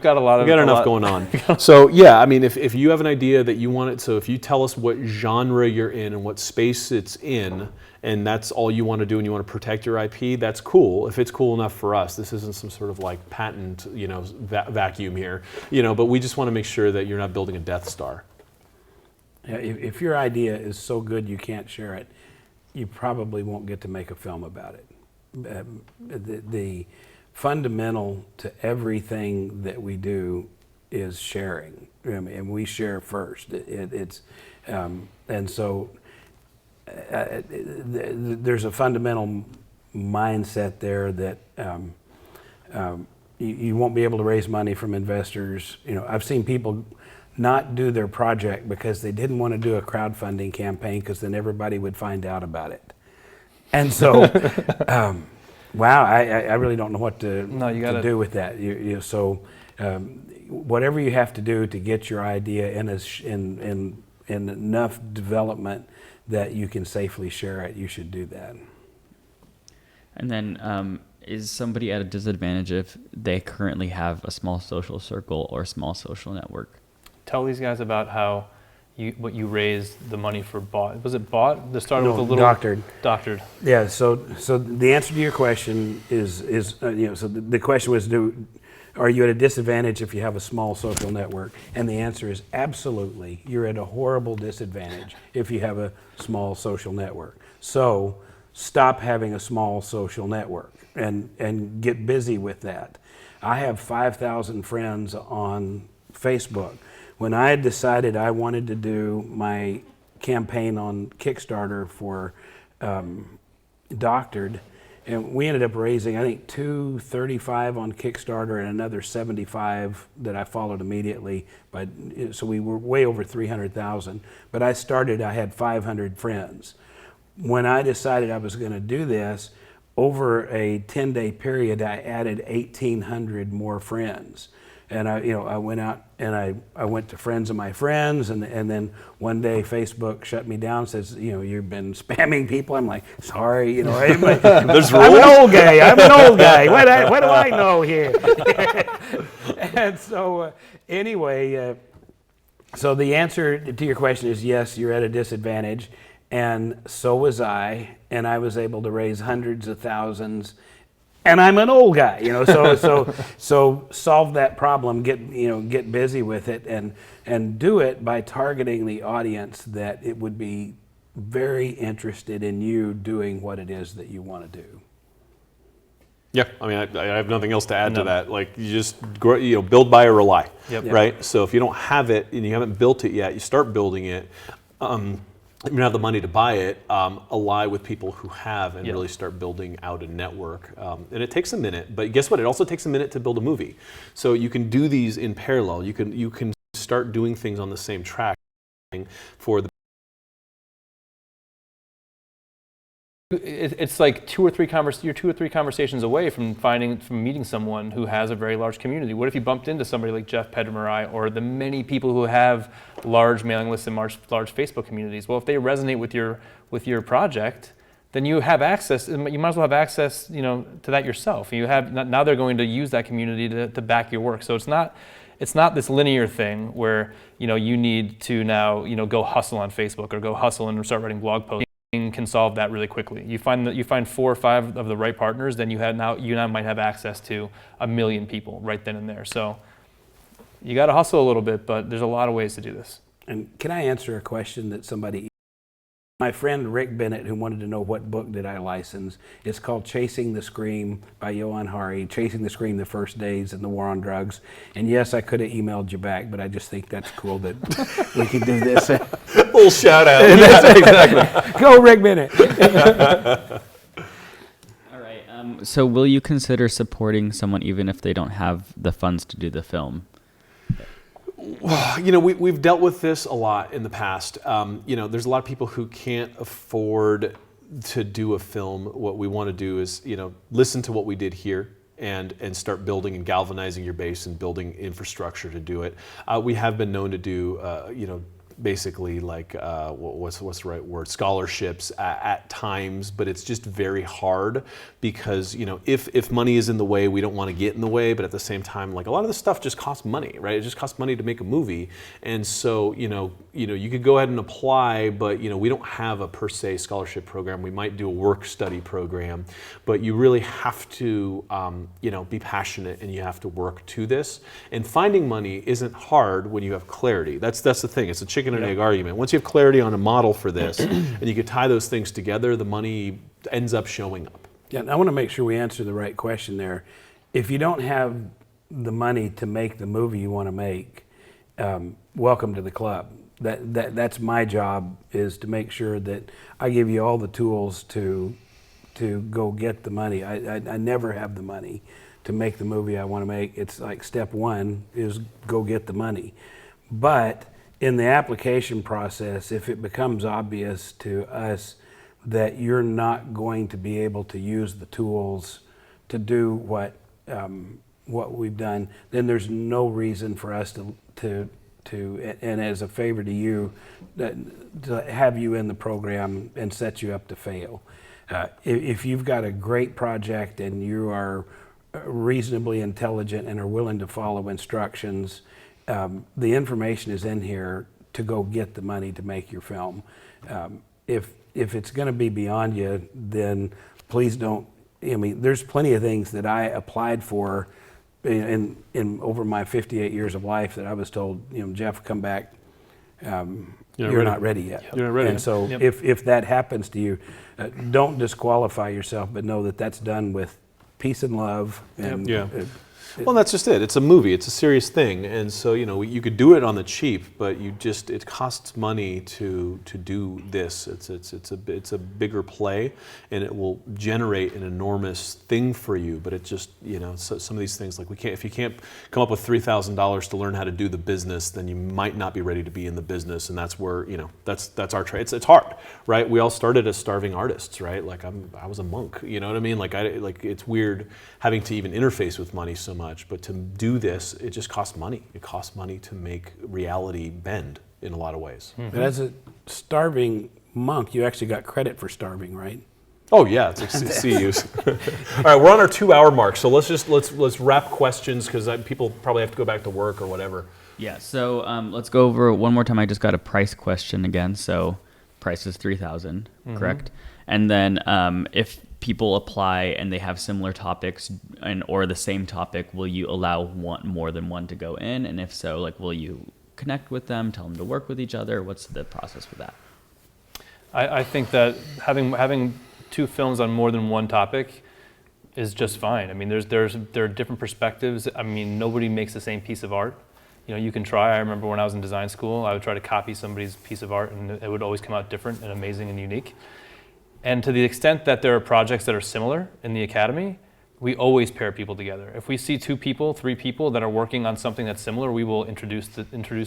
got a lot of. We got enough going on. So yeah, I mean, if you have an idea that you want it, so if you tell us what genre you're in and what space it's in, and that's all you want to do, and you want to protect your IP, that's cool. If it's cool enough for us, this isn't some sort of like patent, vacuum here, But we just want to make sure that you're not building a Death Star. Yeah, if your idea is so good you can't share it, you probably won't get to make a film about it. The fundamental to everything that we do is sharing, and we share first. And so there's a fundamental mindset there that you won't be able to raise money from investors. I've seen people not do their project because they didn't want to do a crowdfunding campaign because then everybody would find out about it. And so, wow, I really don't know what to do with that. Whatever you have to do to get your idea in enough development that you can safely share it, you should do that. And then is somebody at a disadvantage if they currently have a small social circle or small social network? Tell these guys about how what you raised the money for bought. Was it bought? That started with a little doctored. Doctored. Yeah. So the answer to your question is so the question was, are you at a disadvantage if you have a small social network? And the answer is absolutely. You're at a horrible disadvantage if you have a small social network. So stop having a small social network and get busy with that. I have 5,000 friends on Facebook. When I decided I wanted to do my campaign on Kickstarter for Doctored, and we ended up raising, I think, $235 on Kickstarter and another $75 that I followed immediately. So we were way over 300,000. But I had 500 friends. When I decided I was going to do this, over a 10-day period, I added 1,800 more friends. And I went out and I went to friends of my friends, and then one day Facebook shut me down, says, you've been spamming people. I'm like, sorry, I'm an old guy. What do I know here? And so anyway, so the answer to your question is yes, you're at a disadvantage, and so was I, and I was able to raise hundreds of thousands. And I'm an old guy, so solve that problem, get busy with it, and do it by targeting the audience that it would be very interested in you doing what it is that you want to do. Yeah, I mean, I have nothing else to add to No. that. Like, you just build, buy, or rely, Yep. right? So if you don't have it and you haven't built it yet, you start building it. You don't have the money to buy it. Ally with people who have, and Yep. really start building out a network. And it takes a minute, but guess what? It also takes a minute to build a movie. So you can do these in parallel. You can start doing things on the same track for the. It's like you're 2 or 3 conversations away from meeting someone who has a very large community. What if you bumped into somebody like Jeff Pedramari or the many people who have large mailing lists and large Facebook communities? Well, if they resonate with your project, then you have access. You might as well have access, to that yourself. Now they're going to use that community to back your work. So it's not this linear thing where you need to now go hustle on Facebook or go hustle and start writing blog posts. Can solve that really quickly. You find 4 or 5 of the right partners, then you now might have access to 1 million people right then and there. So you got to hustle a little bit, but there's a lot of ways to do this. And can I answer a question that my friend Rick Bennett, who wanted to know what book did I license, it's called Chasing the Scream by Johan Hari, Chasing the Scream, the First Days in the War on Drugs. And yes, I could have emailed you back, but I just think that's cool that we could do this. Little shout out. Exactly. Go Rick Bennett. All right. So will you consider supporting someone even if they don't have the funds to do the film? We've dealt with this a lot in the past. There's a lot of people who can't afford to do a film. What we want to do is, listen to what we did here and start building and galvanizing your base and building infrastructure to do it. We have been known to do, basically like what's the right word, scholarships at times, but it's just very hard because if money is in the way, we don't want to get in the way, but at the same time, like a lot of this stuff just costs money, right? It just costs money to make a movie, and so you could go ahead and apply, but we don't have a per se scholarship program. We might do a work study program, but you really have to be passionate and you have to work to this. And finding money isn't hard when you have clarity. That's the thing. It's a chicken and egg argument. Once you have clarity on a model for this and you can tie those things together, the money ends up showing up. Yeah, and I want to make sure we answer the right question there. If you don't have the money to make the movie you want to make, welcome to the club. That's my job, is to make sure that I give you all the tools to go get the money. I never have the money to make the movie I want to make. It's like step 1 is go get the money. But in the application process, if it becomes obvious to us that you're not going to be able to use the tools to do what we've done, then there's no reason for us to and as a favor to you, to have you in the program and set you up to fail. If you've got a great project and you are reasonably intelligent and are willing to follow instructions, the information is in here to go get the money to make your film. If it's going to be beyond you, then please don't. There's plenty of things that I applied for in over my 58 years of life that I was told, Jeff, come back. You're not ready yet. You're not ready. And so Yep. if that happens to you, don't disqualify yourself, but know that that's done with peace and love. And Yeah. Well, that's just it. It's a movie. It's a serious thing, and so you could do it on the cheap, but it costs money to do this. It's a bigger play, and it will generate an enormous thing for you. But it just so some of these things, like if you can't come up with $3,000 to learn how to do the business, then you might not be ready to be in the business, and that's where that's our trade. It's hard, right? We all started as starving artists, right? Like I was a monk. You know what I mean? Like it's weird having to even interface with money so much, but to do this, it just costs money. It costs money to make reality bend in a lot of ways. But as a starving monk, you actually got credit for starving, right? Oh yeah, it's like CUs. All right, we're on our 2-hour mark, so let's wrap questions because people probably have to go back to work or whatever. Yeah. So let's go over one more time. I just got a price question again. So price is $3,000, correct? And then if people apply and they have similar topics or the same topic, will you allow more than one to go in? And if so, will you connect with them, tell them to work with each other? What's the process for that? I think that having 2 films on more than one topic is just fine. I mean, there are different perspectives. I mean, nobody makes the same piece of art. You know, you can try. I remember when I was in design school, I would try to copy somebody's piece of art, and it would always come out different and amazing and unique. And to the extent that there are projects that are similar in the academy, we always pair people together. If we see 2 people, 3 people that are working on something that's similar, we will introduce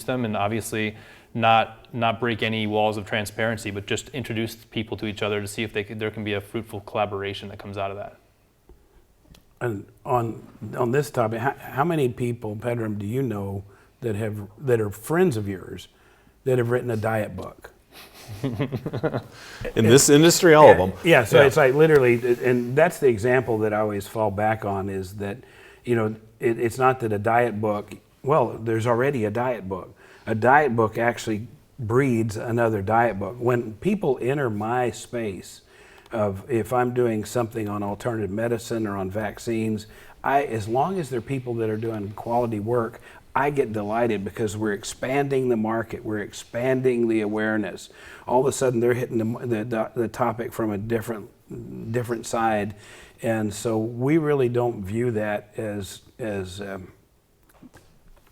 them, and obviously not break any walls of transparency, but just introduce people to each other to see if there can be a fruitful collaboration that comes out of that. And on this topic, how many people, Pedram, do you know that are friends of yours that have written a diet book? In this industry, all of them. Yeah, so it's like literally, and that's the example that I always fall back on is that, you know, it's not that a diet book, well, there's already a diet book. A diet book actually breeds another diet book. When people enter my space of if I'm doing something on alternative medicine or on vaccines, as long as they're people that are doing quality work, I get delighted because we're expanding the market, we're expanding the awareness. All of a sudden, they're hitting the topic from a different side, and so we really don't view that as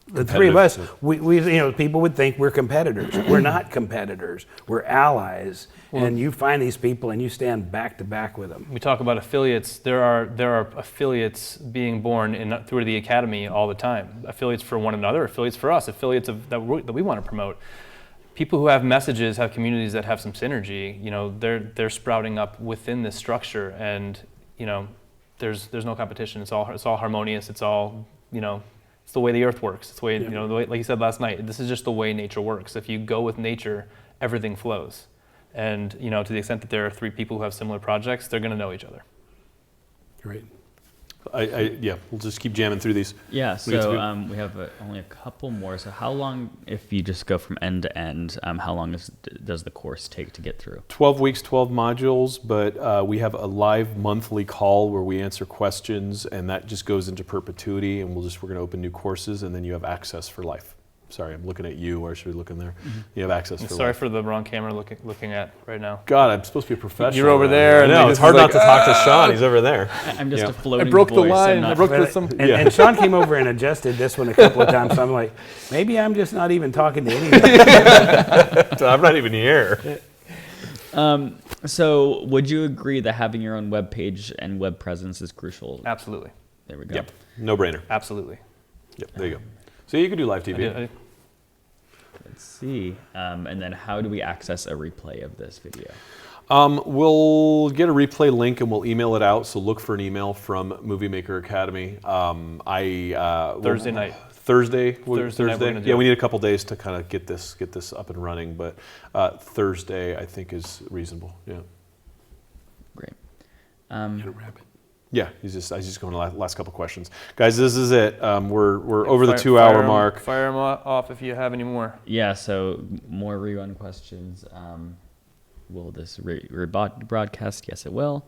the 3 of us. We you know, people would think we're competitors. We're not competitors. We're allies. And you find these people and you stand back to back with them. We talk about affiliates. There are affiliates being born through the academy all the time. Affiliates for one another, affiliates for us, affiliates that we want to promote. People who have messages, have communities that have some synergy. You know, they're sprouting up within this structure, and you know, there's no competition. It's all harmonious. It's all, you know, it's the way the earth works. It's the way, you know, the way, like you said last night. This is just the way nature works. If you go with nature, everything flows. And you know, to the extent that there are 3 people who have similar projects, they're going to know each other. Great. Yeah, we'll just keep jamming through these. Yeah, We get so to we have only a couple more. So how long, if you just go from end to end, how long does the course take to get through? 12 weeks, 12 modules, but we have a live monthly call where we answer questions, and that just goes into perpetuity, and we're going to open new courses, and then you have access for life. Sorry, I'm looking at you, or should we look in there? You have access for Sorry life. for the wrong camera looking at right now. God, I'm supposed to be a professional. You're over around there, here. I and know, this it's hard is not like, to talk to Sean. He's over there. I'm just Yeah. a floating I broke the voice. line. I'm I not- broke with some. And Sean came over and adjusted this one a couple of times. So I'm like, maybe I'm just not even talking to anyone. So I'm not even here. So would you agree that having your own web page and web presence is crucial? Absolutely, There we go. Yep, no brainer. absolutely. Yep, there you go. So you can do live TV. I Let's see. And then how do we access a replay of this video? We'll get a replay link and we'll email it out. So look for an email from Movie Maker Academy. Thursday night. Thursday. Thursday night we're gonna do Yeah, it. we need a couple days to kind of get this up and running, but Thursday I think is reasonable. Yeah. Great. Yeah, I was just going to the last couple questions, guys. This is it. We're over the 2-hour mark. Fire them off if you have any more. Yeah, so more rerun questions. Will this broadcast? Yes, it will.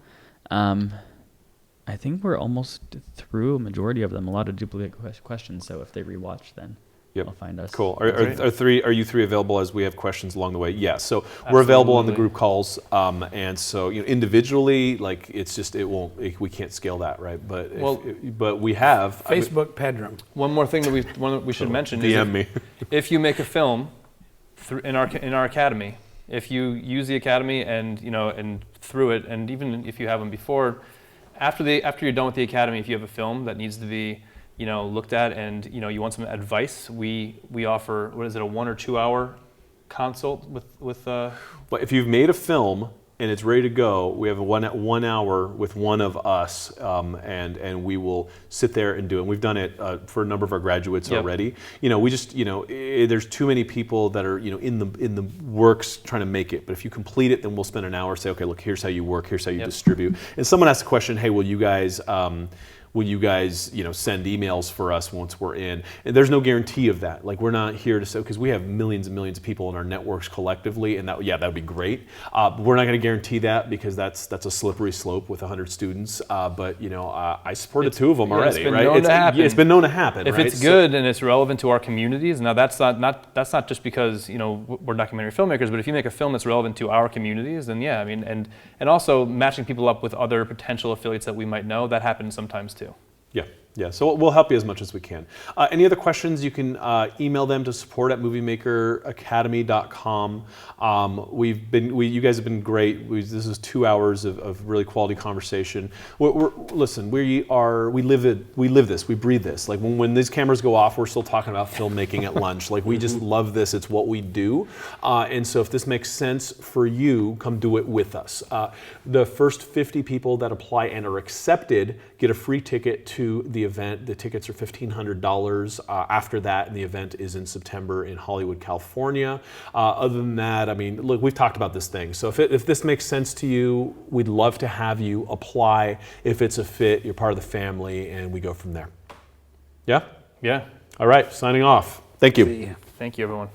I think we're almost through a majority of them. A lot of duplicate questions, so if they rewatch, then Yep. they'll find us. Cool. Great. Are you 3 available as we have questions along the way? Yeah. So we're available on the Absolutely. group calls, and so individually, like it's just we can't scale that, right? But Well- we have Facebook Pedram. One more thing that we should mention is DM me. if you make a film in our academy, if you use the academy and through it, and even if you have them before, after you're done with the academy, if you have a film that needs to be looked at and you want some advice, we offer, what is it, a 1 or 2 hour consult with But if you've made a film and it's ready to go, we have a 1 hour with one of us, and we will sit there and do it. And we've done it for a number of our graduates Yep. already. We just there's too many people that are in the works trying to make it. But if you complete it, then we'll spend an hour say, okay, look, here's how you work, here's how you Yep. distribute. And someone asked the question, hey, will you guys will you guys, send emails for us once we're in? And there's no guarantee of that. Like, we're not here to say, because we have millions and millions of people in our networks collectively, and that would be great. But we're not going to guarantee that because that's a slippery slope with 100 students. But I supported 2 of them already. It's been right? known to happen. It's been known to happen. If right? it's good and it's relevant to our communities, now that's not just because we're documentary filmmakers, but if you make a film that's relevant to our communities, then yeah, I mean, and also matching people up with other potential affiliates that we might know, that happens sometimes too. Yeah, so we'll help you as much as we can. Any other questions, you can email them to support@moviemakeracademy.com. You guys have been great. This is 2 hours of really quality conversation. Listen, we live this, we breathe this. Like when these cameras go off, we're still talking about filmmaking at lunch. Like we just love this, it's what we do. And so if this makes sense for you, come do it with us. The first 50 people that apply and are accepted get a free ticket to the event. The tickets are $1,500. After that, and the event is in September in Hollywood, California. Other than that, I mean, look, we've talked about this thing. So if this makes sense to you, we'd love to have you apply. If it's a fit, you're part of the family, and we go from there. Yeah? Yeah. All right, signing off. Thank you. See ya. Thank you, everyone.